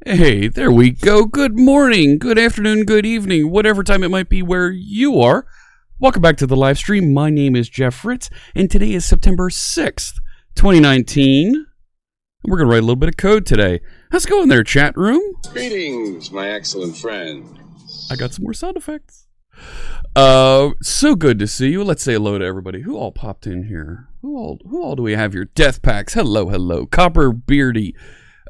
Hey, there we go. Good morning, good afternoon, good evening, whatever time it might be where you are. Welcome back to the live stream. My name is Jeff Fritz, and today is September 6th, 2019. We're going to write a little bit of code today. How's it going there, chat room? Greetings, my excellent friend. I got some more sound effects. So good to see you. Let's say hello to everybody. Who all popped in here? Who all do we have here? Death Packs. Hello. Copper Beardy.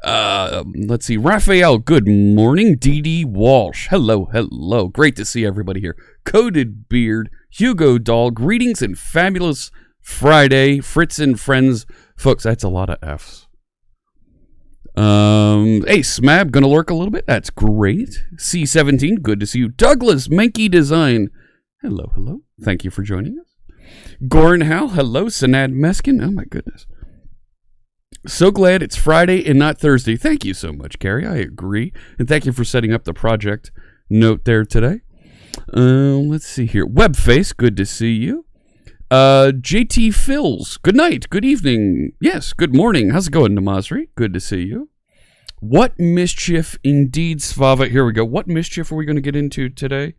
Let's see. Raphael, good morning. DD Walsh. Hello. Great to see everybody here. Coated Beard. Hugo Doll. Greetings and fabulous Friday. Fritz and friends. Folks, that's a lot of F's. Hey, Smab, gonna lurk a little bit. That's great. C17, good to see you. Douglas, Menke Design. Hello. Thank you for joining us. Goran Hal, hello. Sanad Meskin, oh my goodness. So glad it's Friday and not Thursday. Thank you so much, Carrie. I agree. And thank you for setting up the project note there today. Let's see here. Webface, good to see you. JT Phils, good night, good evening. Yes, good morning. How's it going, Namazri? Good to see you. What mischief indeed, Svava. Here we go. What mischief are we going to get into today?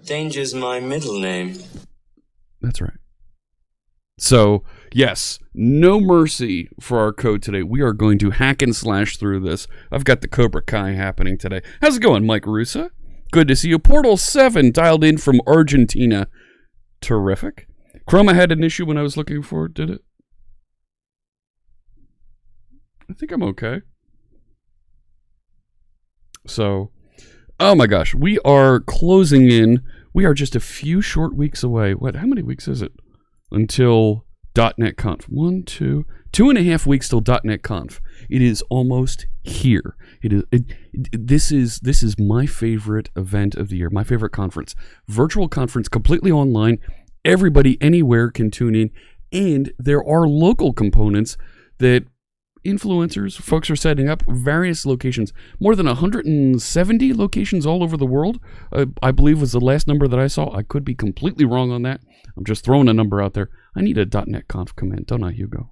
Danger's my middle name. That's right. So, yes, no mercy for our code today. We are going to hack and slash through this. I've got the Cobra Kai happening today. How's it going, Mike Russa? Good to see you. Portal 7 dialed in from Argentina. Terrific. Chroma had an issue when I was looking for it, did it? I think I'm okay. So, oh my gosh, we are closing in. We are just a few short weeks away. How many weeks is it? Until .NET Conf. 2.5 weeks till .NET Conf. It is almost here. This is my favorite event of the year, my favorite conference. Virtual conference, completely online. Everybody anywhere can tune in. And there are local components that influencers, folks are setting up various locations. More than 170 locations all over the world, I believe was the last number that I saw. I could be completely wrong on that. I'm just throwing a number out there. I need a .NET Conf command, don't I, Hugo?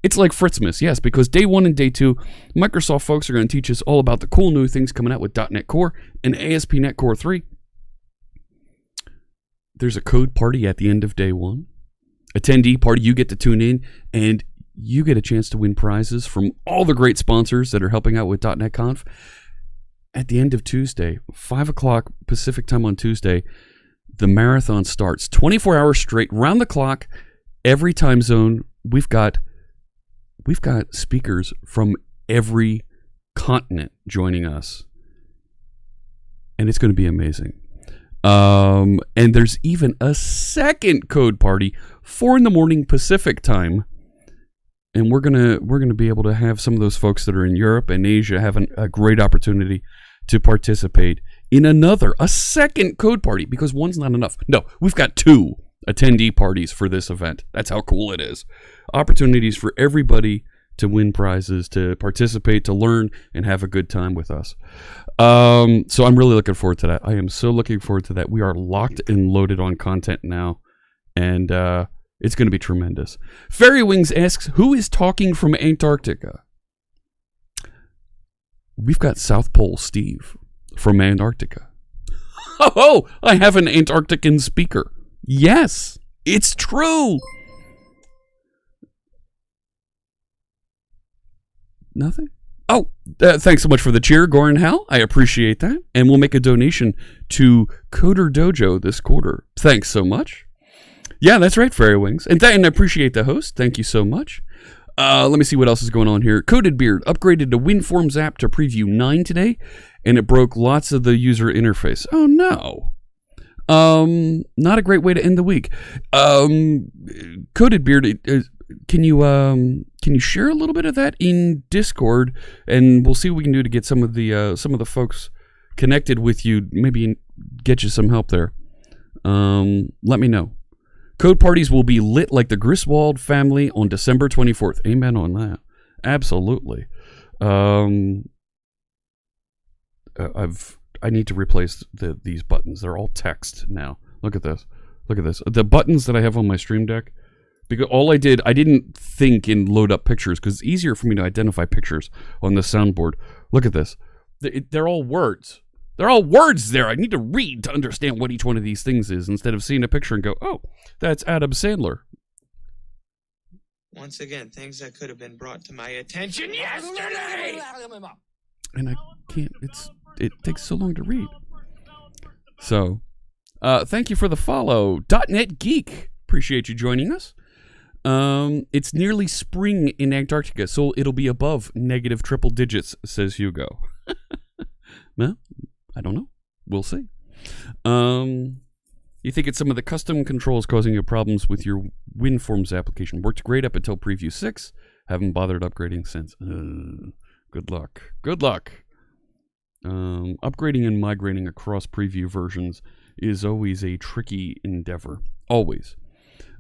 It's like Fritzmas, yes, because day 1 and day 2, Microsoft folks are going to teach us all about the cool new things coming out with .NET Core and ASP.NET Core 3. There's a code party at the end of day 1. Attendee party, you get to tune in, and you get a chance to win prizes from all the great sponsors that are helping out with .NET Conf. At the end of Tuesday, 5 o'clock Pacific time on Tuesday, the marathon starts. 24 hours straight, round the clock, every time zone. We've got speakers from every continent joining us. And it's going to be amazing. And there's even a second code party, 4 a.m. Pacific time. And we're gonna be able to have some of those folks that are in Europe and Asia have a great opportunity to participate in a second code party, because one's not enough. No, we've got 2 attendee parties for this event. That's how cool it is. Opportunities for everybody to win prizes, to participate, to learn, and have a good time with us. So I'm really looking forward to that. I am so looking forward to that. We are locked and loaded on content now, and it's going to be tremendous. Fairy Wings asks, who is talking from Antarctica? We've got South Pole Steve from Antarctica. Oh, I have an Antarctican speaker. Yes, it's true. Nothing? Oh, thanks so much for the cheer, Goran Hal. I appreciate that. And we'll make a donation to Coder Dojo this quarter. Thanks so much. Yeah, that's right, Fairy Wings. And I appreciate the host. Thank you so much. Let me see what else is going on here. Coated Beard upgraded to WinForms app to preview 9 today, and it broke lots of the user interface. Oh, no. Not a great way to end the week. Coated Beard, can you share a little bit of that in Discord, and we'll see what we can do to get some of the folks connected with you, maybe get you some help there. Let me know. Code parties will be lit like the Griswold family on December 24th. Amen on that. Absolutely. I need to replace these buttons. They're all text now. Look at this. The buttons that I have on my Stream Deck, Because all I didn't think and load up pictures because it's easier for me to identify pictures on the soundboard. Look at this. They're all words. They're all words there. I need to read to understand what each one of these things is instead of seeing a picture and go, oh, that's Adam Sandler. Once again, things that could have been brought to my attention yesterday. And I can't. It takes so long to read. So, thank you for the follow, .NET Geek. Appreciate you joining us. It's nearly spring in Antarctica, so it'll be above negative triple digits, says Hugo. Well, I don't know. We'll see. You think it's some of the custom controls causing you problems with your WinForms application. Worked great up until Preview 6. Haven't bothered upgrading since. Good luck. Good luck. Upgrading and migrating across Preview versions is always a tricky endeavor. Always.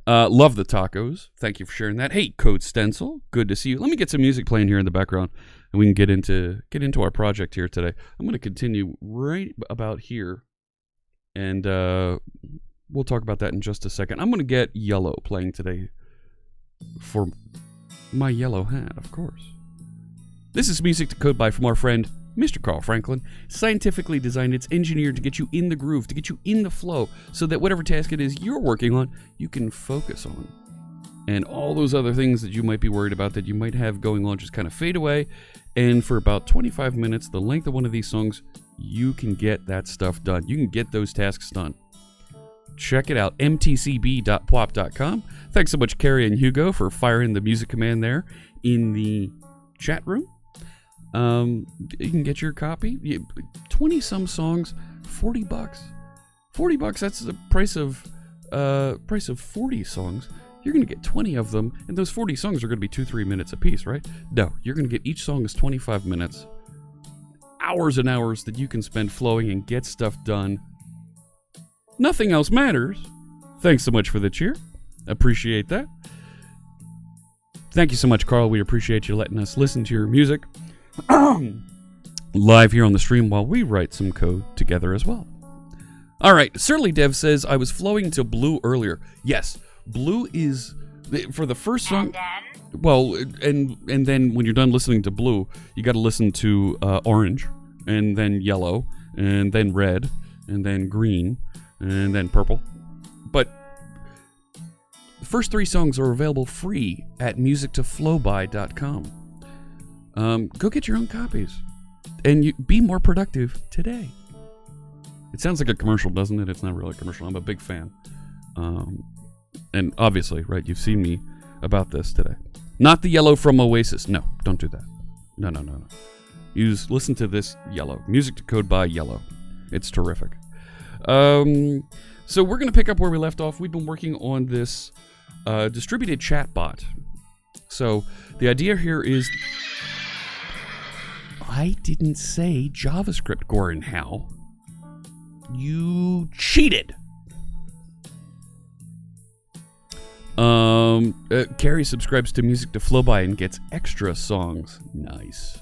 Love the tacos. Thank you for sharing that. Hey, Code Stencil. Good to see you. Let me get some music playing here in the background, and we can get into our project here today. I'm going to continue right about here, and we'll talk about that in just a second. I'm going to get Yellow playing today for my yellow hat, of course. This is music to code by from our friend Mr. Carl Franklin. Scientifically designed, it's engineered to get you in the groove, to get you in the flow, so that whatever task it is you're working on, you can focus on. And all those other things that you might be worried about that you might have going on just kind of fade away. And for about 25 minutes, the length of one of these songs, you can get that stuff done. You can get those tasks done. Check it out, mtcb.pwop.com. Thanks so much, Carrie and Hugo, for firing the music command there in the chat room. You can get your copy. 20-some songs, $40. $40, that's the price of 40 songs. You're going to get 20 of them, and those 40 songs are going to be 2-3 minutes a piece, right? No, you're going to get each song is 25 minutes. Hours and hours that you can spend flowing and get stuff done. Nothing else matters. Thanks so much for the cheer. Appreciate that. Thank you so much, Carl. We appreciate you letting us listen to your music live here on the stream while we write some code together as well. All right, Surly Dev says, I was flowing to Blue earlier. Yes, Blue is, for the first song, well, and then when you're done listening to Blue, you got to listen to Orange, and then Yellow, and then Red, and then Green, and then Purple. But the first 3 songs are available free at musictoflowby.com. Go get your own copies, and be more productive today. It sounds like a commercial, doesn't it? It's not really a commercial. I'm a big fan. And obviously, right, you've seen me about this today. Not the Yellow from Oasis. No, don't do that. No. Listen to this Yellow. Music to Code by Yellow. It's terrific. So we're going to pick up where we left off. We've been working on this distributed chatbot. So the idea here is... I didn't say JavaScript, Goran Howe. You cheated. Carrie subscribes to Music to Flow By and gets extra songs. Nice.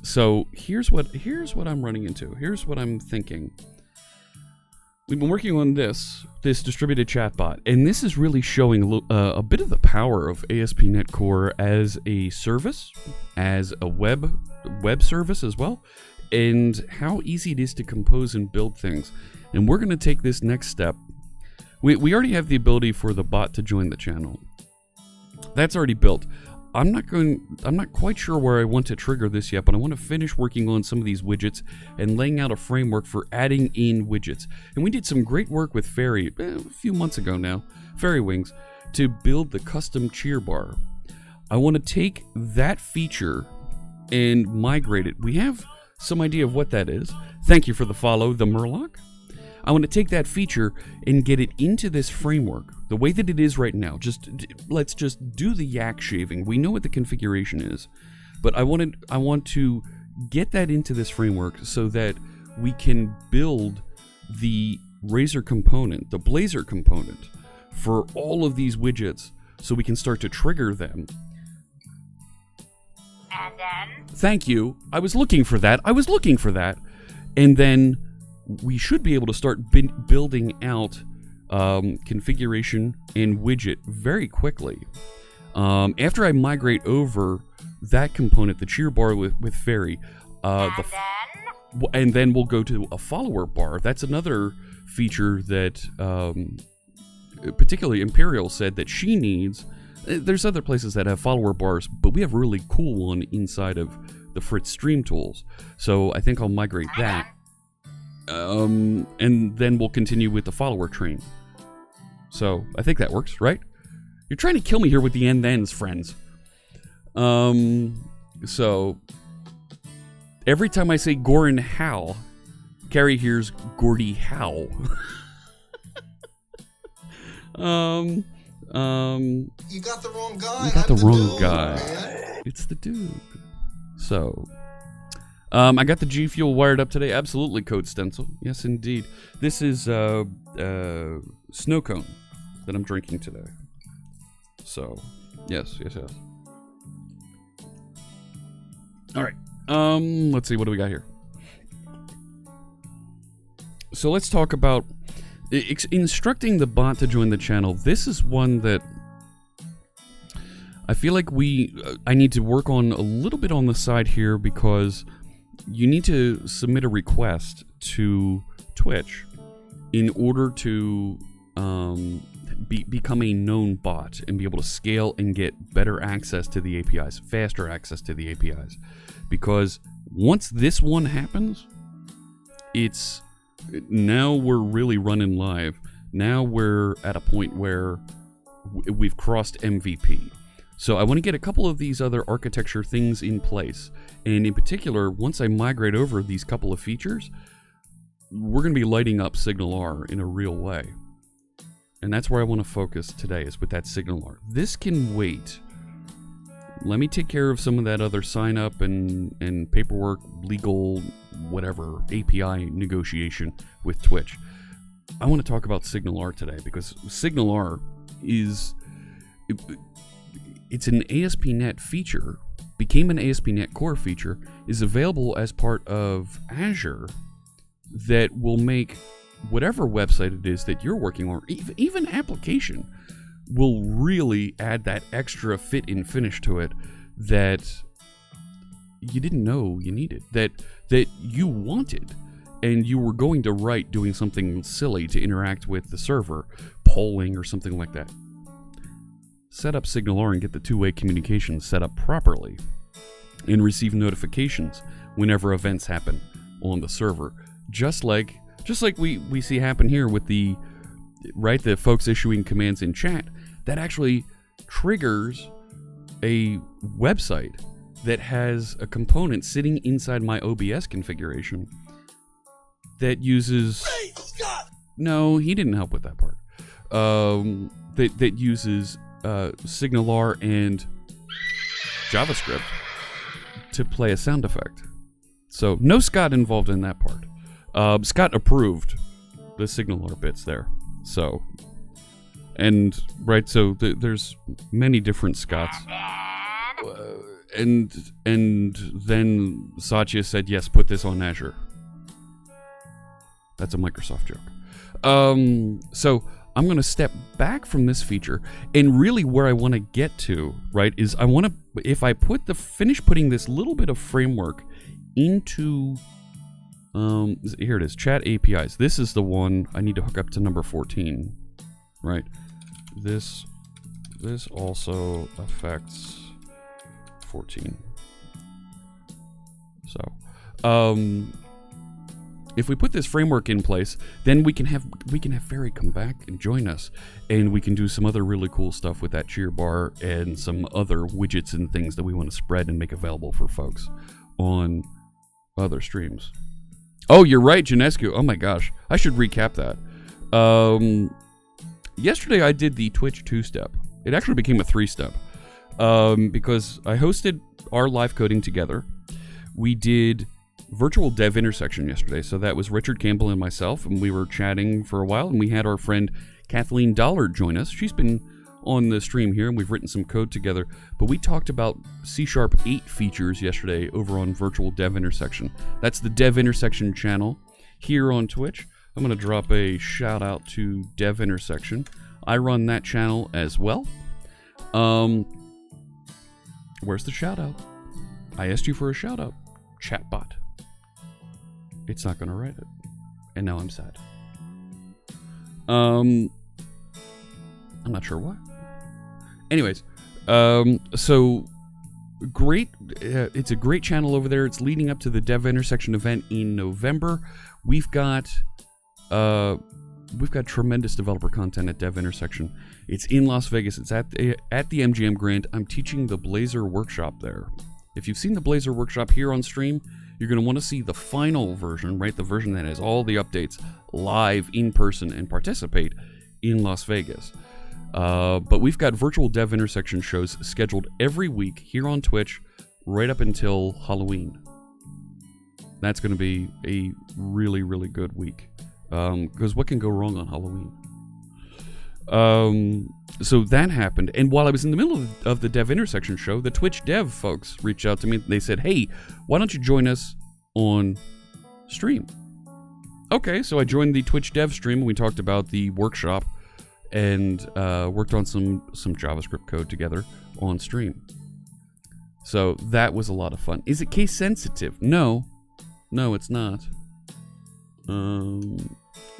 So here's what I'm running into. Here's what I'm thinking. We've been working on this distributed chatbot, and this is really showing a bit of the power of ASP.NET Core as a service, as a web service as well, and how easy it is to compose and build things. And we're going to take this next step. We already have the ability for the bot to join the channel. That's already built. I'm not quite sure where I want to trigger this yet, but I want to finish working on some of these widgets and laying out a framework for adding in widgets. And we did some great work with Fairy a few months ago now, Fairy Wings, to build the custom cheer bar. I want to take that feature and migrate it. We have some idea of what that is. Thank you for the follow, the Murloc. I want to take that feature and get it into this framework the way that it is right now. Let's just do the yak shaving. We know what the configuration is, but I want to get that into this framework so that we can build the Razor component, the Blazor component, for all of these widgets, so we can start to trigger them. And then? Thank you. I was looking for that. And then we should be able to start building out configuration and widget very quickly. After I migrate over that component, the cheer bar with Fairy, and then we'll go to a follower bar. That's another feature that particularly Imperial said that she needs. There's other places that have follower bars, but we have a really cool one inside of the Fritz Stream Tools. So I think I'll migrate that. And then we'll continue with the follower train. So I think that works, right? You're trying to kill me here with the ends, friends. So every time I say Goran Howe, Carrie hears Gordy Howe. You got the wrong guy. You got the wrong dude, guy. Man. It's the dude. So, I got the G Fuel wired up today. Absolutely, Code Stencil. Yes, indeed. This is snow cone that I'm drinking today. So, yes. All right. Let's see. What do we got here? So let's talk about instructing the bot to join the channel. This is one that I feel like I need to work on a little bit on the side here, because you need to submit a request to Twitch in order to become a known bot and be able to scale and get better access to the APIs, faster access to the APIs. Because once this one happens, now we're really running live. Now we're at a point where we've crossed MVP. So I want to get a couple of these other architecture things in place. And in particular, once I migrate over these couple of features, we're going to be lighting up SignalR in a real way. And that's where I want to focus today, is with that SignalR. This can wait. Let me take care of some of that other sign up and paperwork, legal, whatever, API negotiation with Twitch. I want to talk about SignalR today, because SignalR it's an ASP.NET feature, became an ASP.NET Core feature, is available as part of Azure, that will make whatever website it is that you're working on, even application, will really add that extra fit and finish to it that you didn't know you needed, that you wanted, and you were going to write doing something silly to interact with the server, polling or something like that. Set up SignalR and get the two-way communication set up properly, and receive notifications whenever events happen on the server, just like we see happen here with the folks issuing commands in chat. That actually triggers a website that has a component sitting inside my OBS configuration that uses... Hey, Scott! No, he didn't help with that part. That uses SignalR and JavaScript to play a sound effect. So no Scott involved in that part. Scott approved the SignalR bits there. So, and so there's many different Scotts. And then Satya said, yes, put this on Azure. That's a Microsoft joke. So I'm going to step back from this feature, and really where I want to get to, is I want to, if I finish putting this little bit of framework into, here it is, chat APIs. This is the one I need to hook up to number 14, right? This also affects 14. So, if we put this framework in place, then we can have Fairy come back and join us, and we can do some other really cool stuff with that cheer bar and some other widgets and things that we want to spread and make available for folks on other streams. Oh, you're right, Janescu. Oh my gosh, I should recap that. Yesterday I did the Twitch 2-step. It actually became a 3-step because I hosted our live coding together. We did virtual dev intersection yesterday, so that was Richard Campbell and myself, and we were chatting for a while, and we had our friend Kathleen Dollard join us. She's been on the stream here, and we've written some code together, but we talked about C# 8 features yesterday over on virtual dev intersection. That's the dev intersection channel. here on Twitch. I'm going to drop a shout out to Dev Intersection. I run that channel as well. Where's the shout out? I asked you for a shout out. Chatbot. It's not going to write it. And now I'm sad. I'm not sure why. Anyways, so great. It's a great channel over there. It's leading up to the Dev Intersection event in November. We've got tremendous developer content at Dev Intersection. It's in Las Vegas. It's at the MGM Grand. I'm teaching the Blazor workshop there. If you've seen the Blazor workshop here on stream, you're going to want to see the final version, right? The version that has all the updates live in person and participate in Las Vegas. But we've got virtual Dev Intersection shows scheduled every week here on Twitch right up until Halloween. That's going to be a really, really good week. Because what can go wrong on Halloween? So that happened. And while I was in the middle of the Dev Intersection show, the Twitch Dev folks reached out to me. They said, hey, why don't you join us on stream? Okay, so I joined the Twitch Dev stream. And we talked about the workshop and worked on some JavaScript code together on stream. So that was a lot of fun. Is it case sensitive? No, it's not.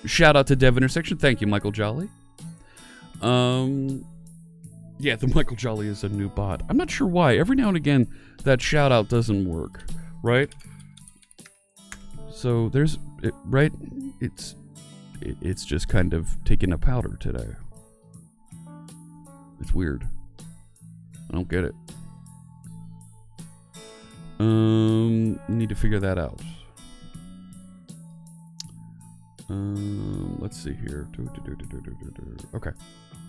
Shout out to Dev Intersection. Thank you, Michael Jolly. Yeah, the Michael Jolly is a new bot. I'm not sure why. Every now and again, that shout out doesn't work, right? So there's, right? It's just kind of taking a powder today. It's weird. I don't get it. Need to figure that out. Let's see here. Okay.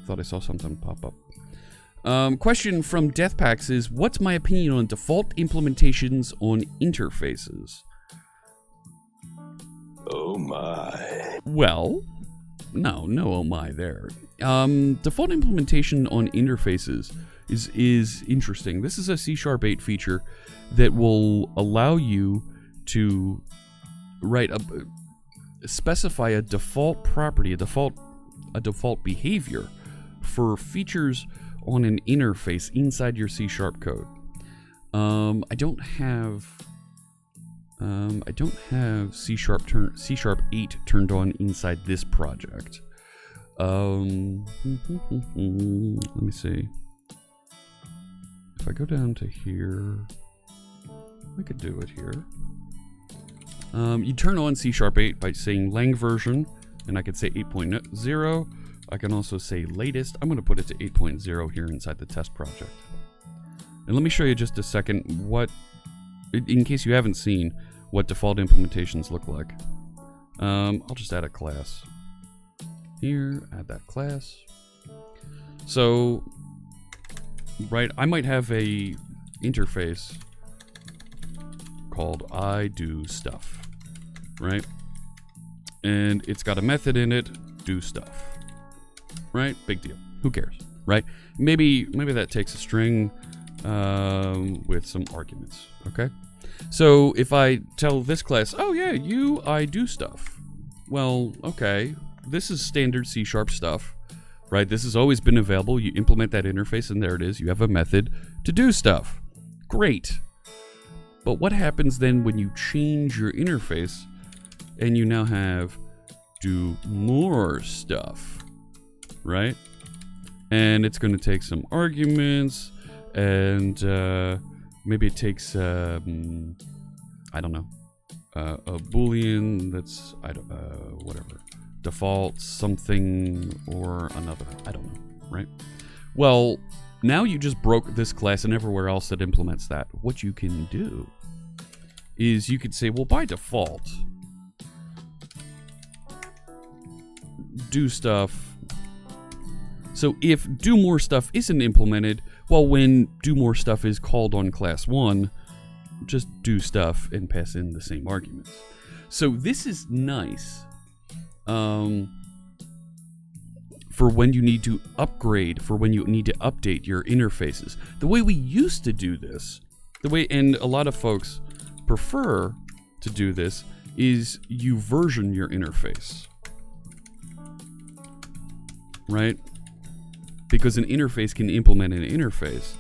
Thought I saw something pop up. Question from Deathpacks is, what's my opinion on default implementations on interfaces? Oh my. Well, no oh my there. Default implementation on interfaces is interesting. This is a C# 8 feature that will allow you to specify a default property, a default behavior for features on an interface inside your C# code. I don't have C# 8 turned on inside this project. Let me see. If I go down to here, I could do it here. You turn on C# 8 by saying lang version, and I could say 8.0. I can also say latest. I'm going to put it to 8.0 here inside the test project. And let me show you just a second what, in case you haven't seen, what default implementations look like. I'll just add a class. Here, add that class. So, right, I might have a interface called I do stuff, right? And it's got a method in it, do stuff, right? Big deal. Who cares, right? Maybe that takes a string with some arguments, okay? So if I tell this class, oh yeah, I do stuff. Well, okay, this is standard C# stuff, right? This has always been available. You implement that interface and there it is. You have a method to do stuff. Great. But what happens then when you change your interface and you now have do more stuff, right? And it's going to take some arguments and maybe it takes, I don't know, a Boolean that's, whatever, default something or another. I don't know, right? Well, now you just broke this class and everywhere else that implements that. What you can do is you could say, well, by default, do stuff. So if do more stuff isn't implemented, well, when do more stuff is called on class 1, just do stuff and pass in the same arguments. So this is nice for when you need to upgrade, for when you need to update your interfaces. The way we used to do this, and a lot of folks prefer to do this, is you version your interface, right? Because an interface can implement an interface,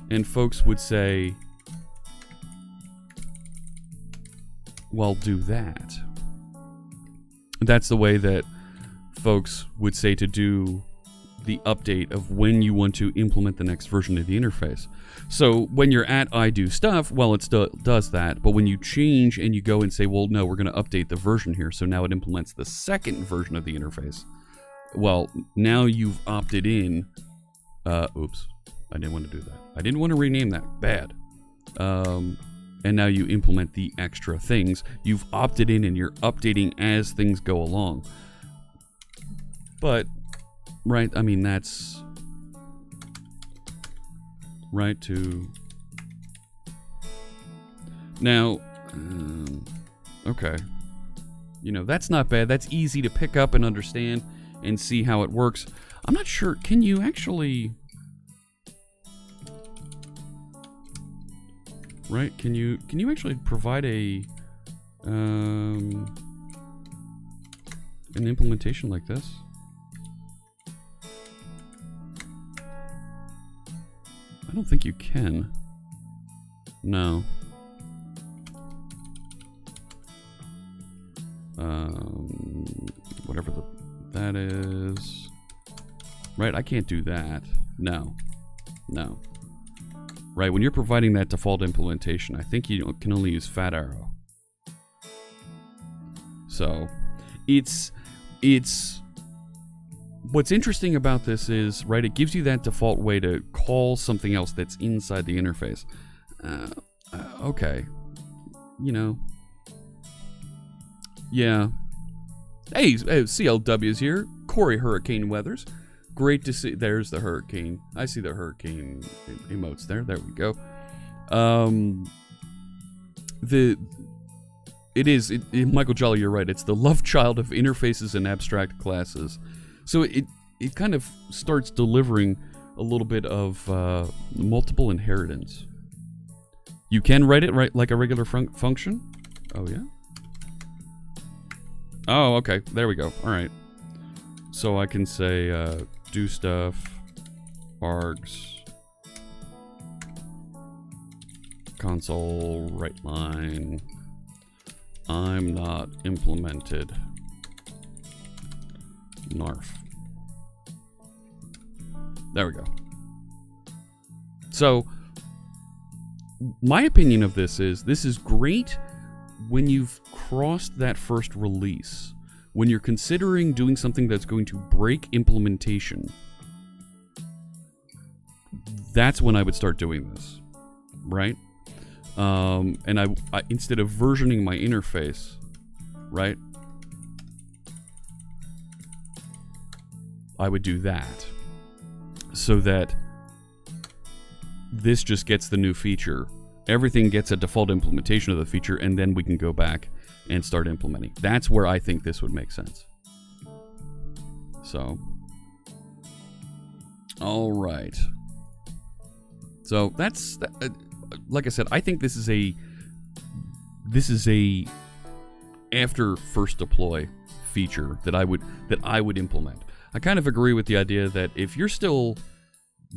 and folks would say, well, do that. That's the way that folks would say to do the update of when you want to implement the next version of the interface. So when you're at I do stuff, well, it still does that. But when you change and you go and say, well, no, we're going to update the version here, so now it implements the second version of the interface. Well, now you've opted in. Oops, I didn't want to do that. I didn't want to rename that. Bad. And now you implement the extra things. You've opted in and you're updating as things go along. But, right, I mean, that's right to... Now, okay. You know, that's not bad. That's easy to pick up and understand and see how it works. I'm not sure, can you actually... Right? Can you actually provide an implementation like this? I don't think you can. No. Whatever that is. Right? I can't do that. No. No. Right, when you're providing that default implementation, I think you can only use fat arrow. So, it's what's interesting about this is, right, it gives you that default way to call something else that's inside the interface. Okay. You know. Yeah. Hey, CLW's here. Corey Hurricane Weathers. Great to see. There's the hurricane. I see the hurricane emotes there. There we go. Michael Jolly, you're right. It's the love child of interfaces and abstract classes. So it kind of starts delivering a little bit of multiple inheritance. You can write it right like a regular function. Oh yeah. Oh, okay. There we go. All right. So I can say do stuff, args, console, write line, I'm not implemented, narf. There we go. So, my opinion of this is great when you've crossed that first release. When you're considering doing something that's going to break implementation, that's when I would start doing this, right? And I instead of versioning my interface, right, I would do that so that this just gets the new feature. Everything gets a default implementation of the feature, and then we can go back and start implementing. That's where I think this would make sense. So, all right. So that's like I said. I think this is a after first deploy feature that I would implement. I kind of agree with the idea that if you're still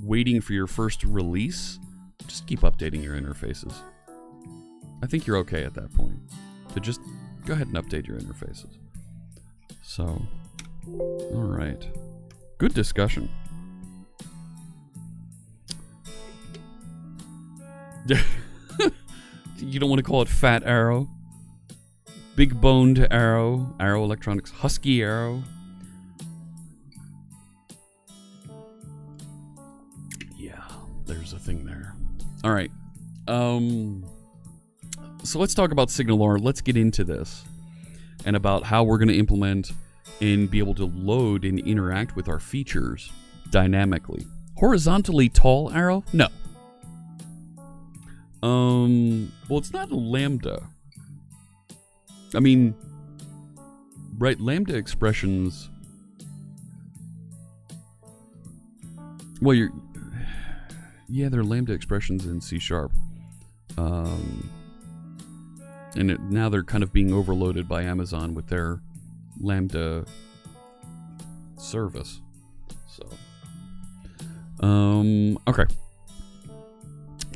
waiting for your first release, just keep updating your interfaces. I think you're okay at that point. To just go ahead and update your interfaces. So, all right. Good discussion. You don't want to call it Fat Arrow, Big Boned Arrow, Arrow Electronics, Husky Arrow. Yeah, there's a thing there. All right. So let's talk about SignalR. Let's get into this and about how we're going to implement and be able to load and interact with our features dynamically. Horizontally tall arrow? No. Well, it's not a lambda. I mean, right, lambda expressions. Well, they're lambda expressions in C#. And now they're kind of being overloaded by Amazon with their Lambda service. So, okay.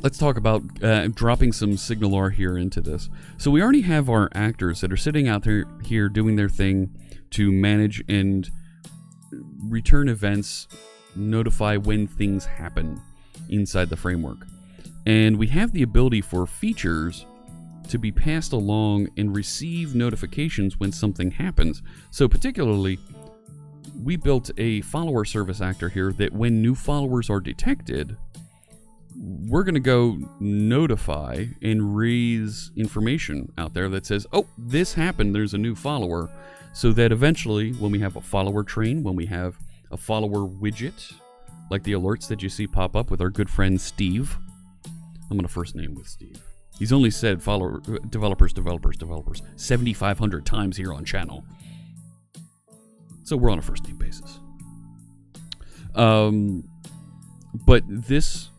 Let's talk about dropping some SignalR here into this. So we already have our actors that are sitting out there here doing their thing to manage and return events, notify when things happen inside the framework. And we have the ability for features to be passed along and receive notifications when something happens. So particularly, we built a follower service actor here that when new followers are detected, we're going to go notify and raise information out there that says, oh, this happened, there's a new follower. So that eventually, when we have a follower train, when we have a follower widget, like the alerts that you see pop up with our good friend Steve. I'm going to first name with Steve. He's only said follower developers 7,500 times here on channel. So we're on a first name basis. But this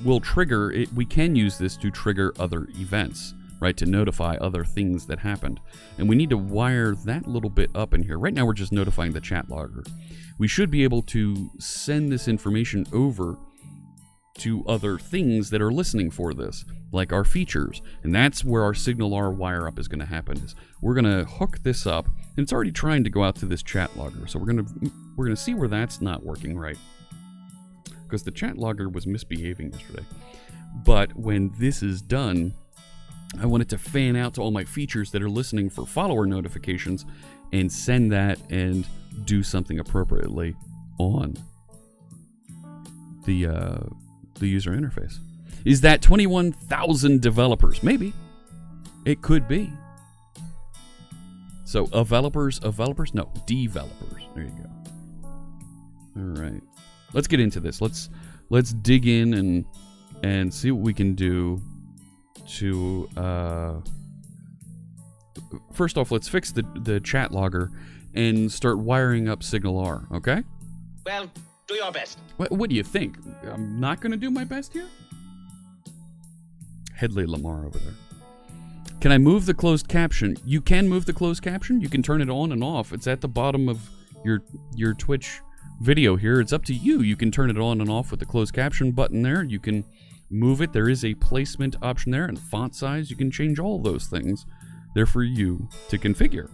will trigger it. We can use this to trigger other events, right? To notify other things that happened. And we need to wire that little bit up in here. Right now we're just notifying the chat logger. We should be able to send this information over to other things that are listening for this, like our features. And that's where our SignalR wire up is going to happen. Is we're going to hook this up, and it's already trying to go out to this chat logger. So we're going to see where that's not working right, because the chat logger was misbehaving yesterday. But when this is done, I want it to fan out to all my features that are listening for follower notifications and send that and do something appropriately on the user interface. Is that 21,000 developers? Maybe. It could be. So, developers? No, developers. There you go. All right. Let's get into this. Let's dig in and see what we can do to first off, let's fix the chat logger and start wiring up SignalR, okay? Well, do your best. What do you think? I'm not going to do my best here? Headley Lamar over there. Can I move the closed caption? You can move the closed caption. You can turn it on and off. It's at the bottom of your Twitch video here. It's up to you. You can turn it on and off with the closed caption button there. You can move it. There is a placement option there, and font size. You can change all those things. They're for you to configure.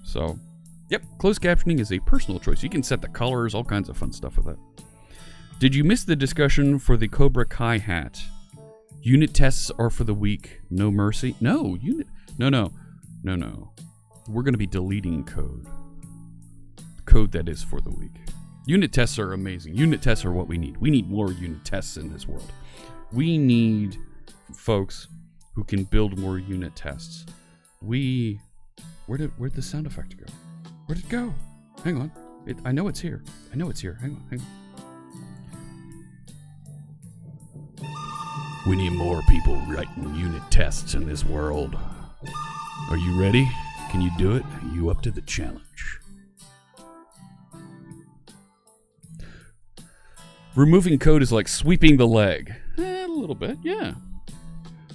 So, yep, closed captioning is a personal choice. You can set the colors, all kinds of fun stuff with that. Did you miss the discussion for the Cobra Kai hat? Unit tests are for the weak. No mercy. No. No. We're going to be deleting code. Code that is for the weak. Unit tests are amazing. Unit tests are what we need. We need more unit tests in this world. We need folks who can build more unit tests. Where'd the sound effect go? Where'd it go? Hang on. I know it's here. Hang on. We need more people writing unit tests in this world. Are you ready? Can you do it? Are you up to the challenge? Removing code is like sweeping the leg. A little bit, yeah.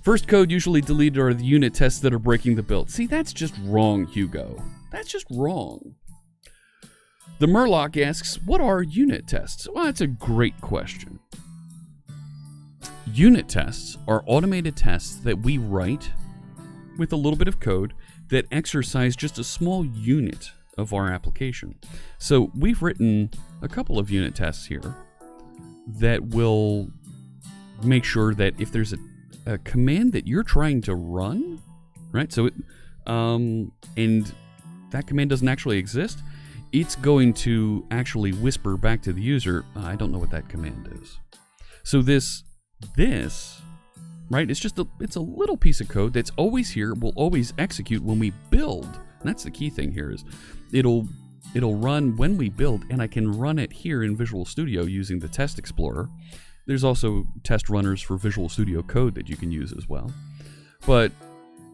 First code usually deleted are the unit tests that are breaking the build. See, that's just wrong, Hugo. That's just wrong. The Murloc asks, what are unit tests? Well, that's a great question. Unit tests are automated tests that we write with a little bit of code that exercise just a small unit of our application. So we've written a couple of unit tests here that will make sure that if there's a command that you're trying to run, right? So and that command doesn't actually exist, it's going to actually whisper back to the user, I don't know what that command is. So this, right, it's a little piece of code that's always here, will always execute when we build. And that's the key thing here is it'll run when we build, and I can run it here in Visual Studio using the Test Explorer. There's also test runners for Visual Studio Code that you can use as well. But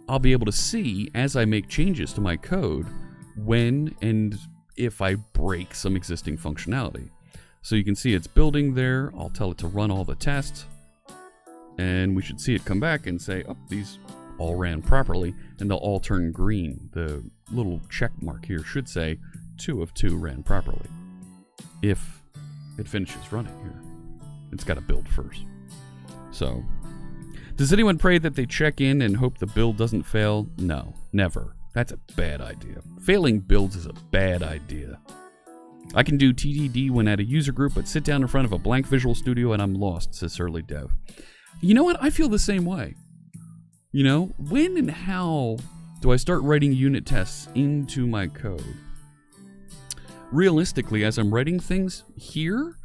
I'll be able to see as I make changes to my code when and if I break some existing functionality. So you can see it's building there. I'll tell it to run all the tests. And we should see it come back and say, oh, these all ran properly, and they'll all turn green. The little check mark here should say 2 of 2 ran properly. If it finishes running here. It's got to build first. So, does anyone pray that they check in and hope the build doesn't fail? No, never. That's a bad idea. Failing builds is a bad idea. I can do TDD when at a user group, but sit down in front of a blank Visual Studio and I'm lost, says Surly Dev. You know what? I feel the same way. You know, when and how do I start writing unit tests into my code? Realistically, as I'm writing things here,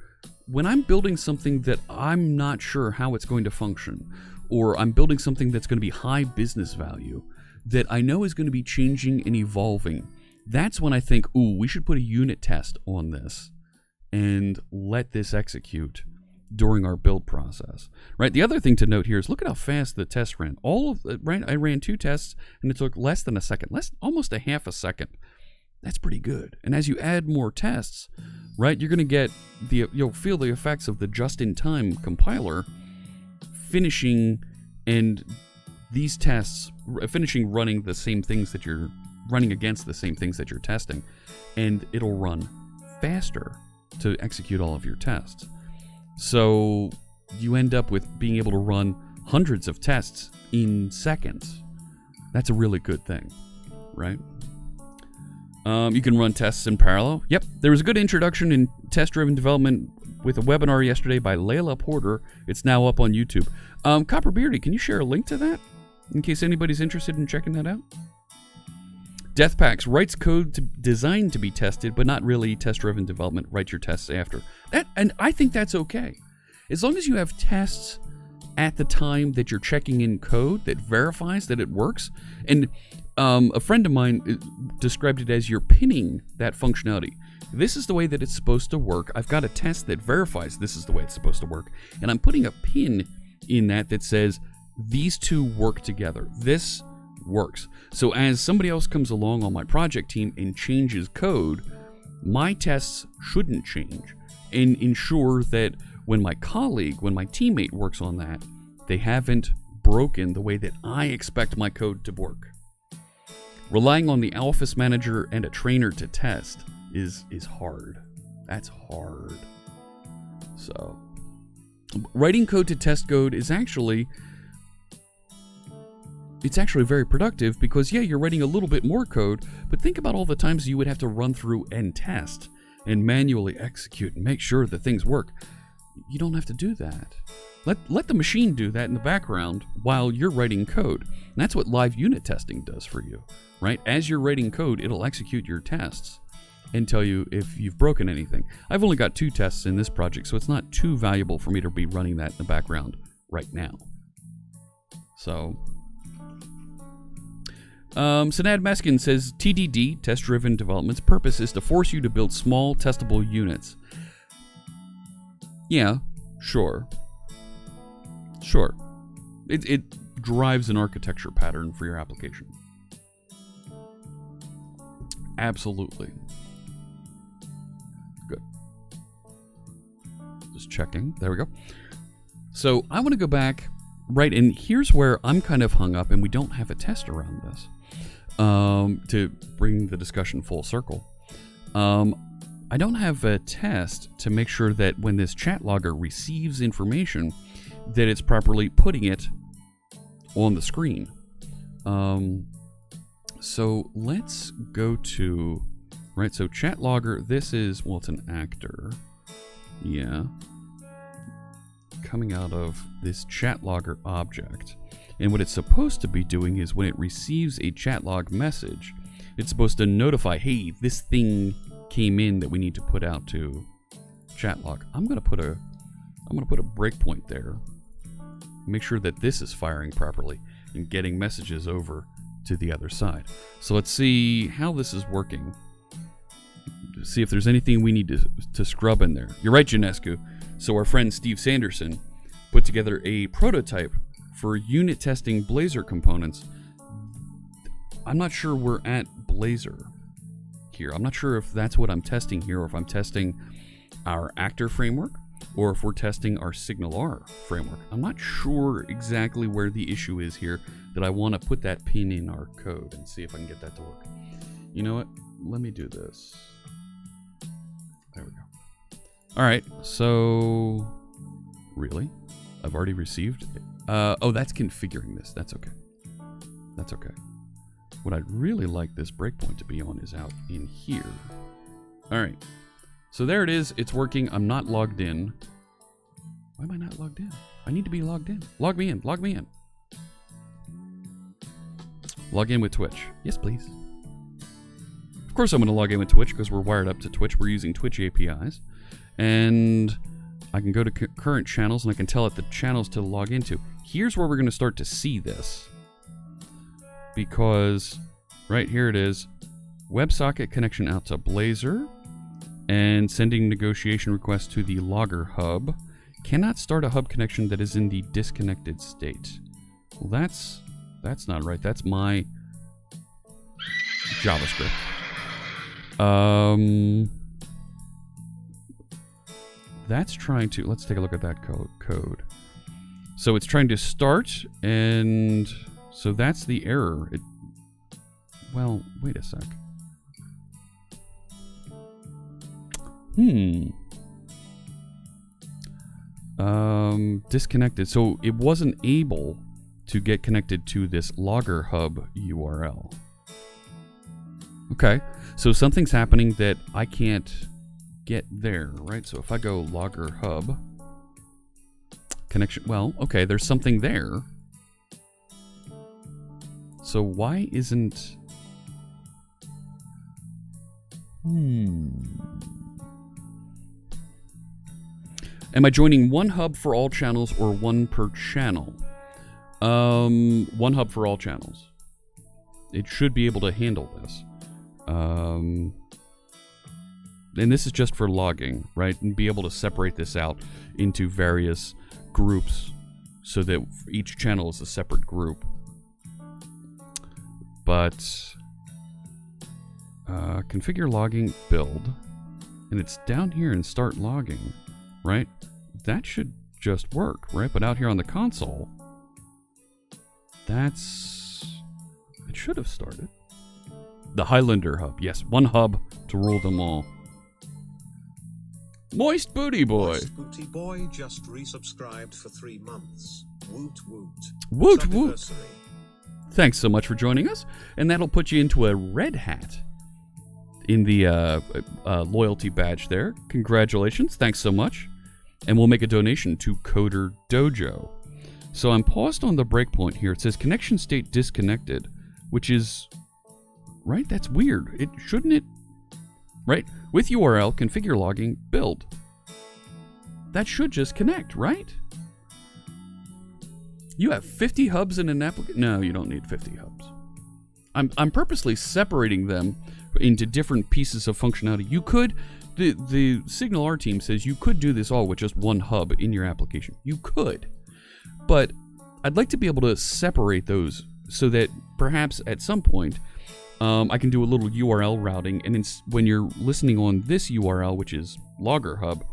when I'm building something that I'm not sure how it's going to function, or I'm building something that's going to be high business value, that I know is going to be changing and evolving, that's when I think, ooh, we should put a unit test on this and let this execute during our build process, right? The other thing to note here is look at how fast the test ran. I ran 2 tests and it took less than a second, almost a half a second. That's pretty good. And as you add more tests, right, you're going to get you'll feel the effects of the just-in-time compiler finishing, and these tests finishing running the same things that you're running against the same things that you're testing, and it'll run faster to execute all of your tests. So you end up with being able to run hundreds of tests in seconds. That's a really good thing, right? You can run tests in parallel. Yep, there was a good introduction in test-driven development with a webinar yesterday by Layla Porter. It's now up on YouTube. Copper Beardy, can you share a link to that in case anybody's interested in checking that out? Deathpacks writes code designed to be tested, but not really test-driven development. Write your tests after. And I think that's okay. As long as you have tests at the time that you're checking in code that verifies that it works. And a friend of mine described it as you're pinning that functionality. This is the way that it's supposed to work. I've got a test that verifies this is the way it's supposed to work. And I'm putting a pin in that says these two work together. This works. So as somebody else comes along on my project team and changes code, my tests shouldn't change, and ensure that when my teammate works on that, they haven't broken the way that I expect my code to work. Relying on the Alphys manager and a trainer to test is hard. That's hard. So, writing code to test code is actually very productive because, yeah, you're writing a little bit more code, but think about all the times you would have to run through and test and manually execute and make sure that things work. You don't have to do that. Let the machine do that in the background while you're writing code. And that's what live unit testing does for you, right? As you're writing code, it'll execute your tests and tell you if you've broken anything. I've only got 2 tests in this project, so it's not too valuable for me to be running that in the background right now. So, Sanad Meskin says, TDD, test-driven development's purpose is to force you to build small, testable units. Yeah, sure. It drives an architecture pattern for your application. Absolutely. Good. Just checking. There we go. So I want to go back, right, and here's where I'm kind of hung up, and we don't have a test around this to bring the discussion full circle. I don't have a test to make sure that when this chat logger receives information, that it's properly putting it on the screen. So let's go to, right, so chat logger, this is, well, it's an actor. Yeah. Coming out of this chat logger object. And what it's supposed to be doing is when it receives a chat log message, it's supposed to notify, hey, this thing came in that we need to put out to chat log. I'm gonna put a breakpoint there. Make sure that this is firing properly and getting messages over to the other side. So let's see how this is working. See if there's anything we need to scrub in there. You're right, Janescu. So our friend Steve Sanderson put together a prototype for unit testing Blazor components. I'm not sure we're at Blazor here. I'm not sure if that's what I'm testing here or if I'm testing our actor framework or if we're testing our SignalR framework. I'm not sure exactly where the issue is here that I want to put that pin in our code and see if I can get that to work. You know what? Let me do this. There we go. All right, so really? I've already received it. Oh, that's configuring this. That's okay. That's okay. What I'd really like this breakpoint to be on is out in here. All right. So there it is. It's working. I'm not logged in. Why am I not logged in? I need to be logged in. Log me in. Log me in. Log in with Twitch. Yes, please. Of course I'm going to log in with Twitch because we're wired up to Twitch. We're using Twitch APIs. And I can go to current channels and I can tell it the channels to log into. Here's where we're going to start to see this. Because right here it is. WebSocket connection out to Blazor. And sending negotiation requests to the logger hub. Cannot start a hub connection that is in the disconnected state. Well, that's not right. That's my JavaScript. That's trying to, let's take a look at that code. So it's trying to start, and so that's the error. Well, wait a sec. Disconnected. So it wasn't able to get connected to this logger hub URL. Okay, so something's happening that I can't get there, right? So if I go logger hub connection, well, okay, there's something there. So why isn't... Am I joining one hub for all channels or one per channel? One hub for all channels. It should be able to handle this. And this is just for logging, right? And be able to separate this out into various groups so that each channel is a separate group. But configure logging build, and it's down here in start logging, right? That should just work, right? But out here on the console, it should have started. The Highlander hub, yes, one hub to rule them all. Moist Booty Boy. Moist Booty Boy just resubscribed for 3 months. Woot woot. Woot woot. Thanks so much for joining us, and that'll put you into a red hat in the loyalty badge there. Congratulations, thanks so much. And we'll make a donation to Coder Dojo. So I'm paused on the breakpoint here. It says connection state disconnected, which is, right? That's weird. Shouldn't it, right? With URL, configure logging, build. That should just connect, right? You have 50 hubs in an application? No, you don't need 50 hubs. I'm purposely separating them into different pieces of functionality. You could, the SignalR team says you could do this all with just one hub in your application. You could. But I'd like to be able to separate those so that perhaps at some point I can do a little URL routing, and when you're listening on this URL, which is Logger Hub,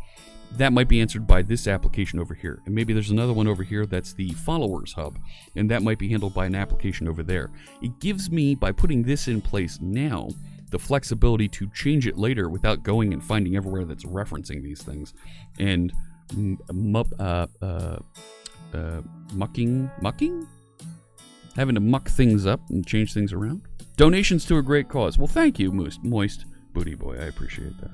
that might be answered by this application over here. And maybe there's another one over here that's the Followers Hub, and that might be handled by an application over there. It gives me, by putting this in place now, the flexibility to change it later without going and finding everywhere that's referencing these things. And mucking? Having to muck things up and change things around. Donations to a great cause. Well, thank you, Moist Booty Boy. I appreciate that.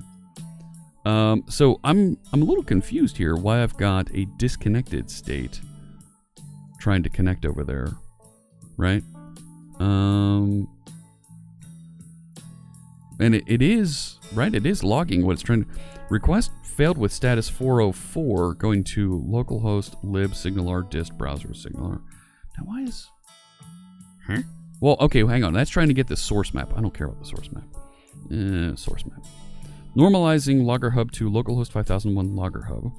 So I'm a little confused here why I've got a disconnected state trying to connect over there, right? And it is, right? It is logging what it's trying to... Request failed with status 404 going to localhost lib SignalR dist browser SignalR. Now why is... Huh? Well, okay, hang on. That's trying to get the source map. I don't care about the source map. Source map. Normalizing Logger Hub to localhost 5001 Logger Hub.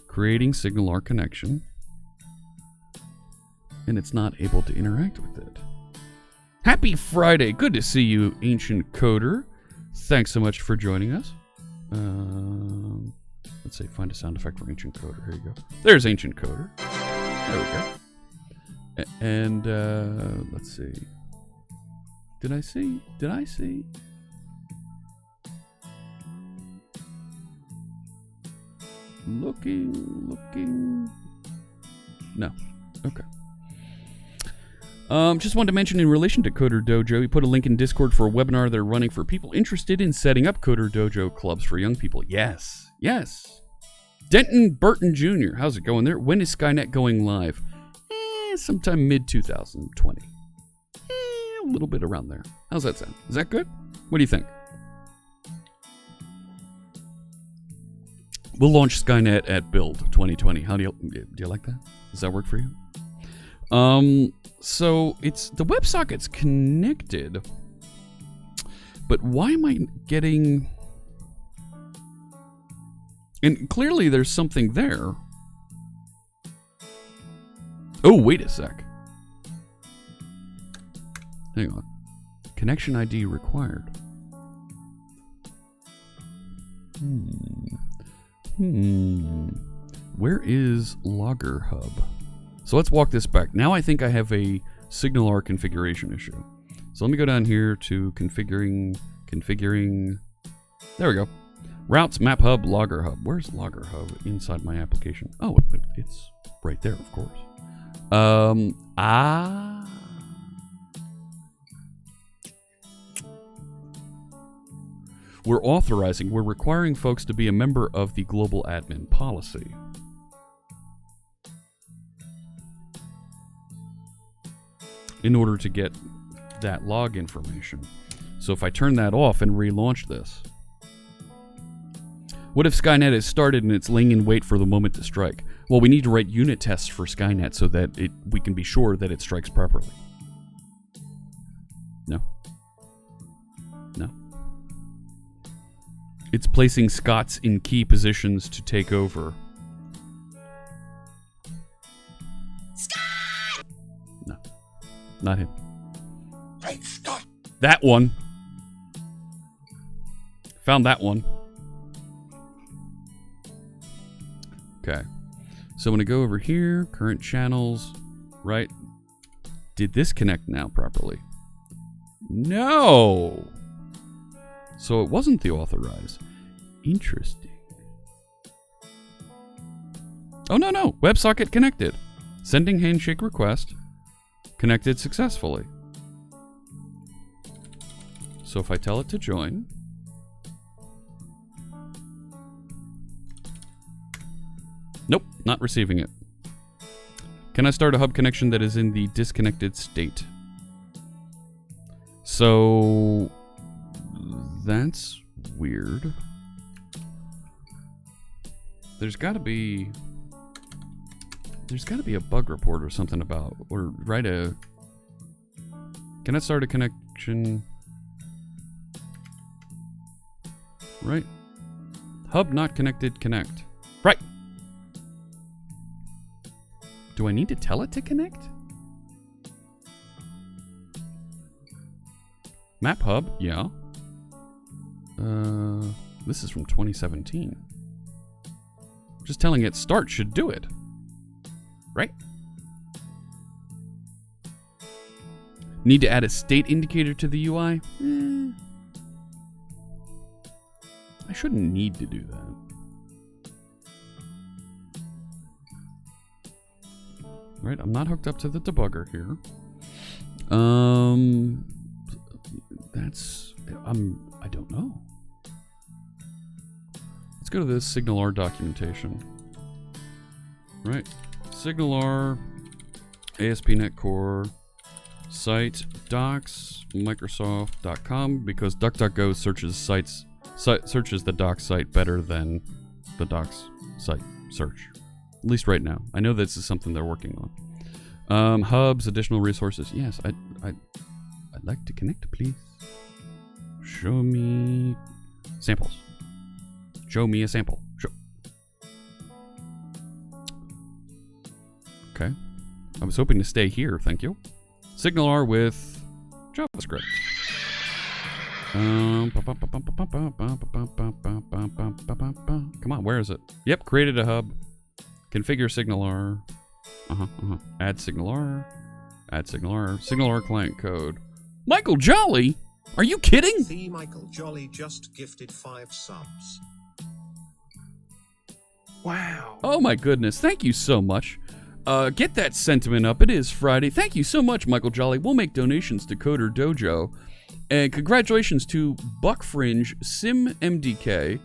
Creating SignalR connection. And it's not able to interact with it. Happy Friday! Good to see you, Ancient Coder. Thanks so much for joining us. Let's say find a sound effect for Ancient Coder. Here you go. There's Ancient Coder. There we go. And let's see. Did I see? Looking. No. Okay. Just wanted to mention in relation to Coder Dojo, we put a link in Discord for a webinar they're running for people interested in setting up Coder Dojo clubs for young people. Yes. Denton Burton Jr. How's it going there? When is Skynet going live? Sometime mid-2020. A little bit around there. How's that sound? Is that good? What do you think? We'll launch Skynet at Build 2020. How do you like that? Does that work for you? So it's the WebSocket's connected, but why am I getting? And clearly there's something there. Oh, wait a sec. Hang on. Connection ID required. Where is Logger Hub? So let's walk this back. Now I think I have a SignalR configuration issue. So let me go down here to configuring. There we go. Routes, Map Hub, Logger Hub. Where's Logger Hub inside my application? Oh, it's right there, of course. We're requiring folks to be a member of the global admin policy. In order to get that log information. So if I turn that off and relaunch this. What if Skynet is started and it's laying in wait for the moment to strike? Well, we need to write unit tests for Skynet so that we can be sure that it strikes properly. No. It's placing Scots in key positions to take over. Scott! No. Not him. Right, Scott. That one. Found that one. Okay. So I'm going to go over here. Current channels. Right. Did this connect now properly? No. So it wasn't the authorize. Interesting. Oh, no. WebSocket connected. Sending handshake request. Connected successfully. So if I tell it to join. Nope, not receiving it. Can I start a hub connection that is in the disconnected state? So that's weird. There's got to be a bug report or something about, or write a. Can I start a connection? Right. Hub not connected. Connect. Right. Do I need to tell it to connect? Map Hub, yeah. This is from 2017. Just telling it start should do it. Right? Need to add a state indicator to the UI? I shouldn't need to do that. Right, I'm not hooked up to the debugger here. I don't know. Let's go to this SignalR documentation. Right, SignalR, ASP.NET Core, site, docs, Microsoft.com, because DuckDuckGo searches the docs site better than the docs site search. At least right now. I know this is something they're working on. Hubs, additional resources. Yes, I'd like to connect, please. Show me samples. Show me a sample. Show. Okay. I was hoping to stay here, thank you. SignalR with JavaScript. Come on, where is it? Yep, created a hub. Configure SignalR. Add SignalR. Add SignalR. SignalR client code. Michael Jolly? Are you kidding? The Michael Jolly just gifted 5 subs. Wow. Oh my goodness, thank you so much. Get that sentiment up. It is Friday. Thank you so much, Michael Jolly. We'll make donations to Coder Dojo. And congratulations to Buckfringe, Sim MDK,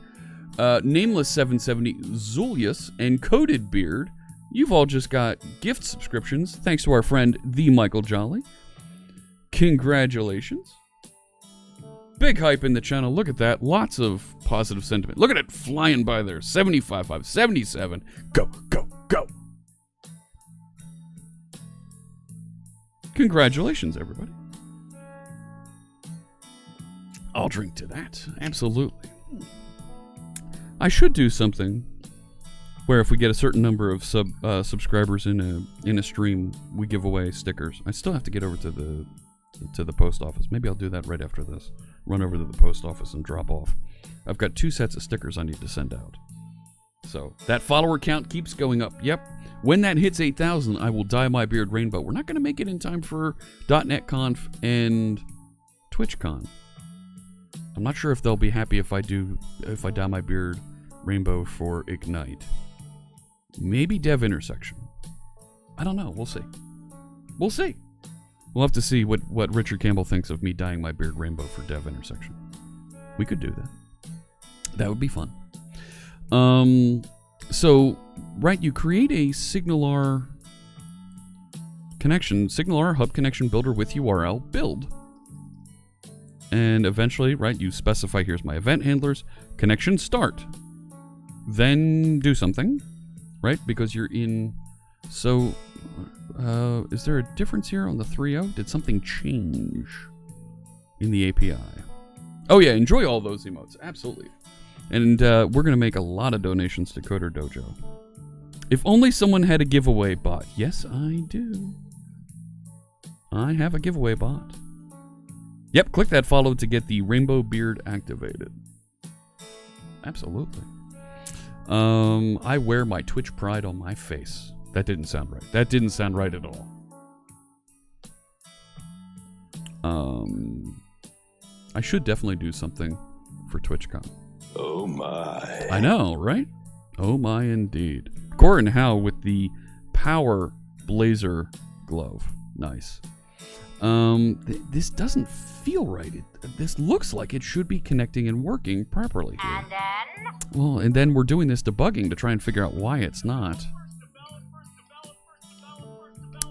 Nameless 770, Zulius, and Coated Beard. You've all just got gift subscriptions, thanks to our friend, the Michael Jolly. Congratulations. Big hype in the channel. Look at that. Lots of positive sentiment. Look at it flying by there. 75, 77. Go, go, go. Congratulations, everybody. I'll drink to that. Absolutely. I should do something where if we get a certain number of subscribers in a stream, we give away stickers. I still have to get over to the post office. Maybe I'll do that right after this. Run over to the post office and drop off. I've got 2 sets of stickers I need to send out. So that follower count keeps going up. Yep. When that hits 8,000, I will dye my beard rainbow. We're not going to make it in time for .NET Conf and TwitchCon. I'm not sure if they'll be happy if I dye my beard rainbow for Ignite. Maybe Dev Intersection. I don't know. We'll see. We'll see. We'll have to see what Richard Campbell thinks of me dyeing my beard rainbow for Dev Intersection. We could do that. That would be fun. So, right, you create a SignalR connection, SignalR hub connection builder with URL build. And eventually, right, you specify, here's my event handlers, connection start. Then do something, right, because you're in, so, is there a difference here on the 3.0? Did something change in the API? Oh yeah, enjoy all those emotes, absolutely. And we're going to make a lot of donations to Coder Dojo. If only someone had a giveaway bot. Yes, I do. I have a giveaway bot. Yep, click that follow to get the rainbow beard activated. Absolutely. I wear my Twitch pride on my face. That didn't sound right. That didn't sound right at all. I should definitely do something for TwitchCon. Oh my. I know, right? Oh my indeed. Corin Howe with the Power Blazer glove. Nice. This doesn't feel right. This looks like it should be connecting and working properly here. And then? Well, and then we're doing this debugging to try and figure out why it's not.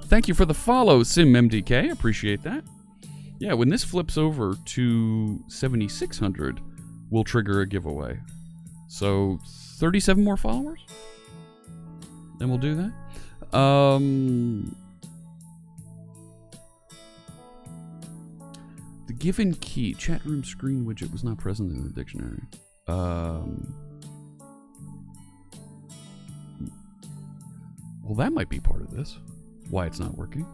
Thank you for the follow, SimMDK. Appreciate that. Yeah, when this flips over to 7,600, we'll trigger a giveaway. So, 37 more followers? Then we'll do that. The given key, chat room screen widget was not present in the dictionary. Well, that might be part of this. Why it's not working.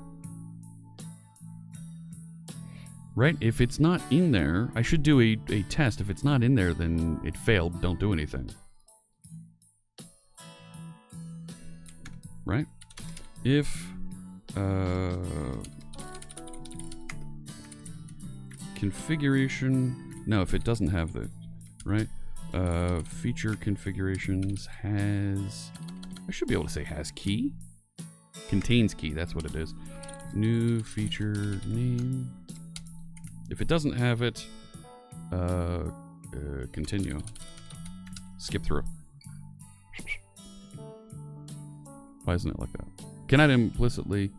Right? If it's not in there, I should do a test. If it's not in there, then it failed. Don't do anything. Right? If configuration, no, if it doesn't have the right feature configurations has, I should be able to say has key, contains key. That's what it is. New feature name. If it doesn't have it, continue. Skip through. Why isn't it like that? Cannot implicitly.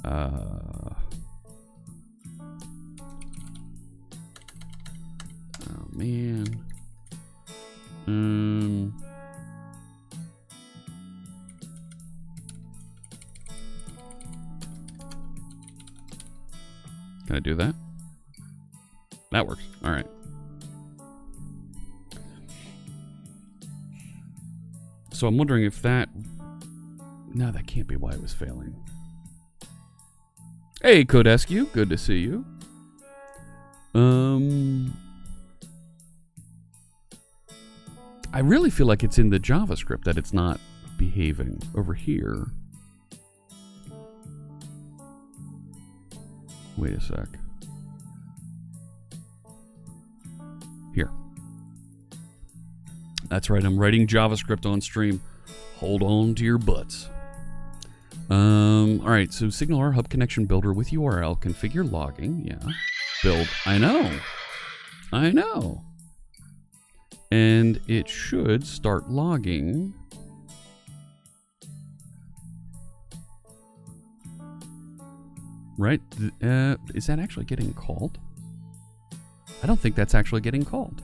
Oh man. Can I do that? That works. All right. So I'm wondering if that... No, that can't be why it was failing. Hey, Codescu. Good to see you. I really feel like it's in the JavaScript that it's not behaving. Over here. Wait a sec. Here. That's right, I'm writing JavaScript on stream. Hold on to your butts. Alright, so SignalR Hub Connection Builder with URL, configure logging, yeah. Build, I know. And it should start logging. Right? Is that actually getting called? I don't think that's actually getting called.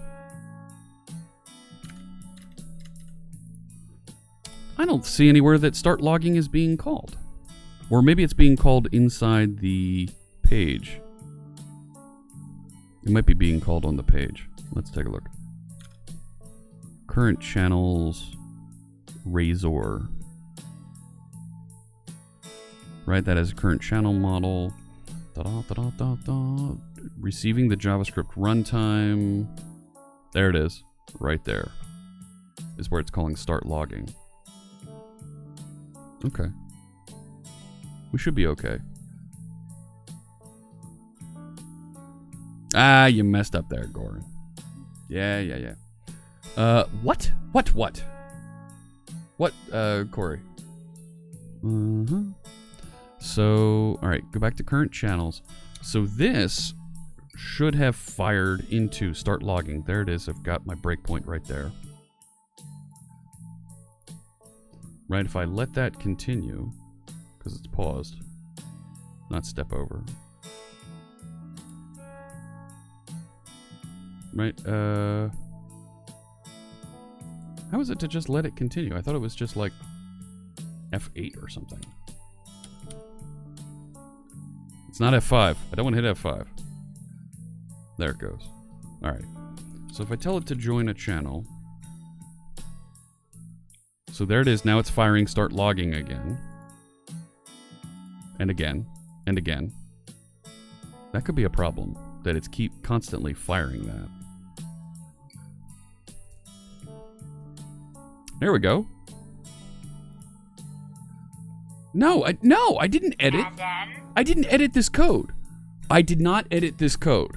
I don't see anywhere that start logging is being called. Or maybe it's being called inside the page. It might be being called on the page. Let's take a look. Current channels, Razor. Right, that is a current channel model. Receiving the JavaScript runtime. There it is. Right there. Is where it's calling start logging. Okay. We should be okay. Ah, you messed up there, Goran. Yeah. What? What, Corey? So, alright, go back to current channels. So this should have fired into start logging. There it is. I've got my breakpoint right there. Right, if I let that continue, because it's paused, not step over. Right, how is it to just let it continue? I thought it was just like F8 or something. It's not F5. I don't want to hit F5. There it goes. Alright. So if I tell it to join a channel. So there it is. Now it's firing start logging again. And again. And again. That could be a problem. That it's constantly firing that. There we go. No, I didn't edit. I didn't edit this code. I did not edit this code.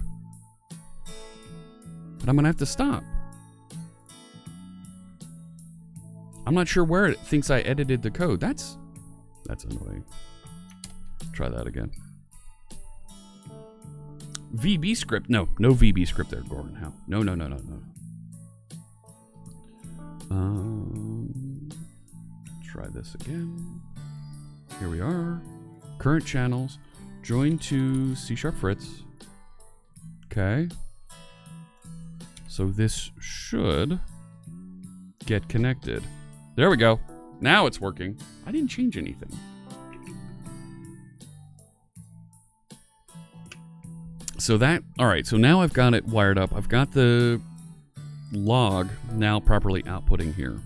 But I'm gonna have to stop. I'm not sure where it thinks I edited the code. That's annoying. Try that again. VB script. No VB script there, Gordon. How? No. Try this again. Here we are. Current channels. Join to C# Fritz. Okay. So this should get connected. There we go. Now it's working. I didn't change anything. So that, all right, so now I've got it wired up. I've got the log now properly outputting here.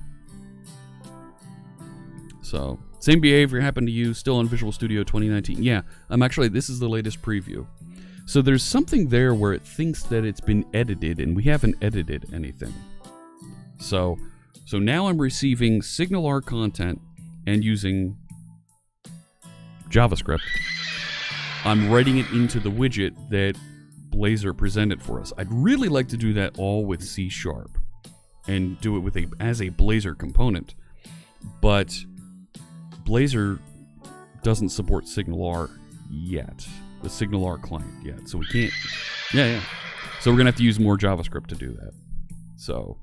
So, same behavior happened to you, still on Visual Studio 2019. Yeah, this is the latest preview. So there's something there where it thinks that it's been edited and we haven't edited anything. So now I'm receiving SignalR content and using JavaScript. I'm writing it into the widget that Blazor presented for us. I'd really like to do that all with C# and do it as a Blazor component. But Blazor doesn't support SignalR yet. The SignalR client yet. So we can't... Yeah. So we're going to have to use more JavaScript to do that. So...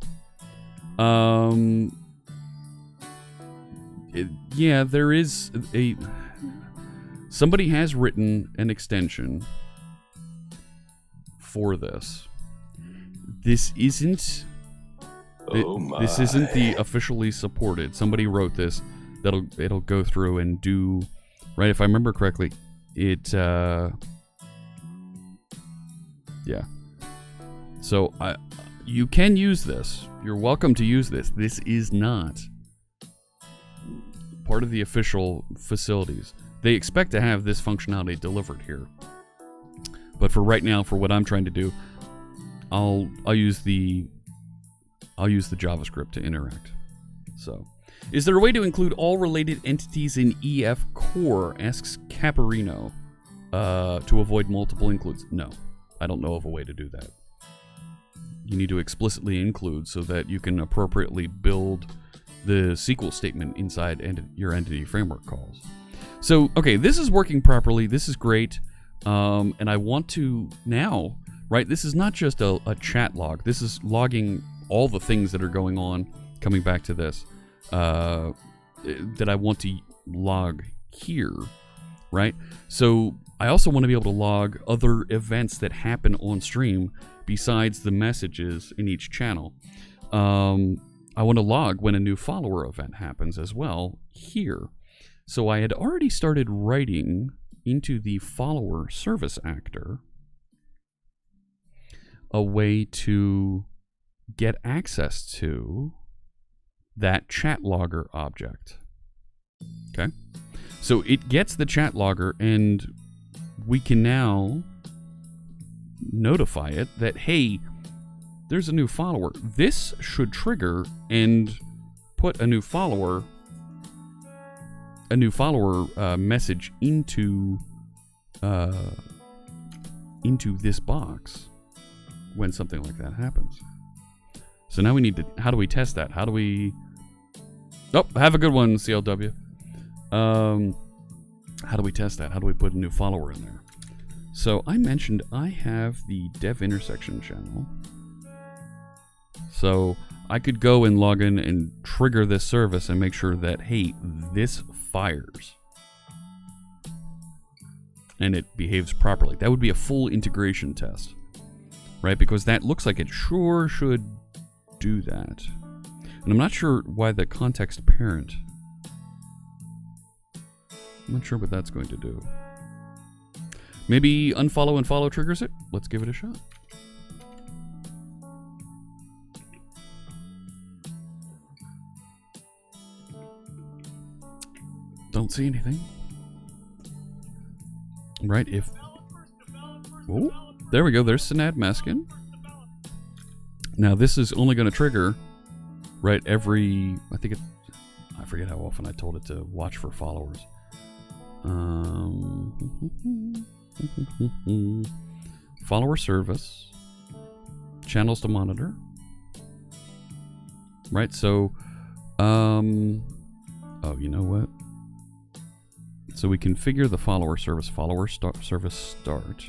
there is somebody has written an extension for this. This isn't the officially supported. Somebody wrote this it'll go through and do, right, if I remember correctly, So you can use this. You're welcome to use this. This is not part of the official facilities. They expect to have this functionality delivered here. But for right now, for what I'm trying to do, I'll use the I'll use the JavaScript to interact. So, is there a way to include all related entities in EF core? Asks Caparino. To avoid multiple includes. No, I don't know of a way to do that. You need to explicitly include so that you can appropriately build the SQL statement inside your entity framework calls. So, okay, this is working properly. This is great. And I want to now, right, this is not just a chat log. This is logging all the things that are going on, coming back to this, that I want to log here, right? So I also want to be able to log other events that happen on stream besides the messages in each channel. I want to log when a new follower event happens as well here. So I had already started writing into the follower service actor a way to get access to that chat logger object. Okay? So it gets the chat logger, and we can now notify it that, hey, there's a new follower. This should trigger and put a new follower message into this box when something like that happens. So now we need to, how do we test that? How do we, oh, have a good one, CLW. How do we test that? How do we put a new follower in there? So I mentioned I have the dev intersection channel. So I could go and log in and trigger this service and make sure that, hey, this fires. And it behaves properly. That would be a full integration test, right? Because that looks like it sure should do that. And I'm not sure why the context parent. I'm not sure what that's going to do. Maybe unfollow and follow triggers it? Let's give it a shot. Don't see anything. Right, if... Oh, there we go. There's Sinad Meskin. Now, this is only going to trigger, right, every... I think it... I forget how often I told it to watch for followers. Follower service. Channels to monitor. Right, so... oh, you know what? So we configure the follower service. Service start.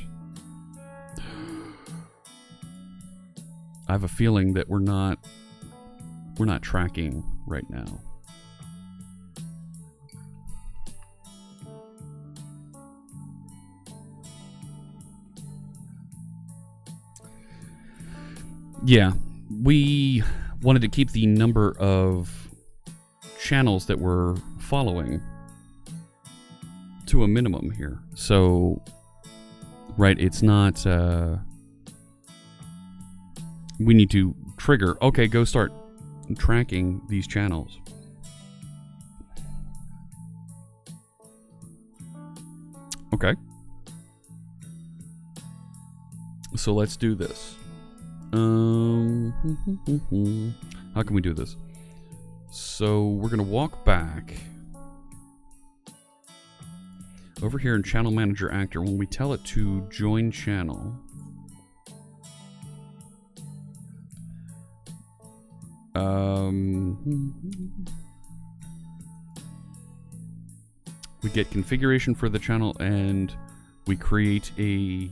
I have a feeling that we're not tracking right now. Yeah, we wanted to keep the number of channels that we're following to a minimum here. So, right, it's not, we need to trigger, okay, go start tracking these channels. Okay. So let's do this. How can we do this? So we're going to walk back over here in Channel Manager Actor. When we tell it to join channel, we get configuration for the channel and we create a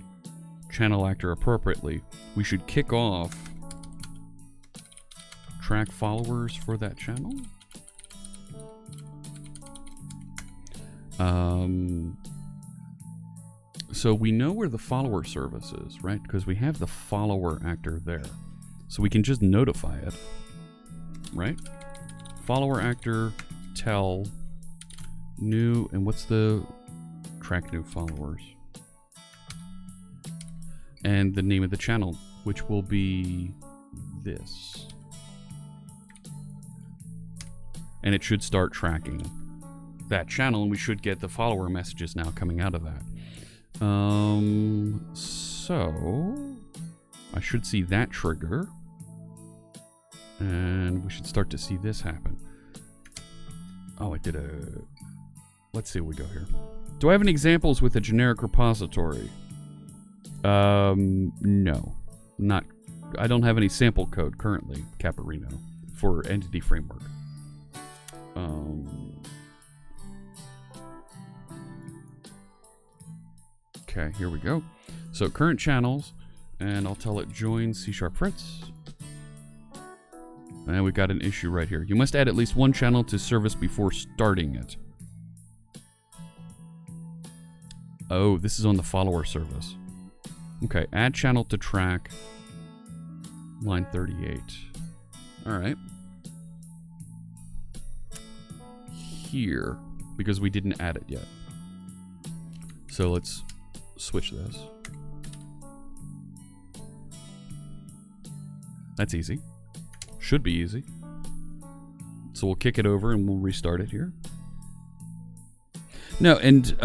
channel actor appropriately. We should kick off track followers for that channel. So we know where the follower service is, right? Because we have the follower actor there. So we can just notify it, right? Follower actor, tell, new, and what's the track new followers? And the name of the channel, which will be this. And it should start tracking that channel, and we should get the follower messages now coming out of that. So I should see that trigger. And we should start to see this happen. Oh, I did a... Let's see what we go here. Do I have any examples with a generic repository? No. Not... I don't have any sample code currently, Caparino, for Entity Framework. Okay, here we go. So current channels, and I'll tell it join C# Fritz. And we got an issue right here. You must add at least one channel to service before starting it. Oh, this is on the follower service. Okay, add channel to track. Line 38. Alright. Here, because we didn't add it yet. So let's switch this. That's easy. Should be easy. So we'll kick it over and we'll restart it here. No, and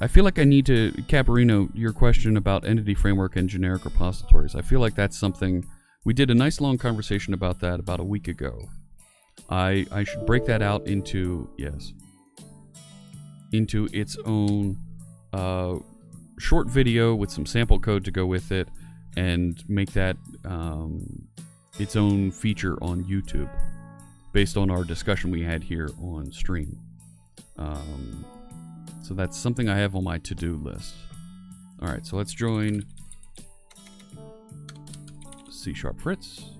I feel like I need to, Caparino, your question about Entity Framework and generic repositories. I feel like that's something, we did a nice long conversation about that about a week ago. I should break that out into, yes, into its own short video with some sample code to go with it, and make that its own feature on YouTube based on our discussion we had here on stream. So that's something I have on my to-do list. Alright, so let's join C# Fritz.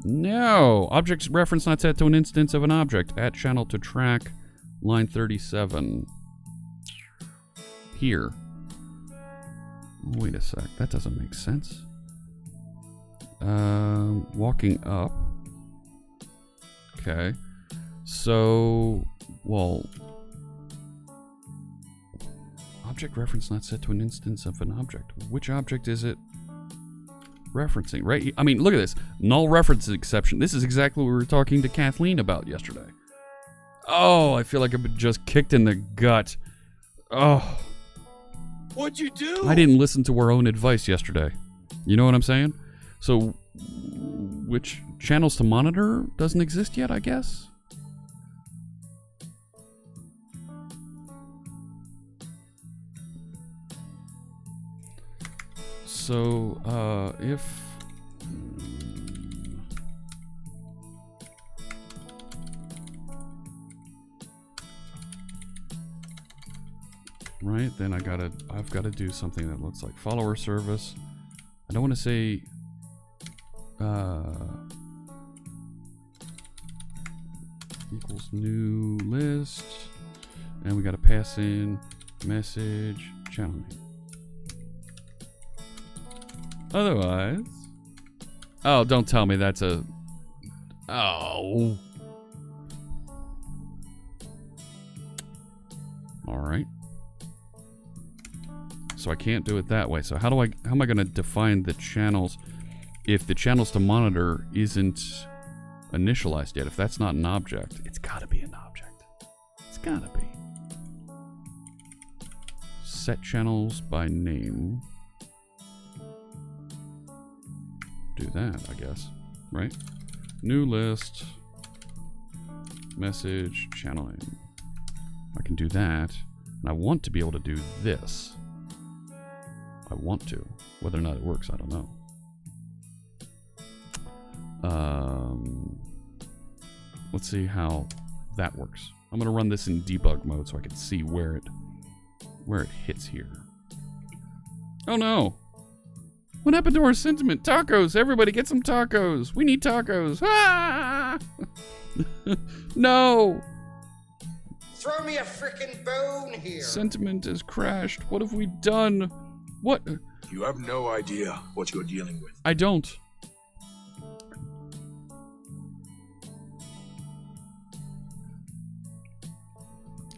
No! Object reference not set to an instance of an object. Add channel to track. Line 37. Here. Wait a sec. That doesn't make sense. Walking up. Okay. So, well... Object reference not set to an instance of an object. Which object is it referencing, right? I mean, look at this. Null reference exception. This is exactly what we were talking to Kathleen about yesterday. Oh, I feel like I've been just kicked in the gut. Oh. What'd you do? I didn't listen to our own advice yesterday. You know what I'm saying? So, which channels to monitor doesn't exist yet, I guess? So, if... Right, then I've got to do something that looks like follower service. I don't want to say... equals new list. And we got to pass in message channel name. Otherwise... Oh, don't tell me that's a... Oh. Alright. So I can't do it that way. So how am I going to define the channels if the channels to monitor isn't initialized yet? If that's not an object, it's got to be an object. It's got to be. Set channels by name. Do that, I guess, right? New list, message, channel name. I can do that, and I want to be able to do this. I want to. Whether or not it works, I don't know. Let's see how that works. I'm gonna run this in debug mode so I can see where it hits here. Oh no! What happened to our sentiment? Tacos! Everybody get some tacos! We need tacos! Ah! No! Throw me a frickin' bone here. Sentiment has crashed. What have we done? What? You have no idea what you're dealing with. I don't.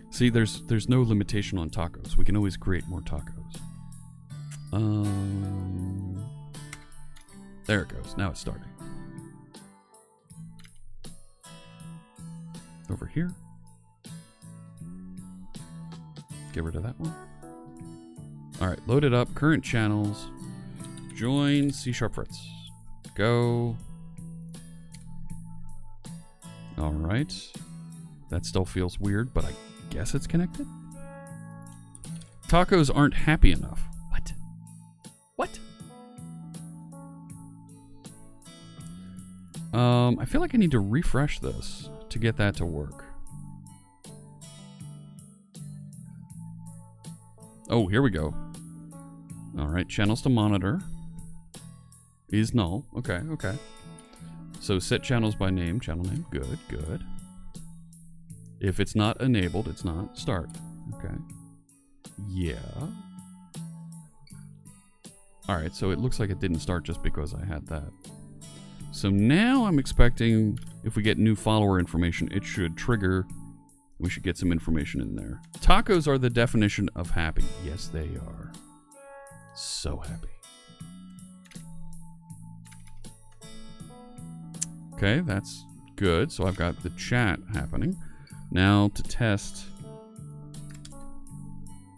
See, there's no limitation on tacos. We can always create more tacos. There it goes. Now it's starting. Over here. Get rid of that one. All right, load it up. Current channels. Join C# Fritz. go. All right. That still feels weird, but I guess it's connected. Tacos aren't happy enough. What? What? I feel like I need to refresh this to get that to work. Oh, here we go. All right, channels to monitor is null. Okay, okay. So set channels by name, channel name. Good, good. If it's not enabled, it's not. Start. Okay. Yeah. All right, so it looks like it didn't start just because I had that. So now I'm expecting if we get new follower information, it should trigger. We should get some information in there. Tacos are the definition of happy. Yes, they are. So happy. Okay, that's good. So I've got the chat happening. Now to test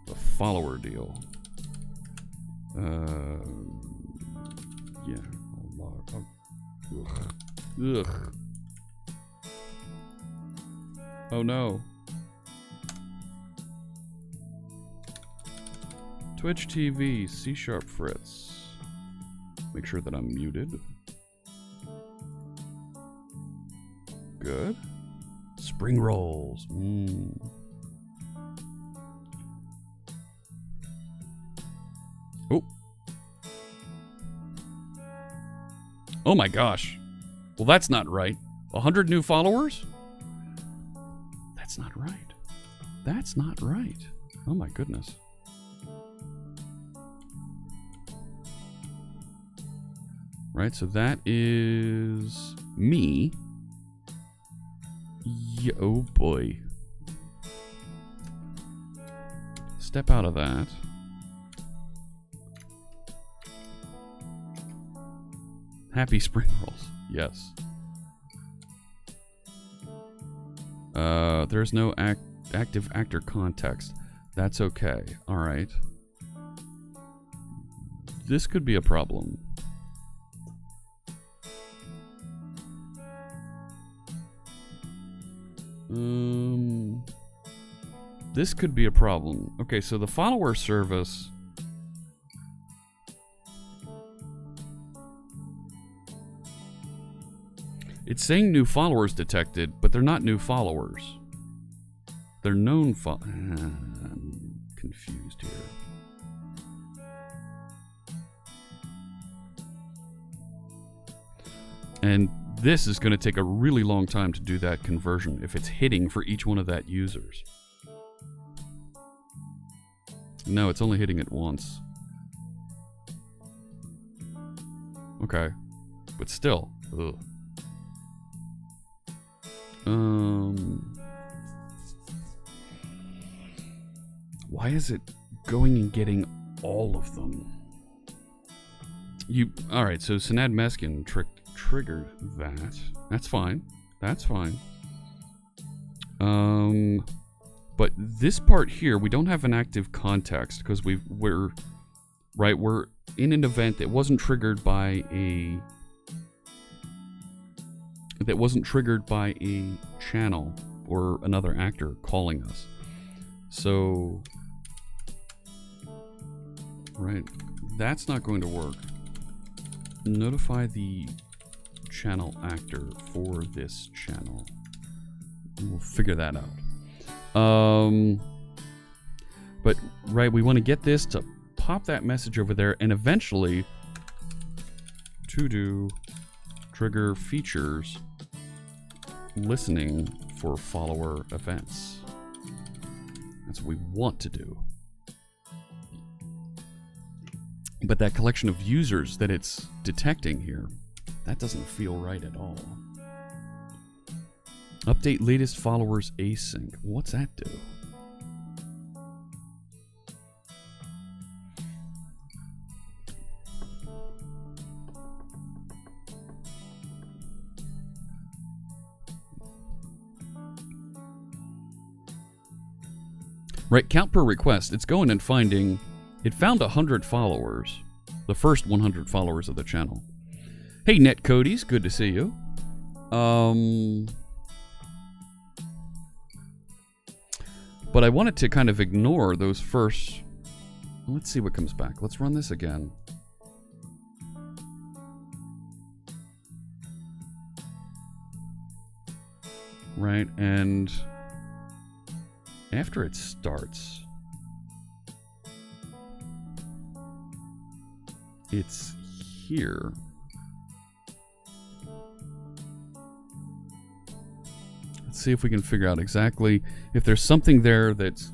the follower deal. Yeah. Ugh. Oh no. Twitch TV, C# Fritz. Make sure that I'm muted. Good. Spring rolls. Oh. Oh my gosh. Well, that's not right. 100 new followers? That's not right. That's not right. Oh my goodness. Right, so that is me. Yeah, oh boy. Step out of that. Happy spring rolls. Yes. There's no active actor context. That's okay. All right. This could be a problem. This could be a problem. Okay, so the follower service. It's saying new followers detected, but they're not new followers. They're known I'm confused here. And this is going to take a really long time to do that conversion if it's hitting for each one of that users. No, it's only hitting it once. Okay. But still. Ugh. Why is it going and getting all of them? Alright, so Sinad Meskin triggered that. That's fine. That's fine. But this part here, we don't have an active context because we're in an event that wasn't triggered by a channel or another actor calling us. So, right, that's not going to work. Notify the channel actor for this channel. We'll figure that out. But right, we want to get this to pop that message over there, and eventually to do trigger features listening for follower events. That's what we want to do. But that collection of users that it's detecting here, that doesn't feel right at all. Update latest followers async. What's that do? Right, count per request. It's going and finding. It found 100 followers. The first 100 followers of the channel. Hey, Net Cody's, good to see you. But I wanted to kind of ignore those first. Let's see what comes back. Let's run this again. Right, and after it starts, it's here. Let's see if we can figure out exactly if there's something there that's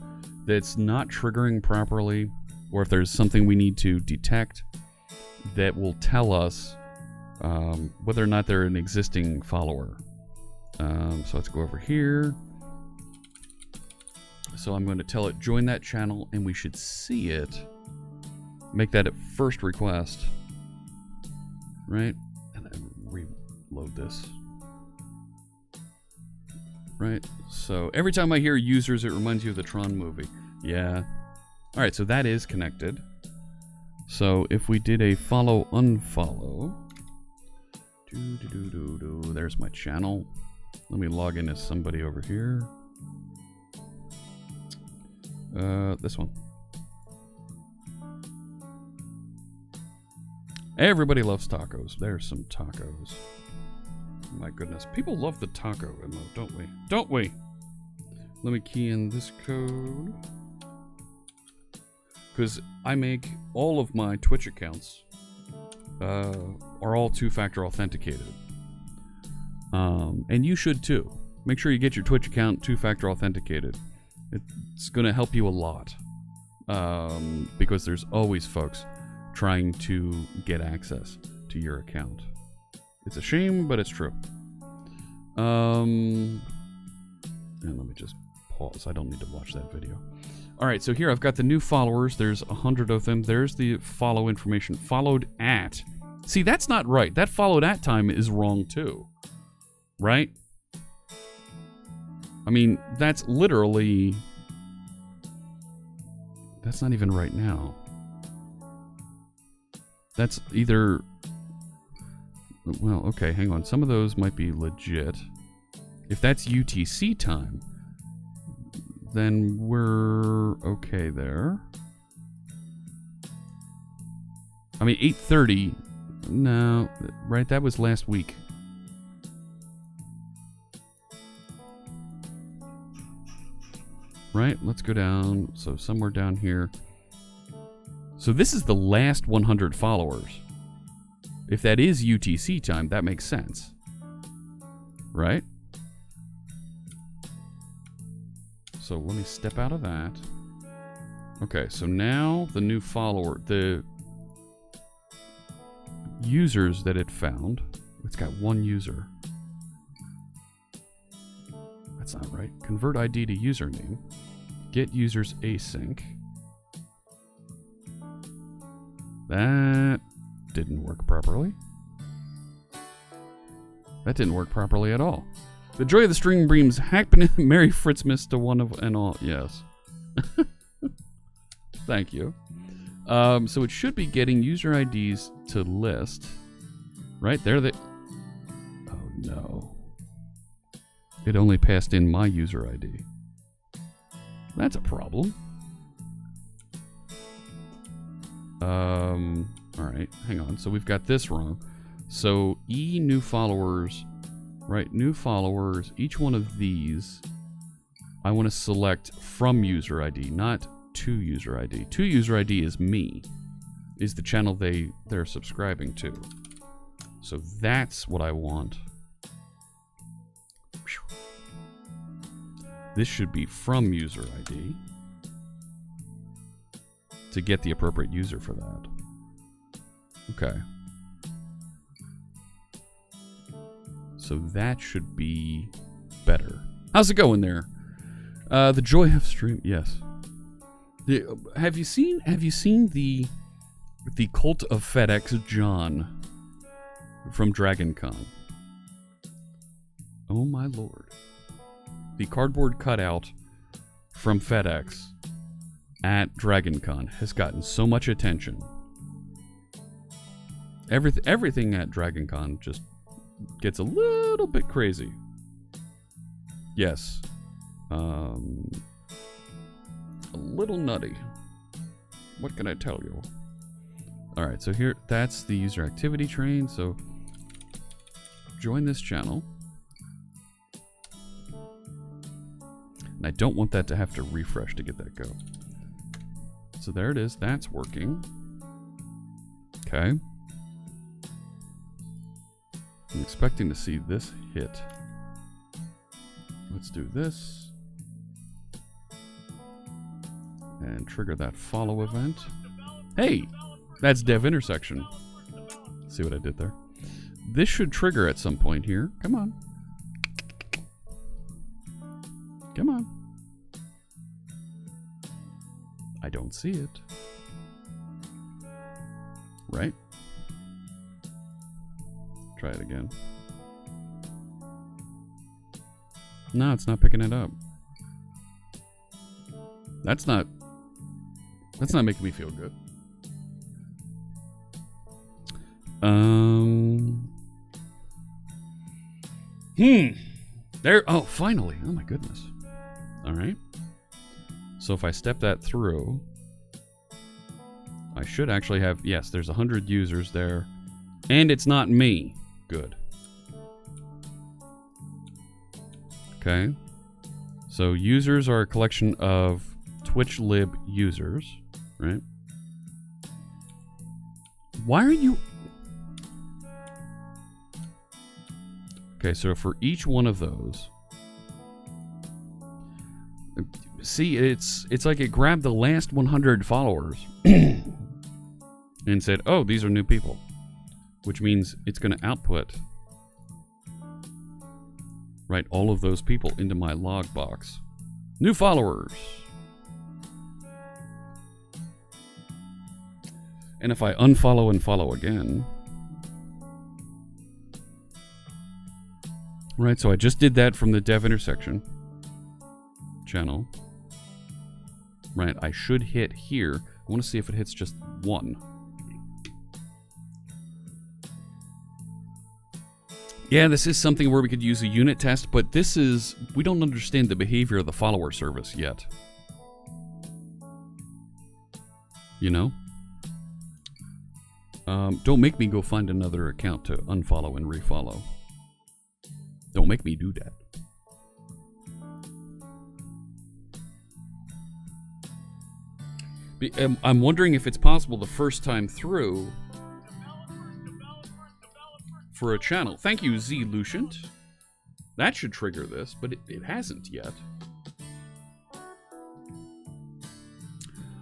not triggering properly, or if there's something we need to detect that will tell us whether or not they're an existing follower. So let's go over here. So I'm going to tell it join that channel, and we should see it. Make that a first request, right? And then reload this. Right, so every time I hear users, it reminds you of the Tron movie. Yeah. All right, so that is connected. So if we did a follow unfollow, there's my channel. Let me log in as somebody over here. This one. Everybody loves tacos. There's some tacos. My goodness, people love the taco emote, don't we? Don't we? Let me key in this code. Because I make all of my Twitch accounts are all two-factor authenticated. And you should too. Make sure you get your Twitch account two-factor authenticated. It's going to help you a lot. Because there's always folks trying to get access to your account. It's a shame, but it's true. And let me just pause. I don't need to watch that video. All right, so here I've got the new followers. There's 100 of them. There's the follow information. Followed at. See, that's not right. That followed at time is wrong too. Right? I mean, that's literally... That's not even right now. That's either... Well, okay, hang on. Some of those might be legit. If that's UTC time, then we're okay there. I mean, 8:30. No, right? That was last week. Right? Let's go down. So somewhere down here. So this is the last 100 followers. If that is UTC time, that makes sense. Right? So let me step out of that. Okay, so now the new follower, the users that it found, it's got one user. That's not right. Convert ID to username. Get users async. That didn't work properly. That didn't work properly at all. The joy of the string brings happiness. Merry Fritzmas to one of and all. Yes. Thank you. So it should be getting user IDs to list. Right there. Oh no. It only passed in my user ID. That's a problem. All right, hang on. So we've got this wrong. So new followers, right? New followers. Each one of these, I want to select from user ID, not to user ID. To user ID is me, is the channel they're subscribing to. So that's what I want. This should be from user ID to get the appropriate user for that. Okay. So that should be better. How's it going there? The joy of stream. Yes. Have you seen the cult of FedEx John from Dragon Con? Oh my lord. The cardboard cutout from FedEx at Dragon Con has gotten so much attention. Everything at Dragon Con just gets a little bit crazy. Yes. A little nutty. What can I tell you? Alright, so here, that's the user activity train. So, join this channel. And I don't want that to have to refresh to get that go. So there it is. That's working. Okay. I'm expecting to see this hit. Let's do this. And trigger that follow event. Hey! That's dev intersection. See what I did there? This should trigger at some point here. Come on. Come on. I don't see it. Right? Try it again. No, it's not picking it up. That's not making me feel good. There, oh, finally. Oh my goodness. All right. So if I step that through, I should actually have, yes, there's 100 users there. And it's not me. Good. Okay. So users are a collection of Twitch lib users, right? Why are you... Okay, so for each one of those... See, it's like it grabbed the last 100 followers and said, oh, these are new people. Which means it's going to output, right, all of those people into my log box. New followers. And if I unfollow and follow again, right, so I just did that from the dev intersection channel. Right, I should hit here. I want to see if it hits just one. Yeah, this is something where we could use a unit test, but this is... We don't understand the behavior of the follower service yet. You know? Don't make me go find another account to unfollow and refollow. Don't make me do that. I'm wondering if it's possible the first time through for a channel. Thank you, Z Lucient. That should trigger this, but it hasn't yet.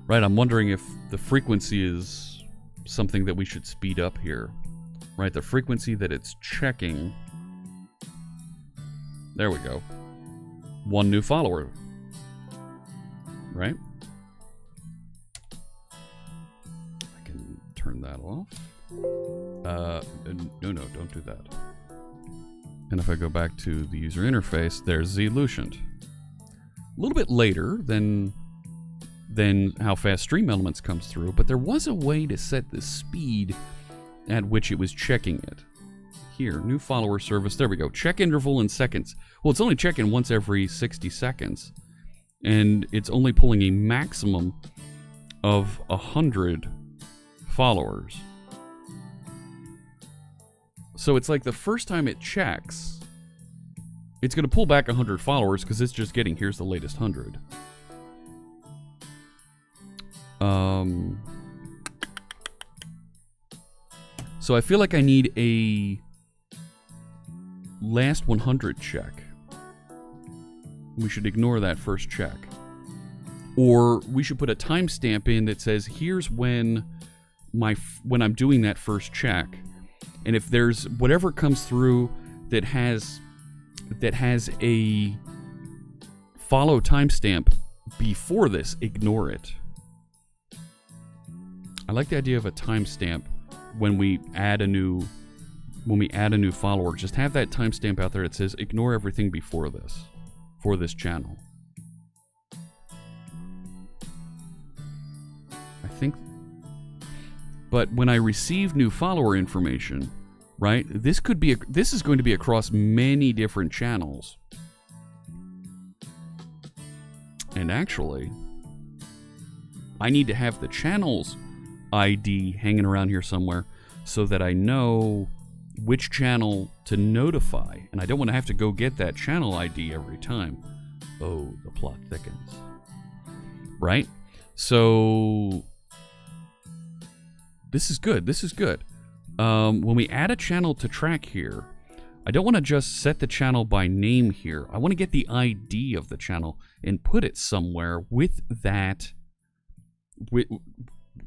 Right, I'm wondering if the frequency is something that we should speed up here. Right, the frequency that it's checking. There we go. One new follower. Right? I can turn that off. No, don't do that. And if I go back to the user interface, there's Z Lucient. A little bit later than how fast Stream Elements comes through, but there was a way to set the speed at which it was checking it. Here, new follower service. There we go. Check interval in seconds. Well, it's only checking once every 60 seconds. And it's only pulling a maximum of 100 followers. So it's like the first time it checks, it's going to pull back 100 followers because it's just getting, here's the latest 100. So I feel like I need a last 100 check. We should ignore that first check. Or we should put a timestamp in that says, here's when I'm doing that first check. And if there's whatever comes through that has a follow timestamp before this, ignore it. I like the idea of a timestamp when we add a new follower. Just have that timestamp out there that says ignore everything before this for this channel. But when I receive new follower information, right, this is going to be across many different channels. And actually, I need to have the channel's ID hanging around here somewhere so that I know which channel to notify. And I don't want to have to go get that channel ID every time. Oh, the plot thickens. Right? So, this is good. This is good. When we add a channel to track here, I don't want to just set the channel by name here. I want to get the ID of the channel and put it somewhere with that, with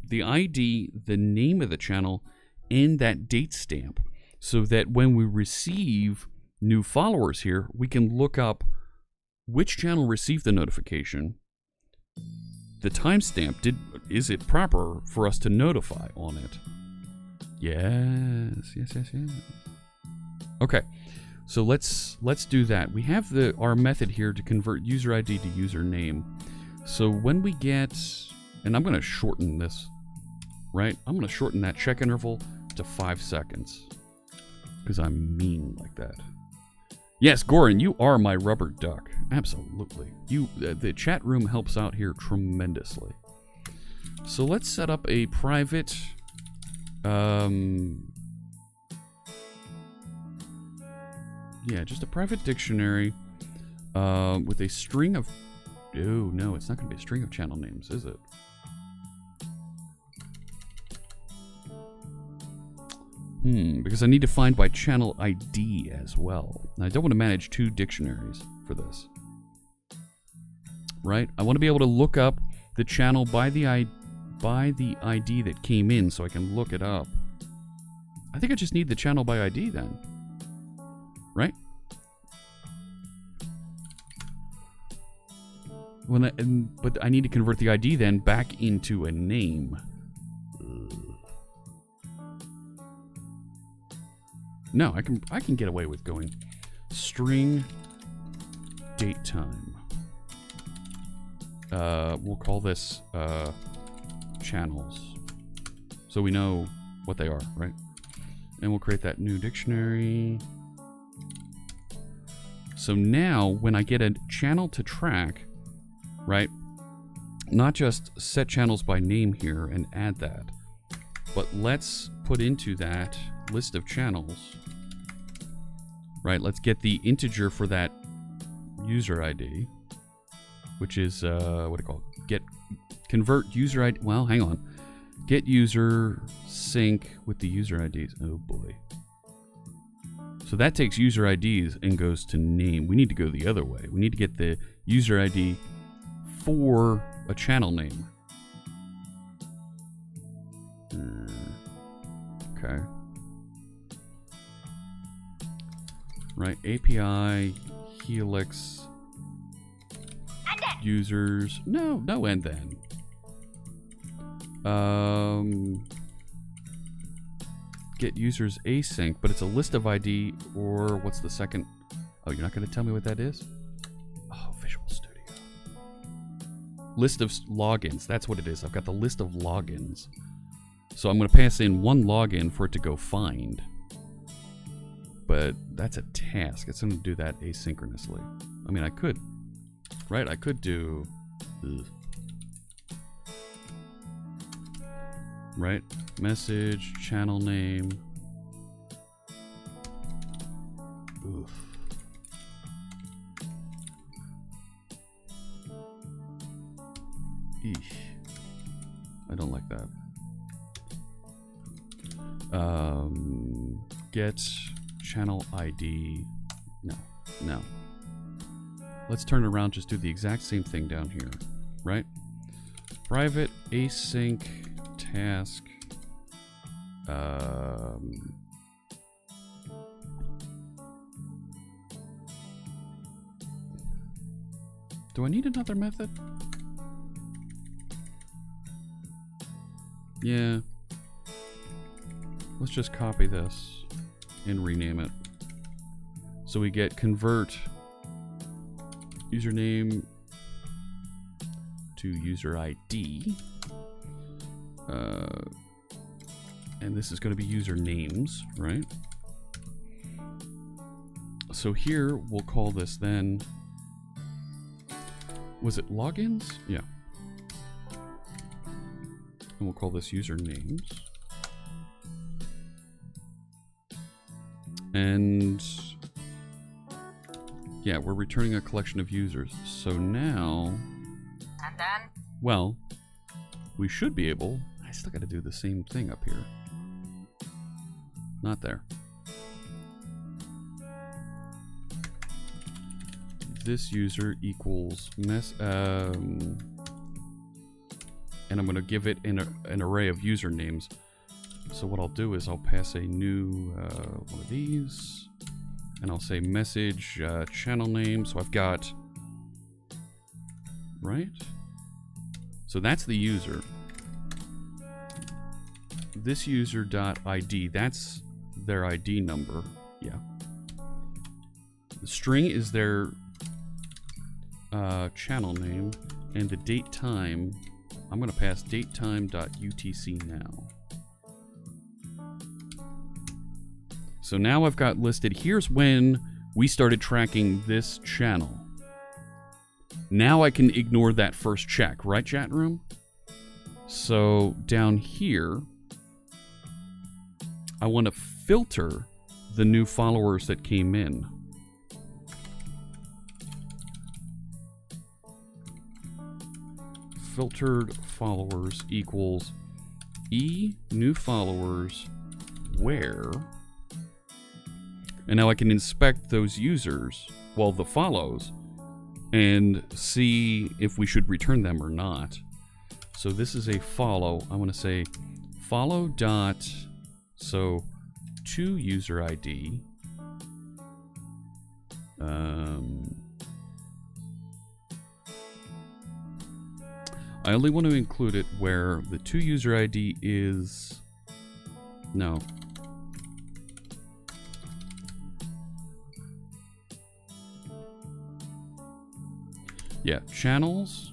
the ID, the name of the channel, and that date stamp, so that when we receive new followers here, we can look up which channel received the notification, the timestamp, is it proper for us to notify on it? Yes. Okay, so let's do that. We have our method here to convert user ID to username. So when we get, and I'm going to shorten this, right? I'm going to shorten that check interval to 5 seconds because I'm mean like that. Yes, Goran, you are my rubber duck. Absolutely. The chat room helps out here tremendously. So let's set up a private yeah, just a private dictionary with a string of... Oh, no, it's not going to be a string of channel names, is it? Because I need to find by channel ID as well. And I don't want to manage 2 dictionaries for this. Right? I want to be able to look up the channel by the ID that came in so I can look it up. I think I just need the channel by ID then. Right? But I need to convert the ID then back into a name. No, I can get away with going string date time. We'll call this channels, so we know what they are, right? And we'll create that new dictionary. So now, when I get a channel to track, right? Not just set channels by name here and add that, but let's put into that list of channels, right? Let's get the integer for that user ID, which is, what do you call it? Convert user ID. Well, hang on. Get user sync with the user IDs. Oh boy. So that takes user IDs and goes to name. We need to go the other way. We need to get the user ID for a channel name. Okay. Right, API, Helix, users. No and then. Get users async, but it's a list of ID, or what's the second? Oh, you're not going to tell me what that is? Oh, Visual Studio. List of logins. That's what it is. I've got the list of logins. So I'm going to pass in one login for it to go find. But that's a task. It's going to do that asynchronously. I mean, I could, right? I could do, right? Message, channel name. Oof. Eesh. I don't like that. Get channel ID. No. Let's turn around, just do the exact same thing down here, right? Private async task. Do I need another method? Yeah. Let's just copy this and rename it. So we get convert username to user ID. And this is going to be user names, right? So here we'll call this then, was it logins? Yeah. And we'll call this user names. And yeah, we're returning a collection of users. So now, And then? well, we should be able, I still got to do the same thing up here. Not there. This user equals and I'm going to give it an array of usernames. So what I'll do is I'll pass a new one of these, and I'll say message channel name. So I've got, right? So that's the user. This user.id, that's their ID number. Yeah. The string is their channel name, and the date time, I'm going to pass datetime.utc now. So now I've got listed, here's when we started tracking this channel. Now I can ignore that first check, right, chat room? So down here, I want to filter the new followers that came in. Filtered followers equals new followers where, and now I can inspect those users, well, the follows, and see if we should return them or not. So this is a follow. I want to say follow dot, so to user ID. I only want to include it where the to user ID is, no. Yeah, channels.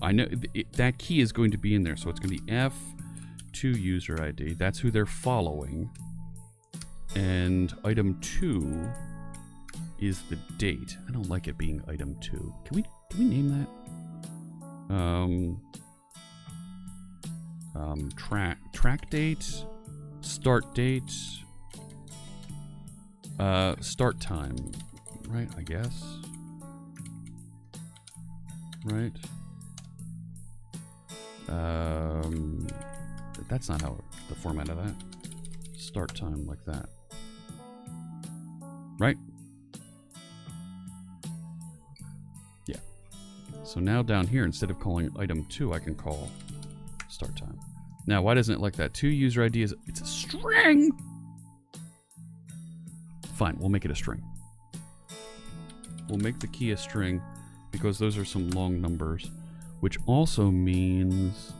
I know that key is going to be in there, so it's going to be F to user ID. That's who they're following. And item 2 is the date. I don't like it being item 2. Can we name that? Track date, start date, start time, right? I guess. Right. That's not how the format of that. Start time like that. Right? Yeah. So now down here, instead of calling item 2, I can call start time. Now, why doesn't it like that? To user ID is, it's a string! Fine, we'll make it a string. We'll make the key a string because those are some long numbers, which also means,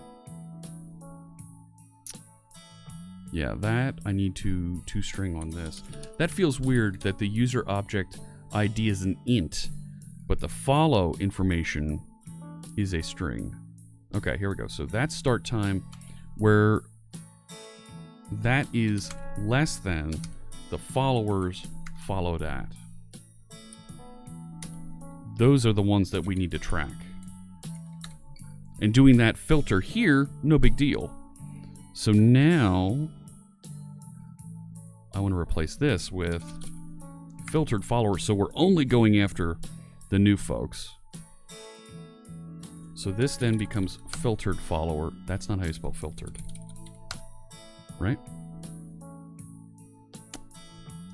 yeah, that I need to string on this. That feels weird that the user object ID is an int, but the follow information is a string. Okay, here we go. So that's start time, where that is less than the followers followed at. Those are the ones that we need to track. And doing that filter here, no big deal. So now I want to replace this with filtered followers, so we're only going after the new folks. So this then becomes filtered follower. That's not how you spell filtered. Right?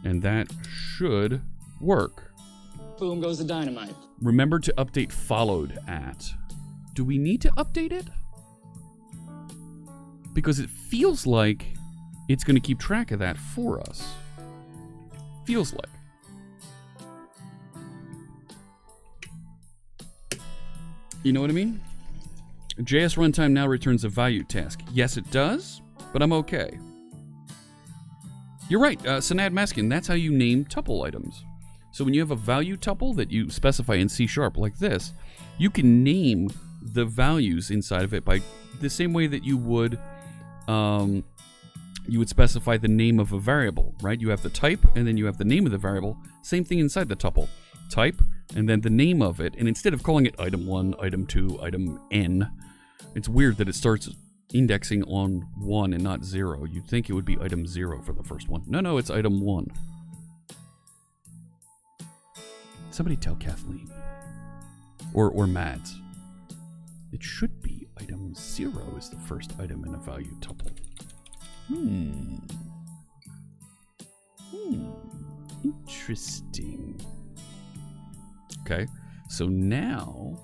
And that should work. Boom goes the dynamite. Remember to update followed at. Do we need to update it? Because it feels like it's going to keep track of that for us. Feels like. You know what I mean? JS runtime now returns a value task. Yes, it does, but I'm okay. You're right, Sanad Maskin, that's how you name tuple items. So when you have a value tuple that you specify in C# like this, you can name the values inside of it by the same way that you would you would specify the name of a variable, right? You have the type, and then you have the name of the variable. Same thing inside the tuple. Type, and then the name of it. And instead of calling it item 1, item 2, item n, it's weird that it starts indexing on 1 and not 0. You'd think it would be item 0 for the first one. No, it's item 1. Somebody tell Kathleen. Or Mads. It should be item 0 is the first item in a value tuple. Interesting. Okay, so now,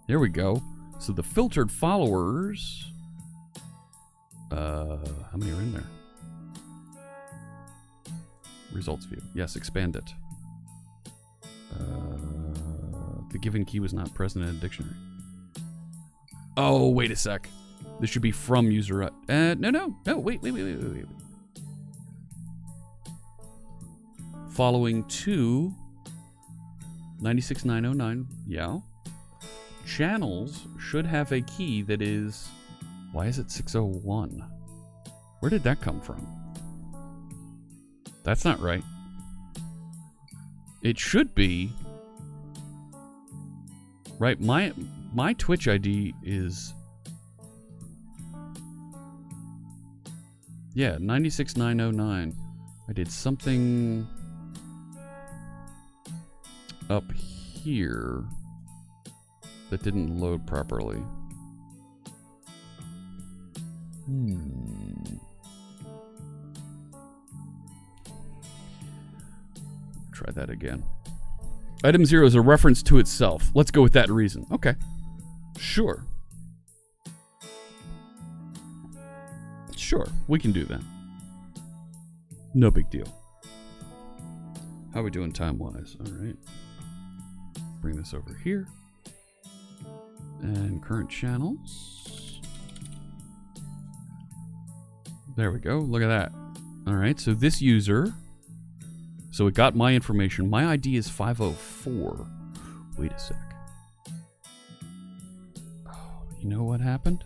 there we go. So the filtered followers, how many are in there? Results view. Yes, expand it. The given key was not present in a dictionary. Oh, wait a sec. This should be from user. No, wait. Following to 96909, yeah. Channels should have a key that is. Why is it 601? Where did that come from? That's not right. It should be. Right, my Twitch ID is. Yeah, 96909. I did something up here that didn't load properly. Try that again. Item 0 is a reference to itself. Let's go with that reason. Okay. Sure. Sure, we can do that. No big deal. How are we doing time-wise? All right. Bring this over here. And current channels. There we go. Look at that. All right, so this user... So it got my information. My ID is 504. Wait a sec. Oh, you know what happened?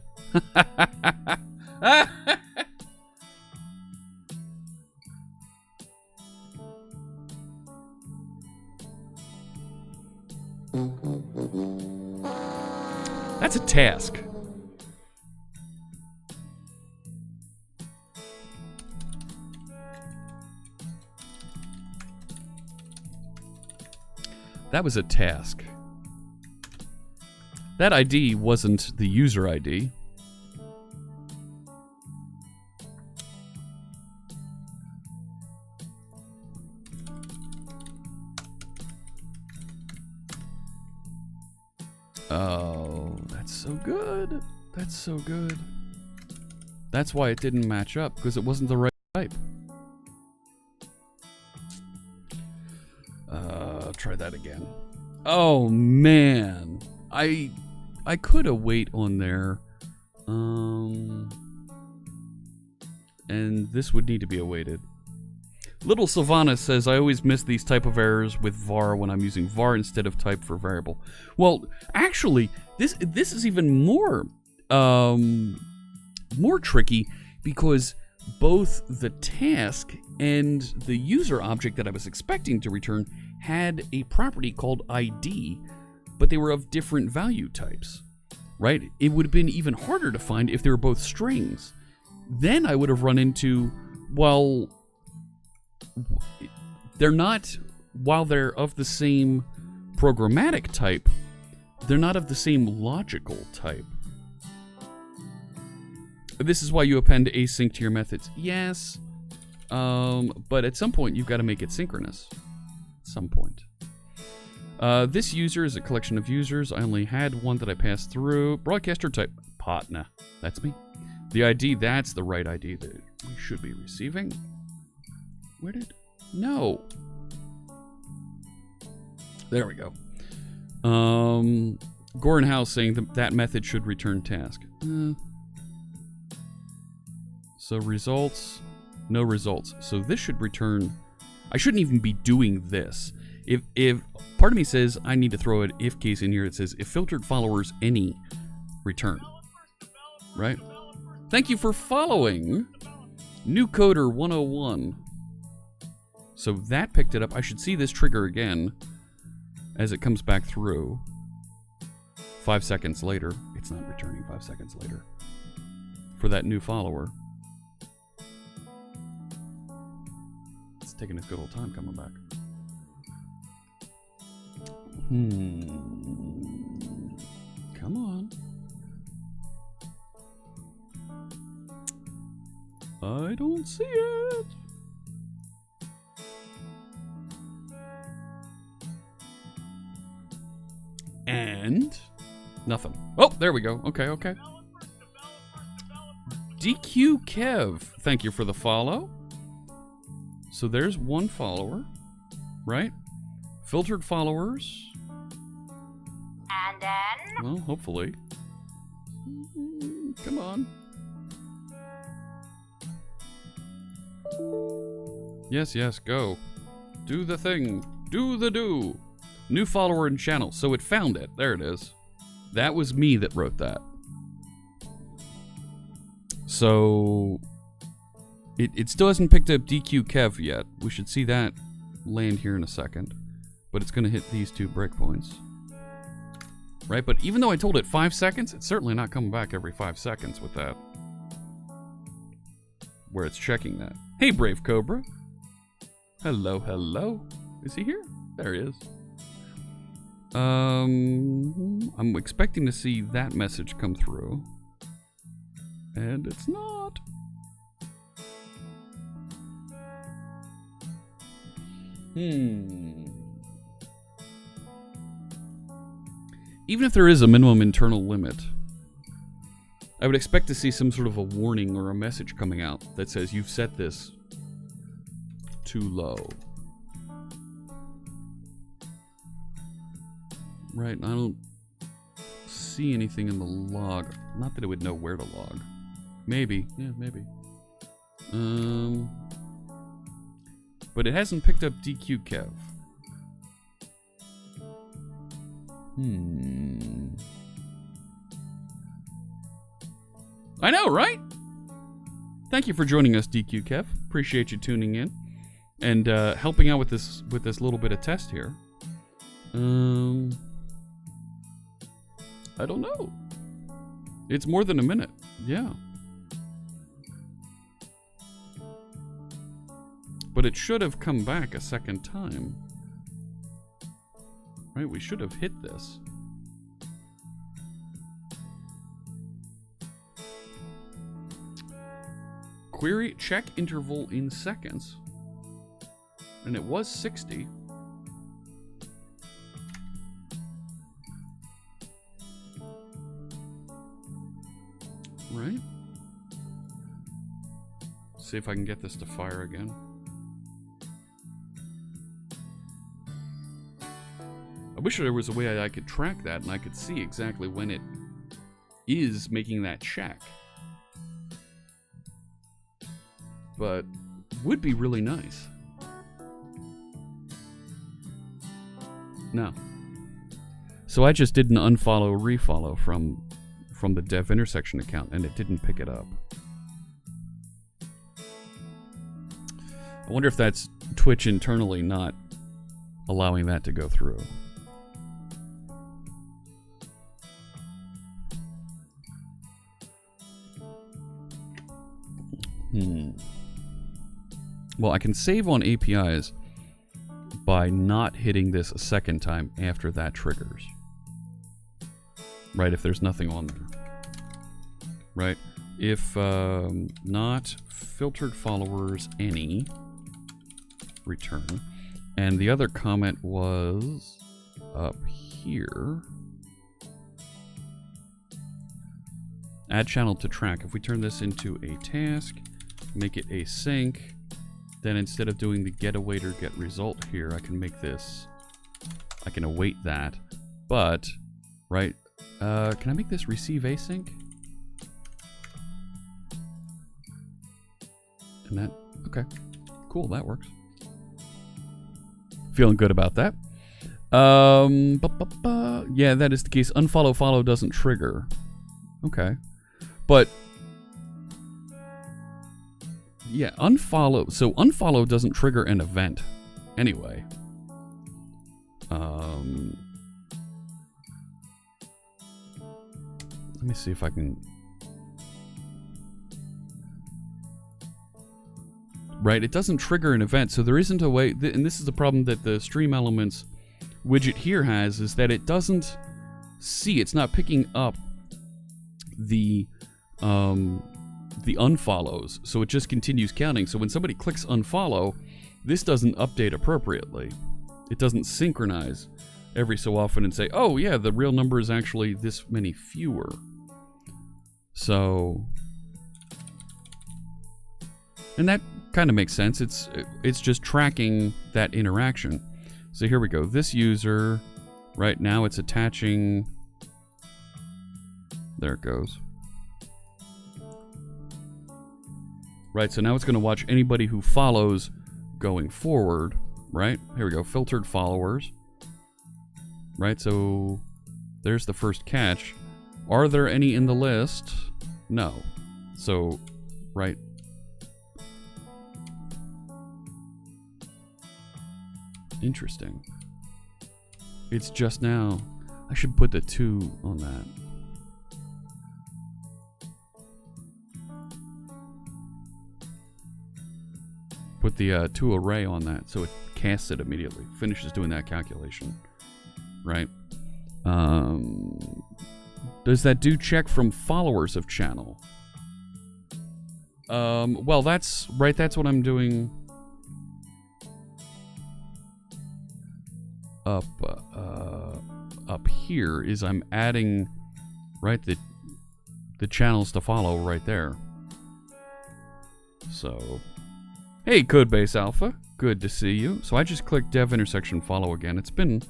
That's a task. That was a task. That ID wasn't the user ID. Oh, that's so good. That's so good. That's why it didn't match up, because it wasn't the right type. Try that again. Oh man, I could await on there, and this would need to be awaited. Little Savannah says, I always miss these type of errors with var when I'm using var instead of type for variable. Well, actually, this is even more tricky, because both the task and the user object that I was expecting to return had a property called ID, but they were of different value types, right? It would have been even harder to find if they were both strings. Then I would have run into, well, they're not, while they're of the same programmatic type, they're not of the same logical type. This is why you append async to your methods. Yes, but at some point you've got to make it synchronous. Some point. This user is a collection of users. I only had one that I passed through. Broadcaster type partner. That's me. The ID, that's the right ID that we should be receiving. Where did... No. There we go. Goran House saying that method should return task. So results, no results. So this should return... I shouldn't even be doing this. If part of me says I need to throw an if case in here that says if filtered followers any return, right? Thank you for following. New Coder 101. So that picked it up. I should see this trigger again as it comes back through. 5 seconds later. It's not returning 5 seconds later. For that new follower. It's taking its good old time coming back. Come on. I don't see it. And nothing. Oh, there we go. Okay, okay. DQ Kev, thank you for the follow. So there's one follower, right? Filtered followers. And then? Well, hopefully. Come on. Yes, yes, go. Do the thing. Do the do. New follower in channel. So it found it. There it is. That was me that wrote that. So it still hasn't picked up DQ Kev yet. We should see that land here in a second. But it's going to hit these two breakpoints. Right? But even though I told it 5 seconds, it's certainly not coming back every 5 seconds with that. Where it's checking that. Hey, Brave Cobra. Hello, hello. Is he here? There he is. I'm expecting to see that message come through. And it's not. Even if there is a minimum internal limit, I would expect to see some sort of a warning or a message coming out that says you've set this too low. Right, I don't see anything in the log. Not that it would know where to log. Maybe, yeah, maybe. But it hasn't picked up DQ Kev. I know, right? Thank you for joining us, DQ Kev. Appreciate you tuning in and helping out with this little bit of test here. I don't know. It's more than a minute. Yeah. But it should have come back a second time. Right? We should have hit this. Query check interval in seconds. And it was 60. Right? See if I can get this to fire again. I wish there was a way I could track that and I could see exactly when it is making that check. But would be really nice. No. So I just did an unfollow refollow from the dev intersection account and it didn't pick it up. I wonder if that's Twitch internally not allowing that to go through. Well, I can save on APIs by not hitting this a second time after that triggers. Right, if there's nothing on there. Right? If not filtered followers any, return. And the other comment was up here. Add channel to track. If we turn this into a task, make it a sync, then instead of doing the get await or get result here, I can make this, I can await that. But, right, can I make this receive async? And that, okay, cool, that works. Feeling good about that. Yeah, that is the case. Unfollow follow doesn't trigger. Okay. But Yeah, unfollow. So unfollow doesn't trigger an event anyway. Let me see if I can... Right, it doesn't trigger an event, so there isn't a way... And this is the problem that the Stream Elements widget here has, is that it doesn't see, it's not picking up the unfollows, so it just continues counting. So when somebody clicks unfollow, this doesn't update appropriately. It doesn't synchronize every so often and say, oh yeah, the real number is actually this many fewer. So, and that kind of makes sense. It's just tracking that interaction. So here we go. This user, right now it's attaching. There it goes. Right, so now it's going to watch anybody who follows going forward. Right, here we go. Filtered followers. Right, so there's the first catch. Are there any in the list? No. So, right. Interesting. It's just now. I should put the 2 on that. Put the 2 array on that so it casts it immediately. Finishes doing that calculation. Right? Does that do check from followers of channel? Well, that's right. That's what I'm doing. Up here is I'm adding right the channels to follow right there. So, hey, Codebase Alpha, good to see you. So I just clicked dev intersection follow again. It's been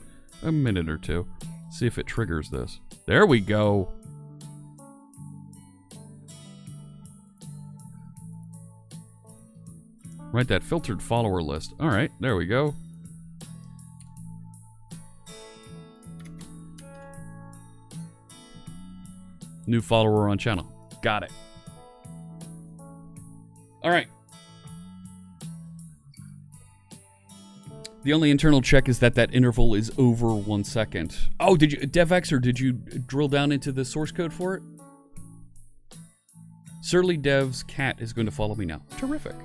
a minute or two. See if it triggers this. There we go. Right, that filtered follower list. All right, there we go. New follower on channel. Got it. All right. The only internal check is that that interval is over 1 second. Oh, did you, DevX, or did you drill down into the source code for it? Surly Dev's cat is going to follow me now. Terrific.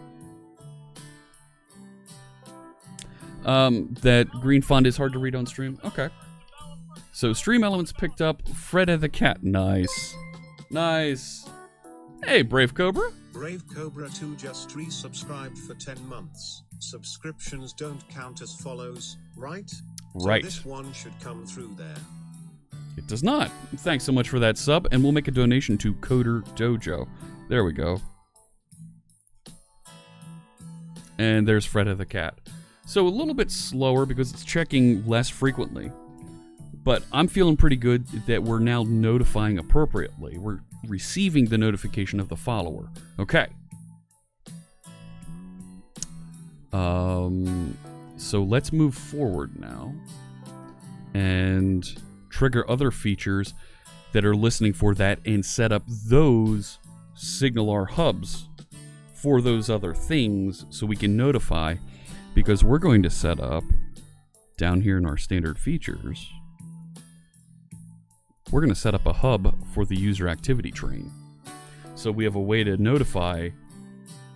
That green font is hard to read on stream. Okay. So Stream Elements picked up Fredda the cat. Nice. Nice. Hey, Brave Cobra. Brave Cobra 2 just resubscribed for 10 months. Subscriptions don't count as follows, right? Right. So this one should come through there. It does not. Thanks so much for that sub, and we'll make a donation to Coder Dojo. There we go. And there's Fredda the cat. So a little bit slower because it's checking less frequently. But I'm feeling pretty good that we're now notifying appropriately. We're receiving the notification of the follower. Okay. So let's move forward now and trigger other features that are listening for that and set up those SignalR hubs for those other things so we can notify, because we're going to set up down here in our standard features, we're going to set up a hub for the user activity train. So we have a way to notify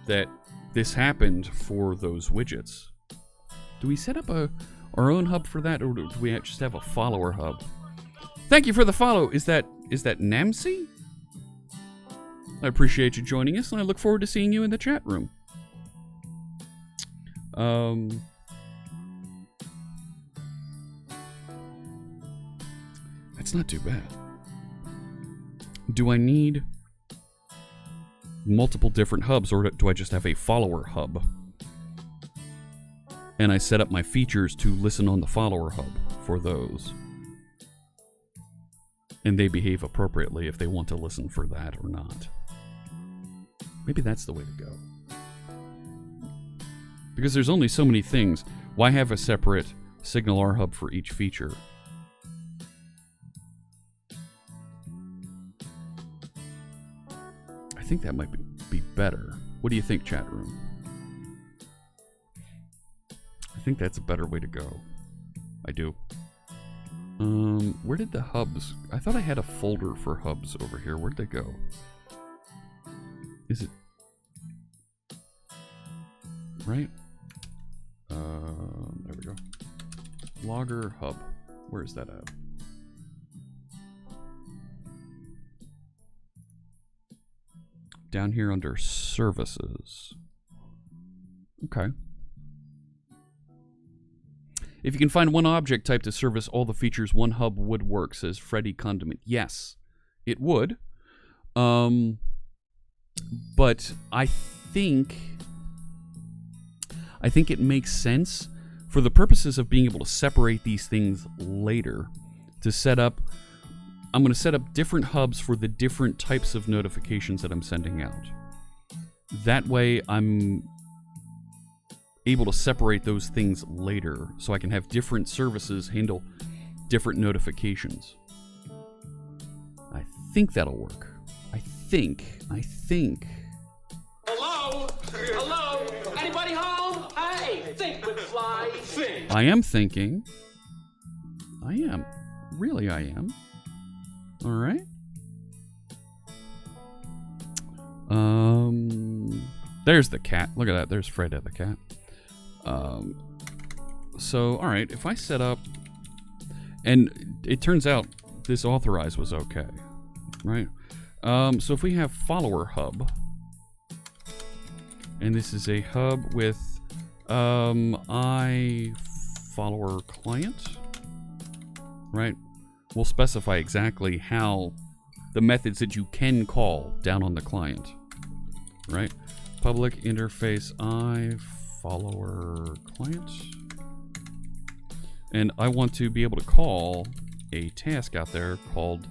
that this happened for those widgets. Do we set up our own hub for that, or do we just have a follower hub? Thank you for the follow. Is that Namsi? I appreciate you joining us, and I look forward to seeing you in the chat room. That's not too bad. Do I need multiple different hubs, or do I just have a follower hub? And I set up my features to listen on the follower hub for those. And they behave appropriately if they want to listen for that or not. Maybe that's the way to go. Because there's only so many things. Why have a separate SignalR hub for each feature? I think that might be better. What do you think, chat room? I think that's a better way to go. I do. Where did the hubs... I thought I had a folder for hubs over here. Where'd they go? Is it... Right? There we go. Logger hub. Where is that at? Down here under services. Okay. If you can find one object type to service all the features, one hub would work, says Freddy Condiment. Yes, it would. But I think it makes sense for the purposes of being able to separate these things later to set up. I'm going to set up different hubs for the different types of notifications that I'm sending out. That way I'm able to separate those things later so I can have different services handle different notifications. I think that'll work. I think. Hello? Hello? Anybody home? Hey, think McFly, think. I am thinking. I am. Really, I am. All right. There's the cat. Look at that. There's Fred at the cat. So, all right. If I set up, and it turns out this authorize was okay, right? So if we have follower hub, and this is a hub with I follower client, right? We'll specify exactly how the methods that you can call down on the client, right? Public interface I follower client. And I want to be able to call a task out there called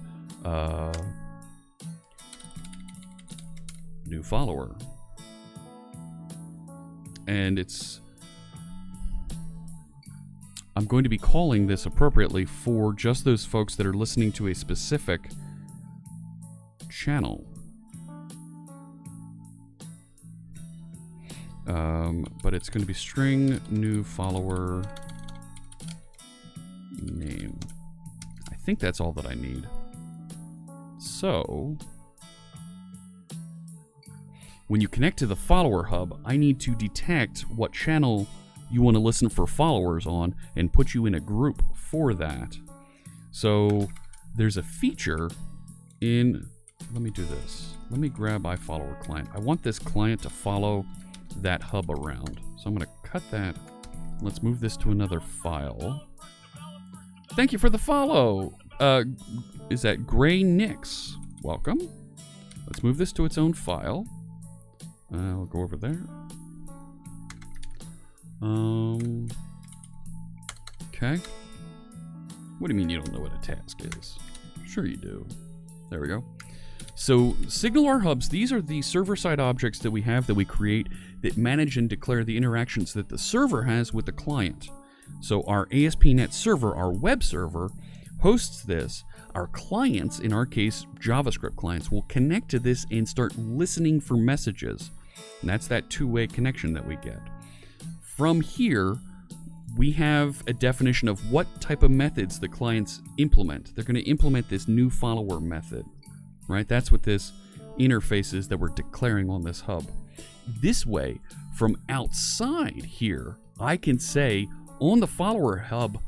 new follower. And I'm going to be calling this appropriately for just those folks that are listening to a specific channel. But it's going to be string new follower name. I think that's all that I need. So, when you connect to the follower hub, I need to detect what channel you want to listen for followers on and put you in a group for that. So there's a feature in, let me do this. Let me grab iFollower client. I want this client to follow that hub around. So I'm going to cut that. Let's move this to another file. Thank you for the follow. Is that Gray Nix? Welcome. Let's move this to its own file. We'll go over there. Okay. What do you mean you don't know what a task is? Sure you do. There we go. So SignalR hubs, these are the server-side objects that we have that we create that manage and declare the interactions that the server has with the client. So our ASP.NET server, our web server, hosts this. Our clients, in our case, JavaScript clients, will connect to this and start listening for messages. And that's that two-way connection that we get. From here, we have a definition of what type of methods the clients implement. They're going to implement this new follower method, right? That's what this interface is that we're declaring on this hub. This way, from outside here, I can say on the follower hub,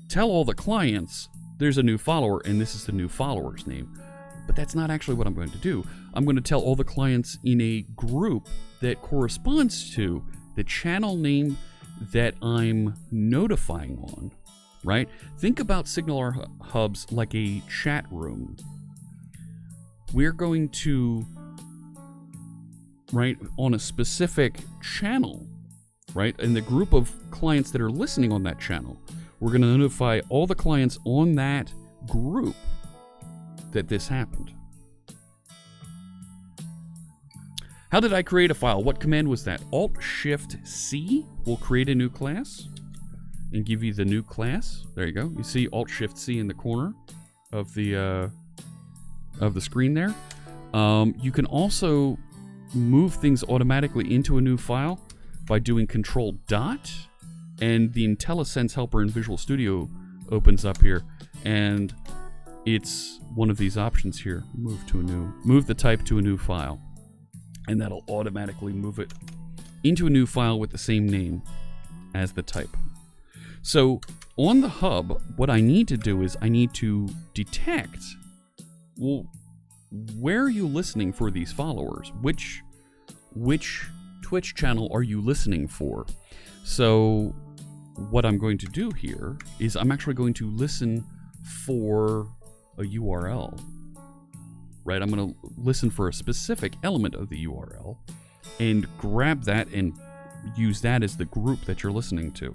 tell all the clients there's a new follower and this is the new follower's name. But that's not actually what I'm going to do. I'm going to tell all the clients in a group that corresponds to the channel name that I'm notifying on, right? Think about SignalR hubs like a chat room. We're going to, right, on a specific channel, right, in the group of clients that are listening on that channel, we're going to notify all the clients on that group that this happened. How did I create a file? What command was that? Alt-Shift-C will create a new class and give you the new class. There you go. You see Alt-Shift-C in the corner of the screen there. You can also move things automatically into a new file by doing Control Dot, and the IntelliSense helper in Visual Studio opens up here, and it's one of these options here. Move the type to a new file, and that'll automatically move it into a new file with the same name as the type. So on the hub, what I need to do is I need to detect, well, where are you listening for these followers? Which Twitch channel are you listening for? So what I'm going to do here is I'm actually going to listen for a URL, right? I'm going to listen for a specific element of the URL and grab that and use that as the group that you're listening to.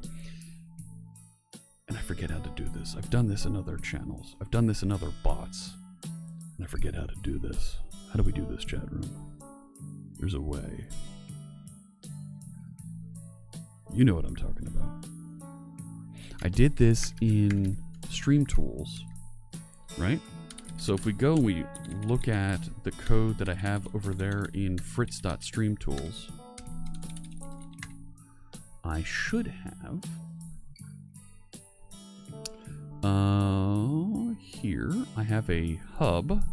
And I forget how to do this. I've done this in other channels. I've done this in other bots. And I forget how to do this. How do we do this, chat room? There's a way. You know what I'm talking about. I did this in Stream Tools, right? So if we go and we look at the code that I have over there in fritz.streamtools, I should have here I have a hub.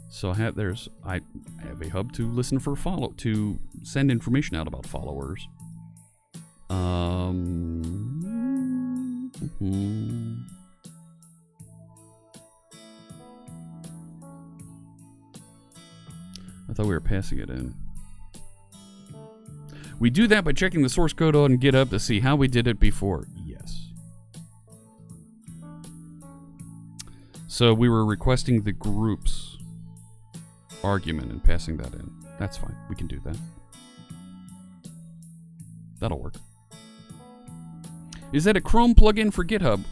So I have a hub to listen for to send information out about followers. I thought we were passing it in. We do that by checking the source code on GitHub to see how we did it before. Yes. So we were requesting the groups argument and passing that in. That's fine. We can do that. That'll work. Is that a Chrome plugin for GitHub?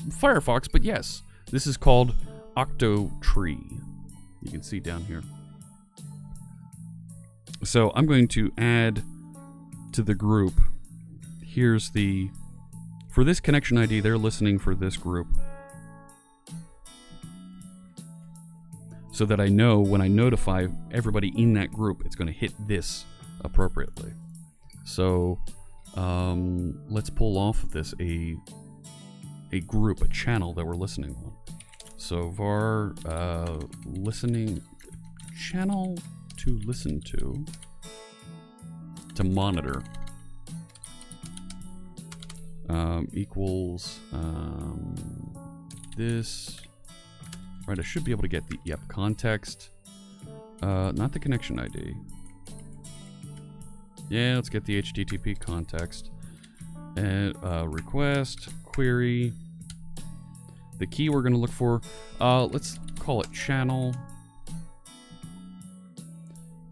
Firefox, but yes. This is called Octotree. You can see down here. So I'm going to add to the group. Here's the... For this connection ID, they're listening for this group. So that I know when I notify everybody in that group, it's going to hit this appropriately. So let's pull off of this a group, a channel that we're listening on. So var listening channel to listen to monitor equals this. Right, I should be able to get the context, not the connection ID. Yeah, let's get the HTTP context and request query. The key we're going to look for, let's call it channel,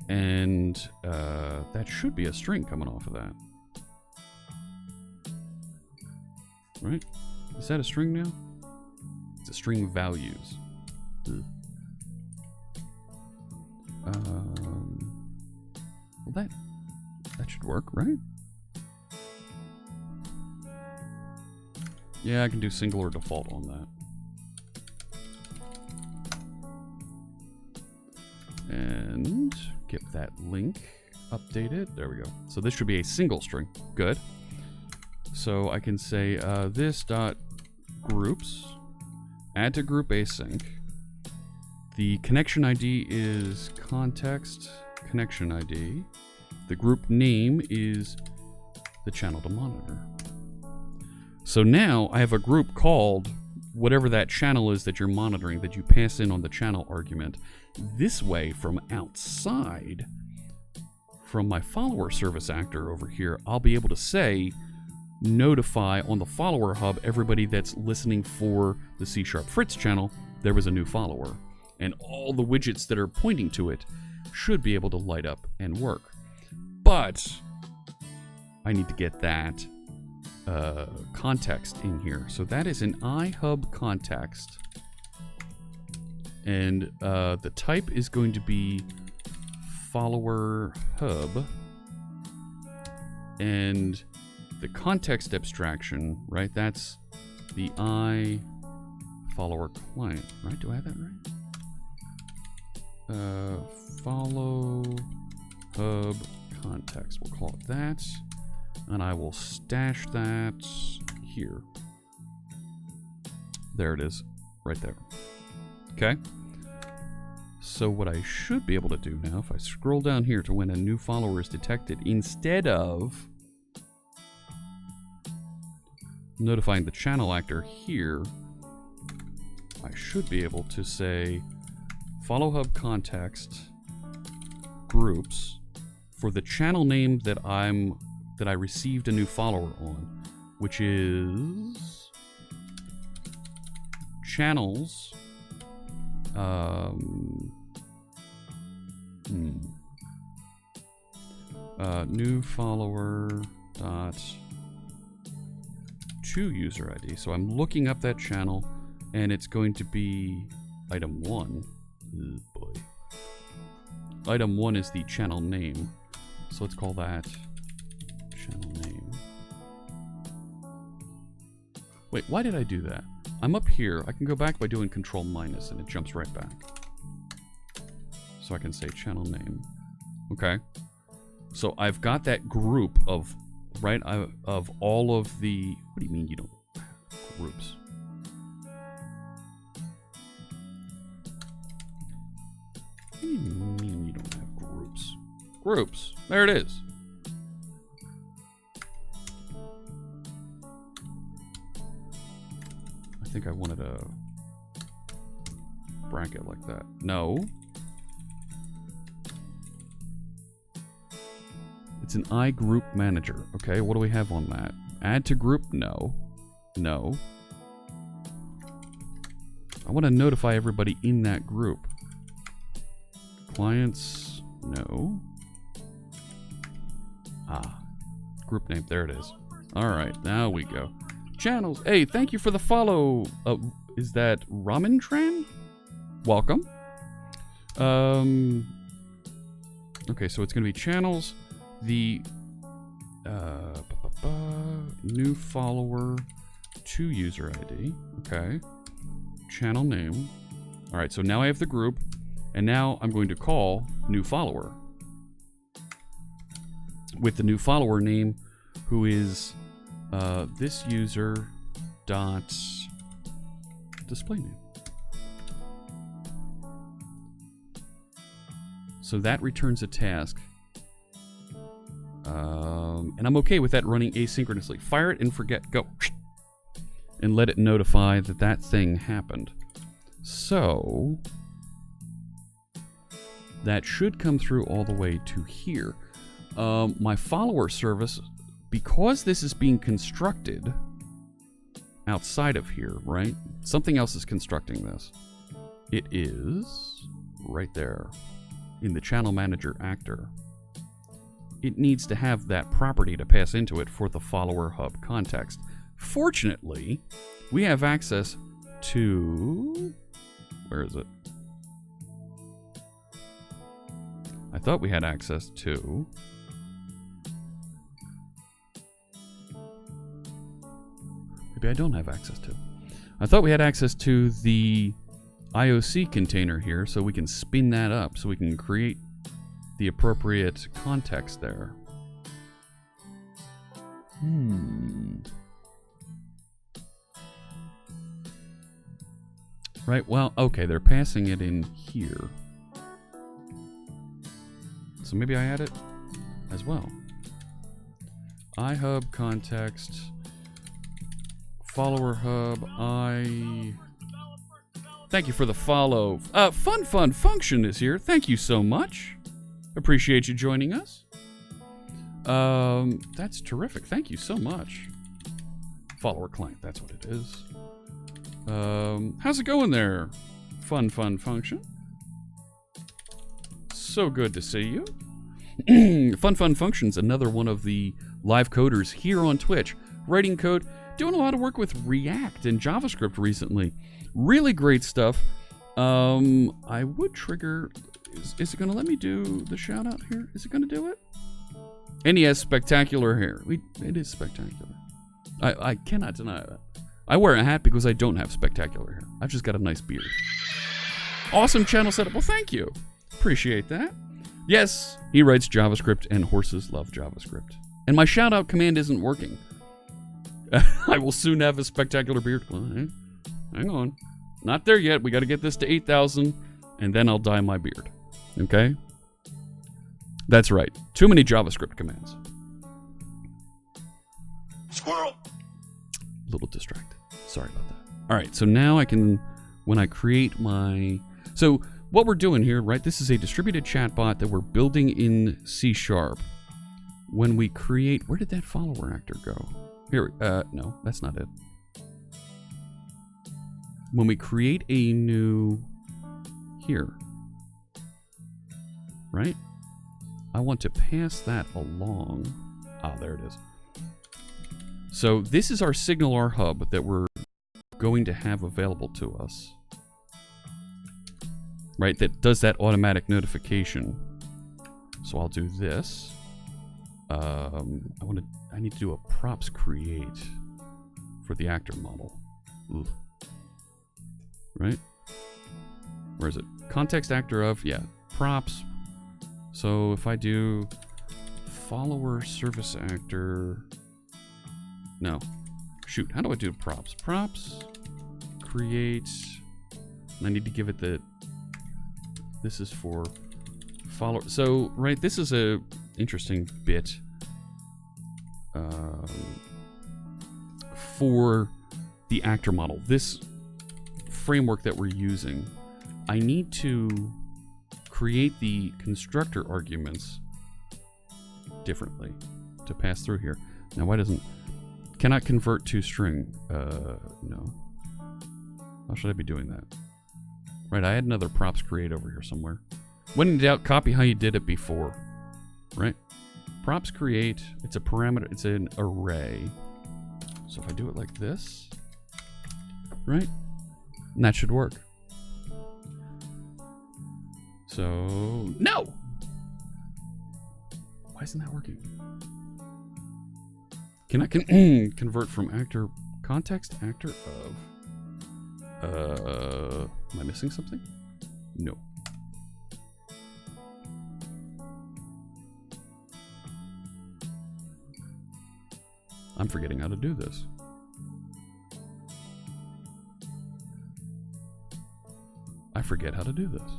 and that should be a string coming off of that. Right? Is that a string now? It's a string values. Well, that should work, right? Yeah, I can do single or default on that. And get that link updated. There we go. So this should be a single string. Good. So I can say this dot groups, add to group async. The connection ID is context connection ID. The group name is the channel to monitor. So now I have a group called whatever that channel is that you're monitoring that you pass in on the channel argument. This way, from outside, from my follower service actor over here, I'll be able to say, notify on the follower hub everybody that's listening for the C# Fritz channel, there was a new follower. And all the widgets that are pointing to it should be able to light up and work. But I need to get that context in here. So that is an iHub context. And the type is going to be follower hub. And the context abstraction, right? That's the follower client, right? Do I have that right? Follow hub context. We'll call it that. And I will stash that here. There it is. Right there. Okay. So what I should be able to do now, if I scroll down here to when a new follower is detected, instead of notifying the channel actor here, I should be able to say follow hub context groups for the channel name that I received a new follower on, which is channels new follower dot to user ID. So I'm looking up that channel, and it's going to be item 1. Oh boy. Item 1 is the channel name. So let's call that channel name. Wait, why did I do that? I'm up here. I can go back by doing Control minus, and it jumps right back. So I can say channel name. Okay. So I've got that group of, right, of all of the... What do you mean you don't have groups? What do you mean you don't have groups? Groups. There it is. I think I wanted a bracket like that. No. It's an iGroup manager. Okay, what do we have on that? Add to group? No. No. I want to notify everybody in that group. Clients? No. Ah. Group name. There it is. Alright, now we go. Channels. Hey, thank you for the follow. Is that Ramen Tran? Welcome. Okay, so it's going to be channels. The new follower to user ID. Okay. Channel name. All right, so now I have the group, and now I'm going to call new follower with the new follower name, who is this user dot display name. So that returns a task. And I'm okay with that running asynchronously. Fire it and forget. Go. And let it notify that that thing happened. So that should come through all the way to here. My follower service, because this is being constructed outside of here, right? Something else is constructing this. It is right there in the channel manager actor. It needs to have that property to pass into it for the follower hub context. Fortunately, we have access to... Where is it? I thought we had access to... Maybe I don't have access to. I thought we had access to the IOC container here, so we can spin that up, so we can create the appropriate context there. Right, well, okay, they're passing it in here. So maybe I add it as well. iHub context, follower hub, Thank you for the follow. Fun Function is here. Thank you so much. Appreciate you joining us. That's terrific. Thank you so much. Follower client, that's what it is. How's it going there? Fun Function. So good to see you. Fun Function's another one of the live coders here on Twitch. Writing code, doing a lot of work with React and JavaScript recently. Really great stuff. I would trigger... Is it going to let me do the shout out here? Is it going to do it? And he has spectacular hair. It is spectacular. I cannot deny that. I wear a hat because I don't have spectacular hair. I've just got a nice beard. Awesome channel setup. Well, thank you. Appreciate that. Yes, he writes JavaScript and horses love JavaScript. And my shout out command isn't working. I will soon have a spectacular beard. Well, hang on. Not there yet. We got to get this to 8,000 and then I'll dye my beard. Okay? That's right. Too many JavaScript commands. Squirrel. A little distracted. Sorry about that. All right, so now I can, when I create my... So what we're doing here, right, this is a distributed chatbot that we're building in C#. When we create... Where did that follower actor go? Here, no, that's not it. When we create a new... Here. Right? I want to pass that along. Ah, there it is. So this is our SignalR hub that we're going to have available to us. Right, that does that automatic notification. So I'll do this. I need to do a props create for the actor model. Ooh. Right? Where is it? Context actor of, yeah, props. So if I do follower service actor, no, shoot, how do I do props? Props, create, and I need to give it the, this is for follower. So, right, this is a interesting bit for the actor model. This framework that we're using, I need to create the constructor arguments differently to pass through here. Now, why doesn't, cannot convert to string? No. How should I be doing that? Right, I had another props create over here somewhere. When in doubt, copy how you did it before. Right? Props create, it's a parameter, it's an array. So if I do it like this, right? And that should work. So, no! Why isn't that working? Can I convert from actor, context actor of, am I missing something? No. I'm forgetting how to do this. I forget how to do this.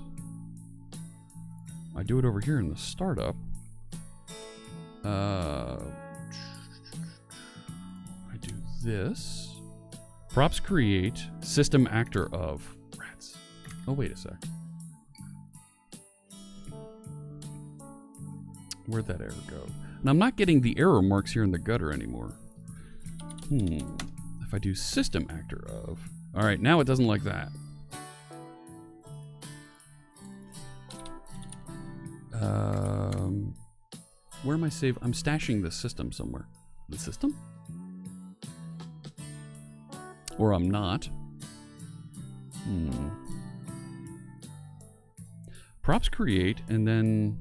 I do it over here in the startup. I do this. Props create, system actor of rats. Oh, wait a sec. Where'd that error go? And I'm not getting the error marks here in the gutter anymore. If I do system actor of... Alright, now it doesn't like that. Where am I saving? I'm stashing the system somewhere. The system? Or I'm not. Props create, and then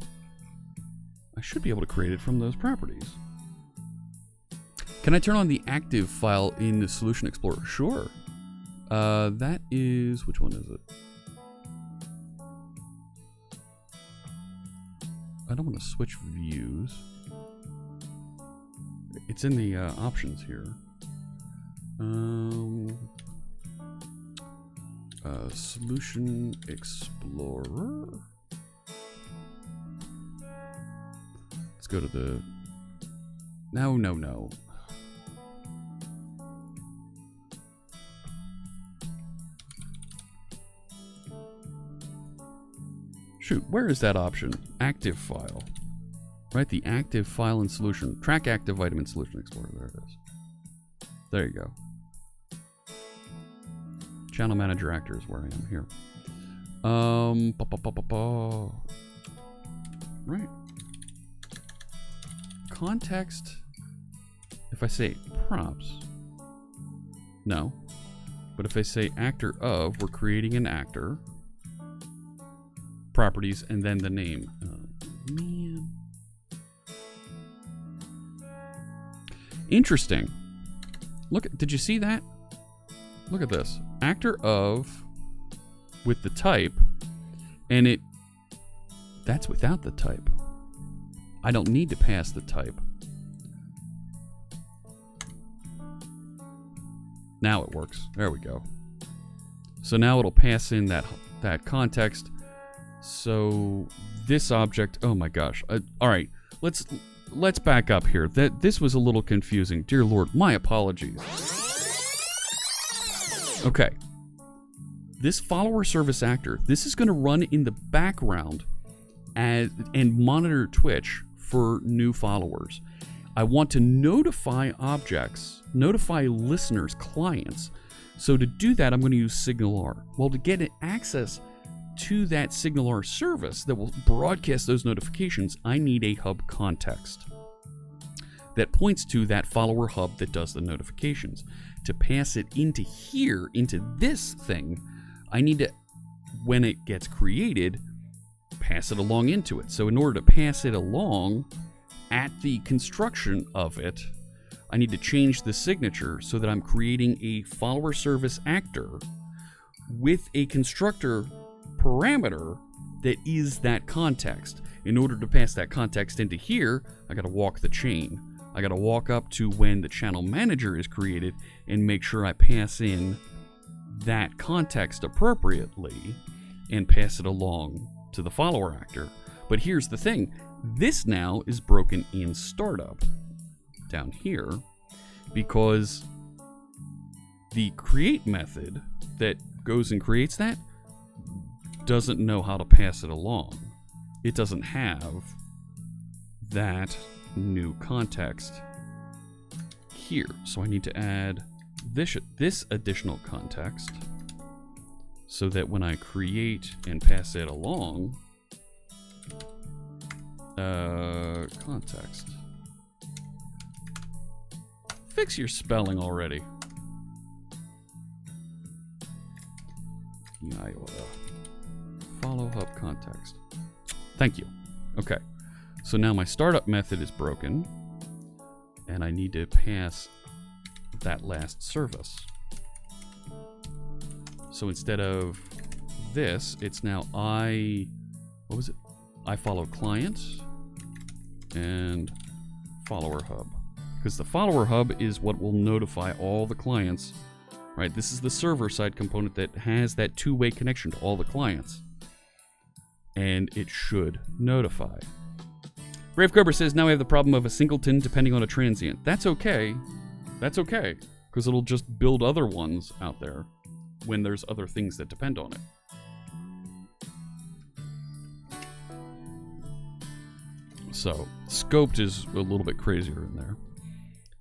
I should be able to create it from those properties. Can I turn on the active file in the Solution Explorer? Sure. That is, which one is it? I don't want to switch views. It's in the options here. Solution Explorer. Let's go to the... No. Shoot, where is that option? Active file. Right, the active file and solution. Track active item in Solution Explorer. There it is. There you go. Channel Manager Actor is where I am here. Right. Context. If I say props. No. But if I say actor of, we're creating an actor. Properties and then the name. Oh, man. Interesting. Look, did you see that? Look at this. Actor of with the type, and it That's without the type. I don't need to pass the type. Now it works. There we go. So now it'll pass in that context. So this object, oh my gosh. All right, let's back up here. This was a little confusing. Dear Lord, my apologies. Okay. This follower service actor, this is going to run in the background and monitor Twitch for new followers. I want to notify objects, notify listeners, clients. So to do that, I'm going to use SignalR. Well, to get access to that SignalR service that will broadcast those notifications, I need a hub context that points to that follower hub that does the notifications. To pass it into here, into this thing, I need to, when it gets created, pass it along into it. So in order to pass it along at the construction of it, I need to change the signature so that I'm creating a follower service actor with a constructor parameter that is that context. In order to pass that context into here, I got to walk the chain. I got to walk up to when the channel manager is created and make sure I pass in that context appropriately and pass it along to the follower actor. But here's the thing. This now is broken in startup down here because the create method that goes and creates that doesn't know how to pass it along. It doesn't have that new context here. So I need to add this additional context so that when I create and pass it along, context. Fix your spelling already. Follow hub context. Thank you. Okay. So now my startup method is broken, and I need to pass that last service. So instead of this, it's now I follow client and follower hub. Because the follower hub is what will notify all the clients, right? This is the server side component that has that two-way connection to all the clients. And it should notify. Brave Cobra says, now we have the problem of a singleton depending on a transient. That's okay. That's okay. Because it'll just build other ones out there when there's other things that depend on it. So, scoped is a little bit crazier in there.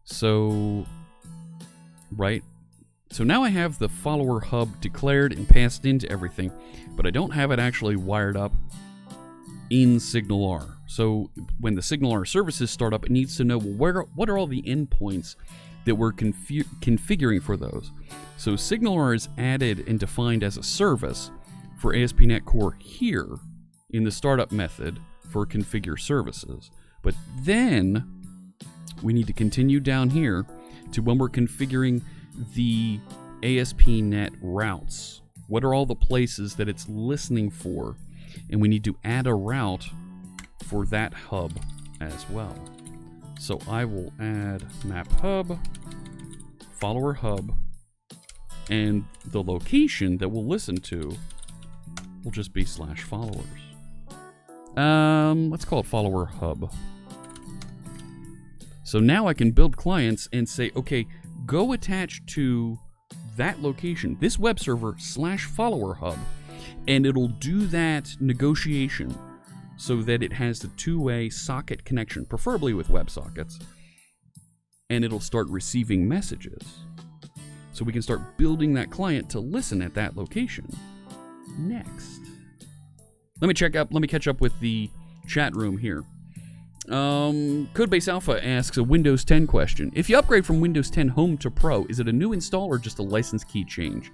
So, right. So now I have the follower hub declared and passed into everything, but I don't have it actually wired up in SignalR. So when the SignalR services start up, it needs to know, well, what are all the endpoints that we're configuring for those. So SignalR is added and defined as a service for ASP.NET Core here in the startup method for configure services. But then we need to continue down here to when we're configuring the ASP.NET routes. What are all the places that it's listening for? And we need to add a route for that hub as well. So I will add map hub, follower hub, and the location that we'll listen to will just be /followers. Let's call it follower hub. So now I can build clients and say, okay, go attach to that location, this web server /follower hub, and it'll do that negotiation so that it has the two-way socket connection, preferably with WebSockets, and it'll start receiving messages. So we can start building that client to listen at that location. Next. Let me catch up with the chat room here. Codebase Alpha asks a Windows 10 question. If you upgrade from Windows 10 Home to Pro, is it a new install or just a license key change?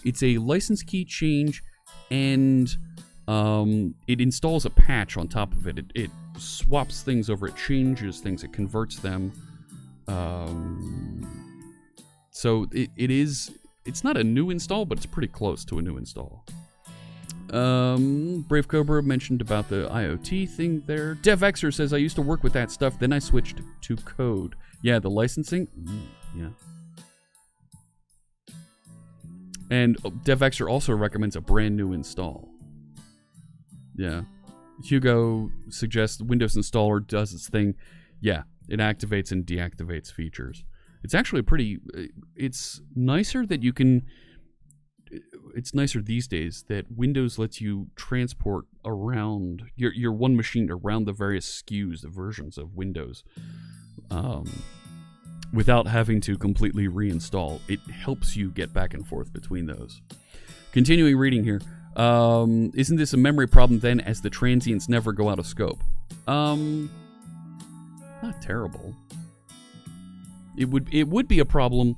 It's a license key change, and it installs a patch on top of it. It swaps things over, it changes things, it converts them. So it's not a new install, but it's pretty close to a new install. Brave Cobra mentioned about the IoT thing there. DevXer says, I used to work with that stuff, then I switched to code. Yeah, the licensing? Yeah. And DevXer also recommends a brand new install. Yeah. Hugo suggests Windows Installer does its thing. Yeah, it activates and deactivates features. It's actually pretty... It's nicer that you can... It's nicer these days that Windows lets you transport around your one machine around the various SKUs, the versions of Windows, without having to completely reinstall. It helps you get back and forth between those. Continuing reading here. Isn't this a memory problem then, as the transients never go out of scope? Not terrible. It would be a problem.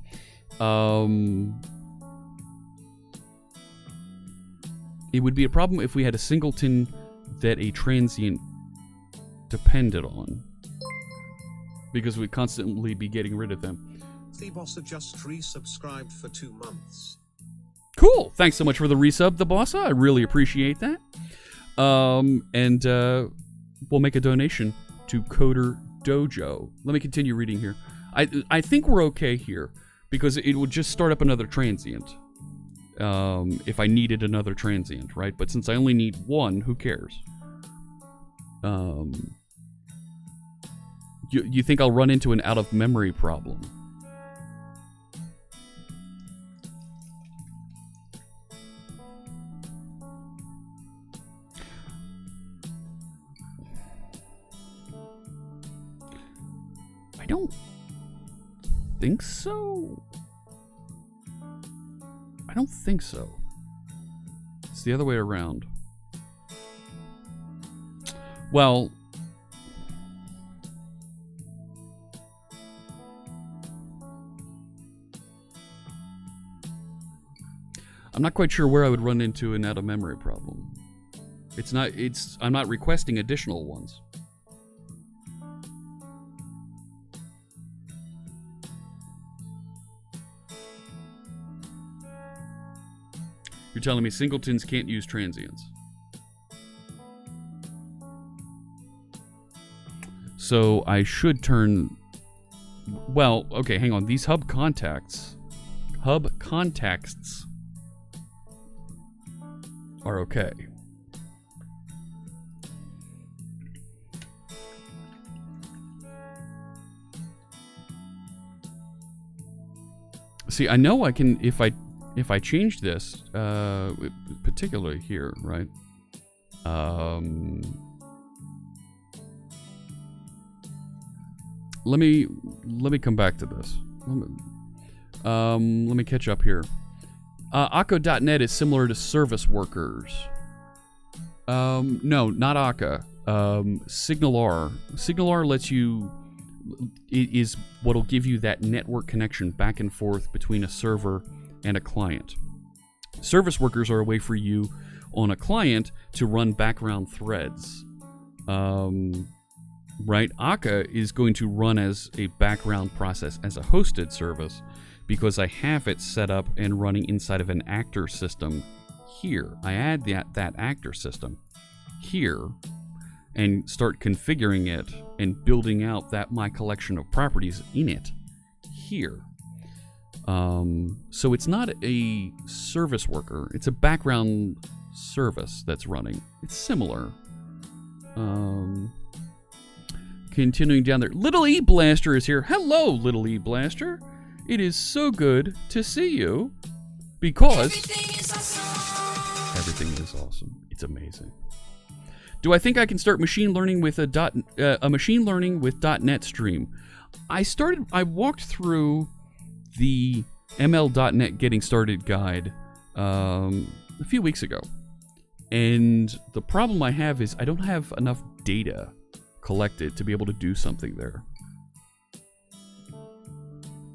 It would be a problem if we had a singleton that a transient depended on, because we'd constantly be getting rid of them. The Bossa just resubscribed for 2 months. Cool. Thanks so much for the resub, the Bossa. I really appreciate that. And we'll make a donation to Coder Dojo. Let me continue reading here. I think we're okay here, because it would just start up another transient. If I needed another transient, right? But since I only need one, who cares? You think I'll run into an out-of-memory problem? I don't think so. I don't think so. It's the other way around. Well, I'm not quite sure where I would run into an out-of-memory problem. I'm not requesting additional ones. You're telling me singletons can't use transients. So I should turn... Well, okay, hang on. These hub contexts are okay. See, I know I can, if I change this, particularly here, right? Let me come back to this. Let me catch up here. Akko.net is similar to service workers. No, not Akka. SignalR. SignalR lets you... It is what'll give you that network connection back and forth between a server and a client. Service workers are a way for you on a client to run background threads. Right? Akka is going to run as a background process as a hosted service because I have it set up and running inside of an actor system here. I add that actor system here and start configuring it and building out my collection of properties in it here. So it's not a service worker, it's a background service that's running. It's similar. Continuing down there, Little E Blaster is here. Hello, Little E Blaster. It is so good to see you because everything is awesome. It's amazing. Do I think I can start machine learning with a machine learning with .NET stream? I walked through the ML.NET Getting Started guide a few weeks ago. And the problem I have is I don't have enough data collected to be able to do something there.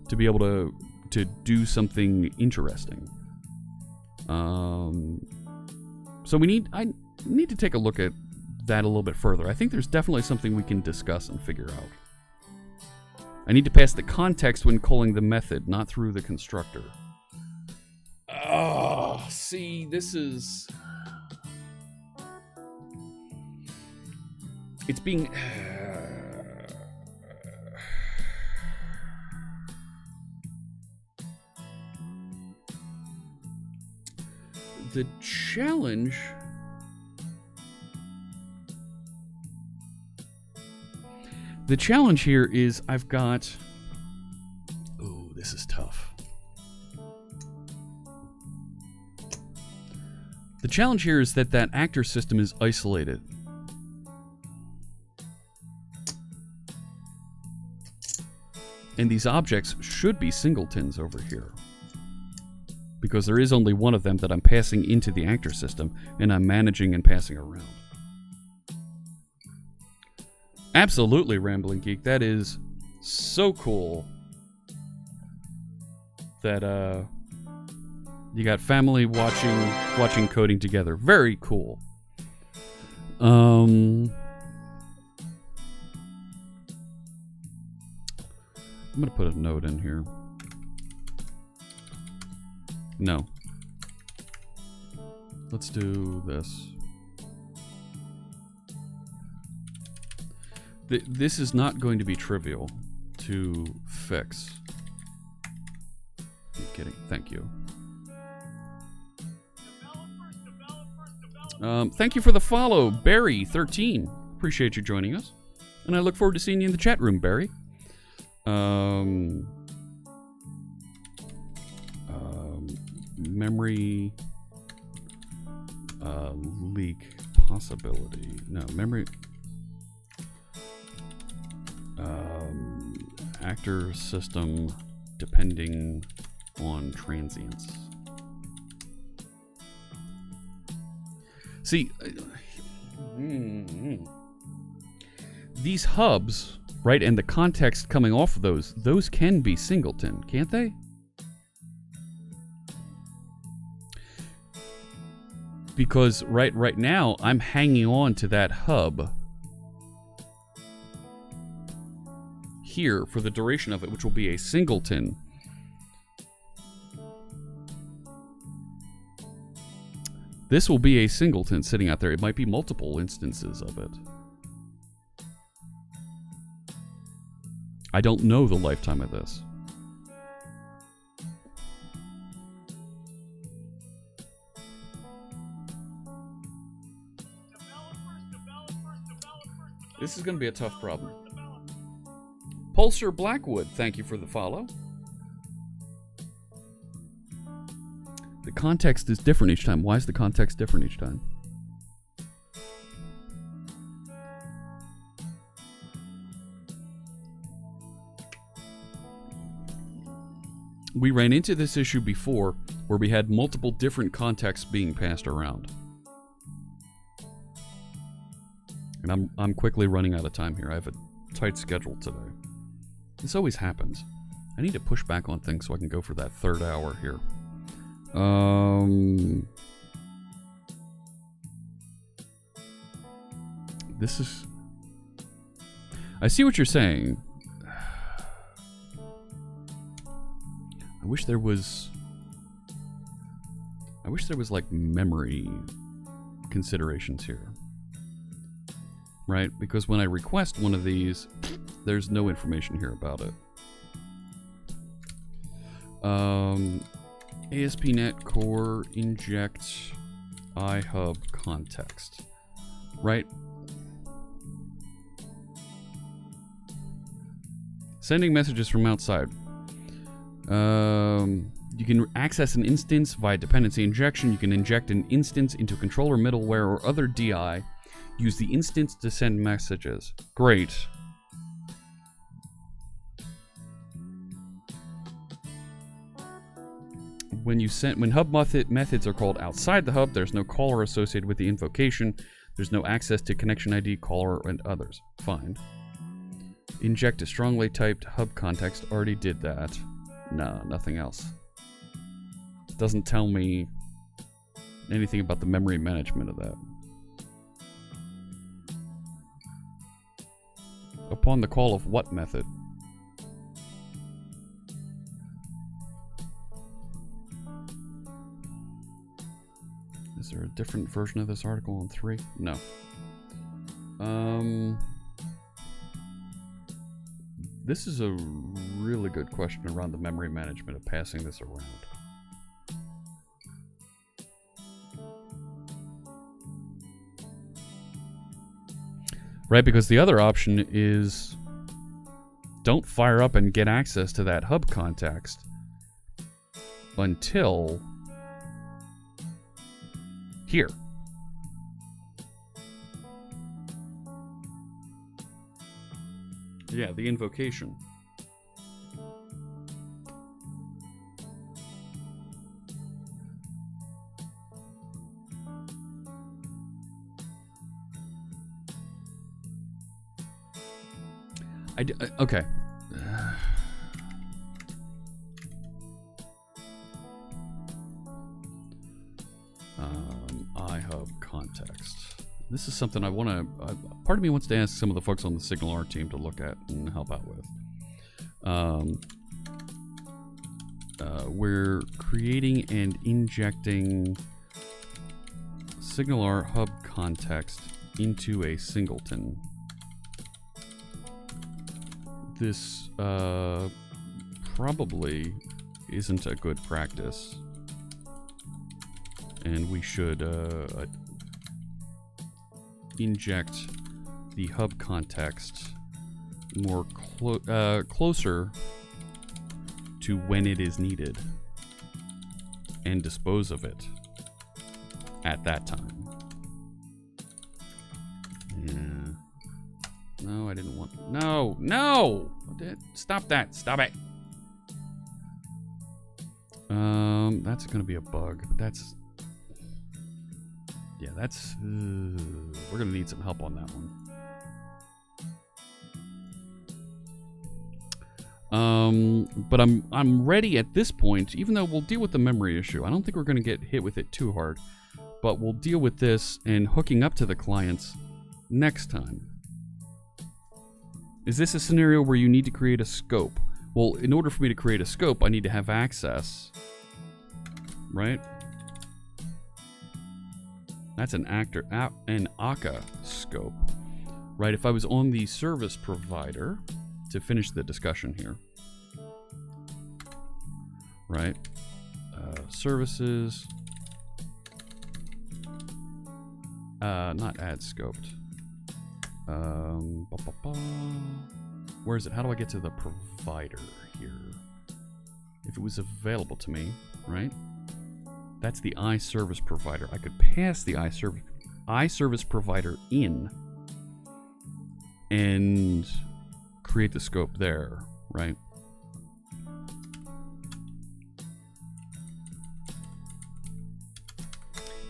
To be able to do something interesting. So I need to take a look at that a little bit further. I think there's definitely something we can discuss and figure out. I need to pass the context when calling the method, not through the constructor. Oh, see, this is... It's being... the challenge... The challenge here is I've got... Oh, this is tough. The challenge here is that actor system is isolated. And these objects should be singletons over here. Because there is only one of them that I'm passing into the actor system, and I'm managing and passing around. Absolutely, Rambling Geek. That is so cool. That, you got family watching coding together. Very cool. I'm gonna put a note in here. No. Let's do this. This is not going to be trivial to fix. I'm kidding. Thank you. Thank you for the follow, Barry13. Appreciate you joining us. And I look forward to seeing you in the chat room, Barry. Memory leak possibility. No, memory... actor system depending on transients. See, these hubs, right, and the context coming off of those can be singleton, can't they? Because right now I'm hanging on to that hub here for the duration of it, which will be a singleton. This will be a singleton sitting out there. It might be multiple instances of it. I don't know the lifetime of this. This is going to be a tough problem. Pulsar Blackwood, thank you for the follow. The context is different each time. Why is the context different each time? We ran into this issue before where we had multiple different contexts being passed around. And I'm quickly running out of time here. I have a tight schedule today. This always happens. I need to push back on things so I can go for that third hour here. This is... I see what you're saying. I wish there was like memory considerations here. Right? Because when I request one of these, there's no information here about it. ASP.NET Core inject iHub context. Right? Sending messages from outside. You can access an instance via dependency injection. You can inject an instance into controller, middleware, or other DI. Use the instance to send messages. Great. When hub methods are called outside the hub, there's no caller associated with the invocation. There's no access to connection ID, caller, and others. Fine. Inject a strongly typed hub context. Already did that. No, nothing else. Doesn't tell me anything about the memory management of that. Upon the call of what method? Is there a different version of this article on 3? No. This is a really good question around the memory management of passing this around. Right, because the other option is don't fire up and get access to that hub context until here. Yeah, the invocation. Okay. iHub context. This is something I want to. Part of me wants to ask some of the folks on the SignalR team to look at and help out with. We're creating and injecting SignalR hub context into a singleton. This probably isn't a good practice, and we should inject the hub context more closer to when it is needed and dispose of it at that time. Yeah. No, I didn't want... No! No! Stop that! Stop it! That's gonna be a bug, but that's... Yeah, that's... we're gonna need some help on that one. But I'm ready at this point, even though we'll deal with the memory issue. I don't think we're gonna get hit with it too hard, but we'll deal with this and hooking up to the clients next time. Is this a scenario where you need to create a scope? Well, in order for me to create a scope, I need to have access, right? That's an ACA scope, right? If I was on the service provider, to finish the discussion here, right? Services, not add scoped. Where is it? How do I get to the provider here? If it was available to me, right? That's the iService provider. I could pass the iService provider in and create the scope there, right?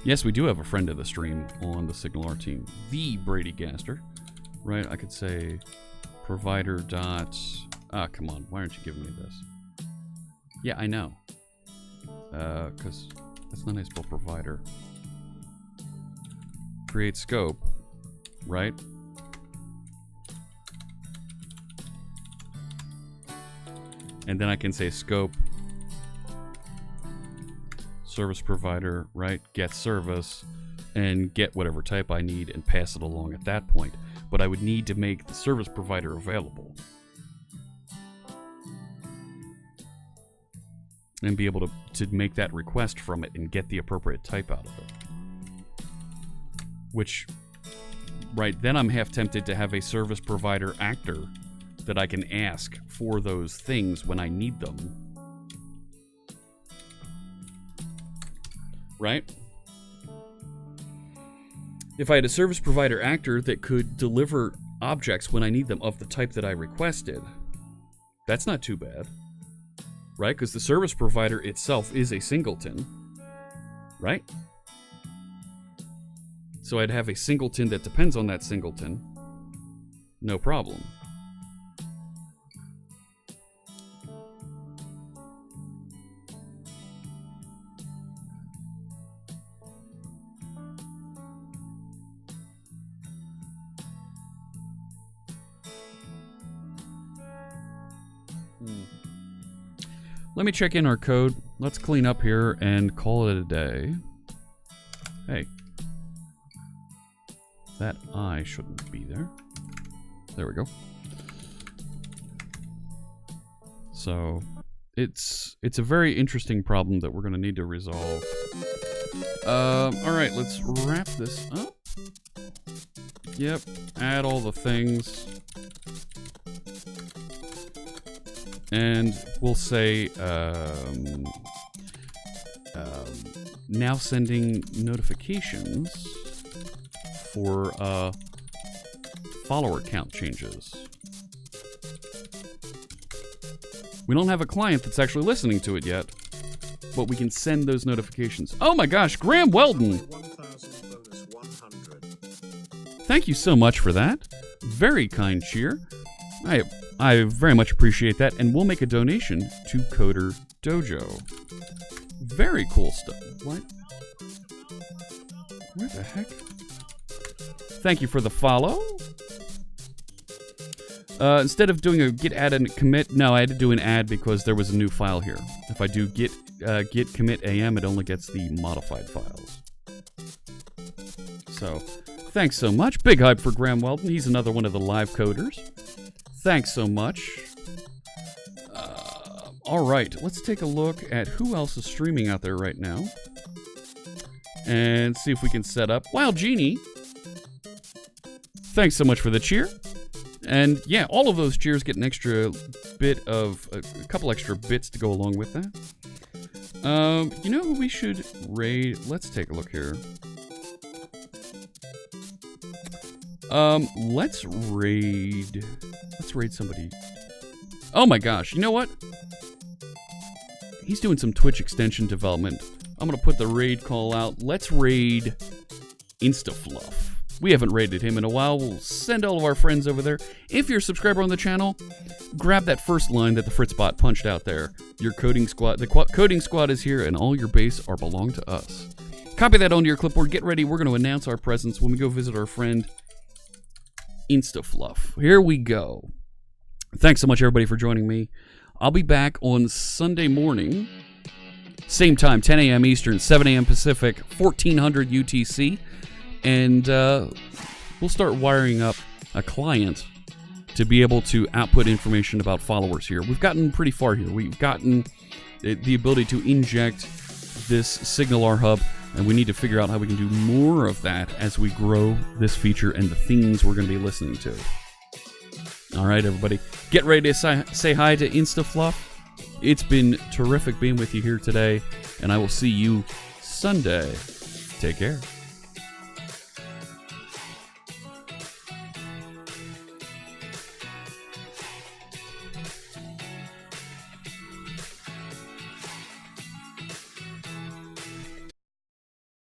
Yes, we do have a friend of the stream on the SignalR team, the Brady Gaster, right? I could say provider dot... Ah, come on. Why aren't you giving me this? Yeah, I know. Because that's not how you spell provider. Create scope, right? And then I can say scope service provider, right? Get service and get whatever type I need and pass it along at that point. But I would need to make the service provider available and be able to make that request from it and get the appropriate type out of it. Which, right, then I'm half tempted to have a service provider actor that I can ask for those things when I need them. Right? If I had a service provider actor that could deliver objects when I need them of the type that I requested, that's not too bad. Right? Because the service provider itself is a singleton. Right? So I'd have a singleton that depends on that singleton. No problem. Let me check in our code. Let's clean up here and call it a day. Hey. That I shouldn't be there. There we go. So, it's a very interesting problem that we're going to need to resolve. Alright, let's wrap this up. Yep, add all the things. And we'll say, now sending notifications for, follower count changes. We don't have a client that's actually listening to it yet, but we can send those notifications. Oh my gosh, Graham Weldon! 1000 bonus 100. Thank you so much for that. Very kind cheer. I very much appreciate that, and we'll make a donation to Coder Dojo. Very cool stuff. What? Where the heck? Thank you for the follow. Instead of doing a git add and commit, no, I had to do an add because there was a new file here. If I do git commit am, it only gets the modified files. So, thanks so much. Big hype for Graham Weldon. He's another one of the live coders. Thanks so much. All right, let's take a look at who else is streaming out there right now. And see if we can set up. Wild Genie. Thanks so much for the cheer. And yeah, all of those cheers get an extra bit of, a couple extra bits to go along with that. You know who we should raid? Let's take a look here. Let's raid somebody. Oh my gosh, you know what? He's doing some Twitch extension development. I'm gonna put the raid call out. Let's raid InstaFluff. We haven't raided him in a while. We'll send all of our friends over there. If you're a subscriber on the channel, grab that first line that the Fritzbot punched out there. Your coding squad, the coding squad is here, and all your base are belong to us. Copy that onto your clipboard. Get ready. We're going to announce our presence when we go visit our friend InstaFluff. Here we go. Thanks so much, everybody, for joining me. I'll be back on Sunday morning, same time, 10 a.m. Eastern, 7 a.m. Pacific, 1400 UTC. And we'll start wiring up a client to be able to output information about followers here. We've gotten pretty far here. We've gotten the ability to inject this SignalR hub, and we need to figure out how we can do more of that as we grow this feature and the things we're going to be listening to. All right, everybody, get ready to say hi to InstaFluff. It's been terrific being with you here today, and I will see you Sunday. Take care.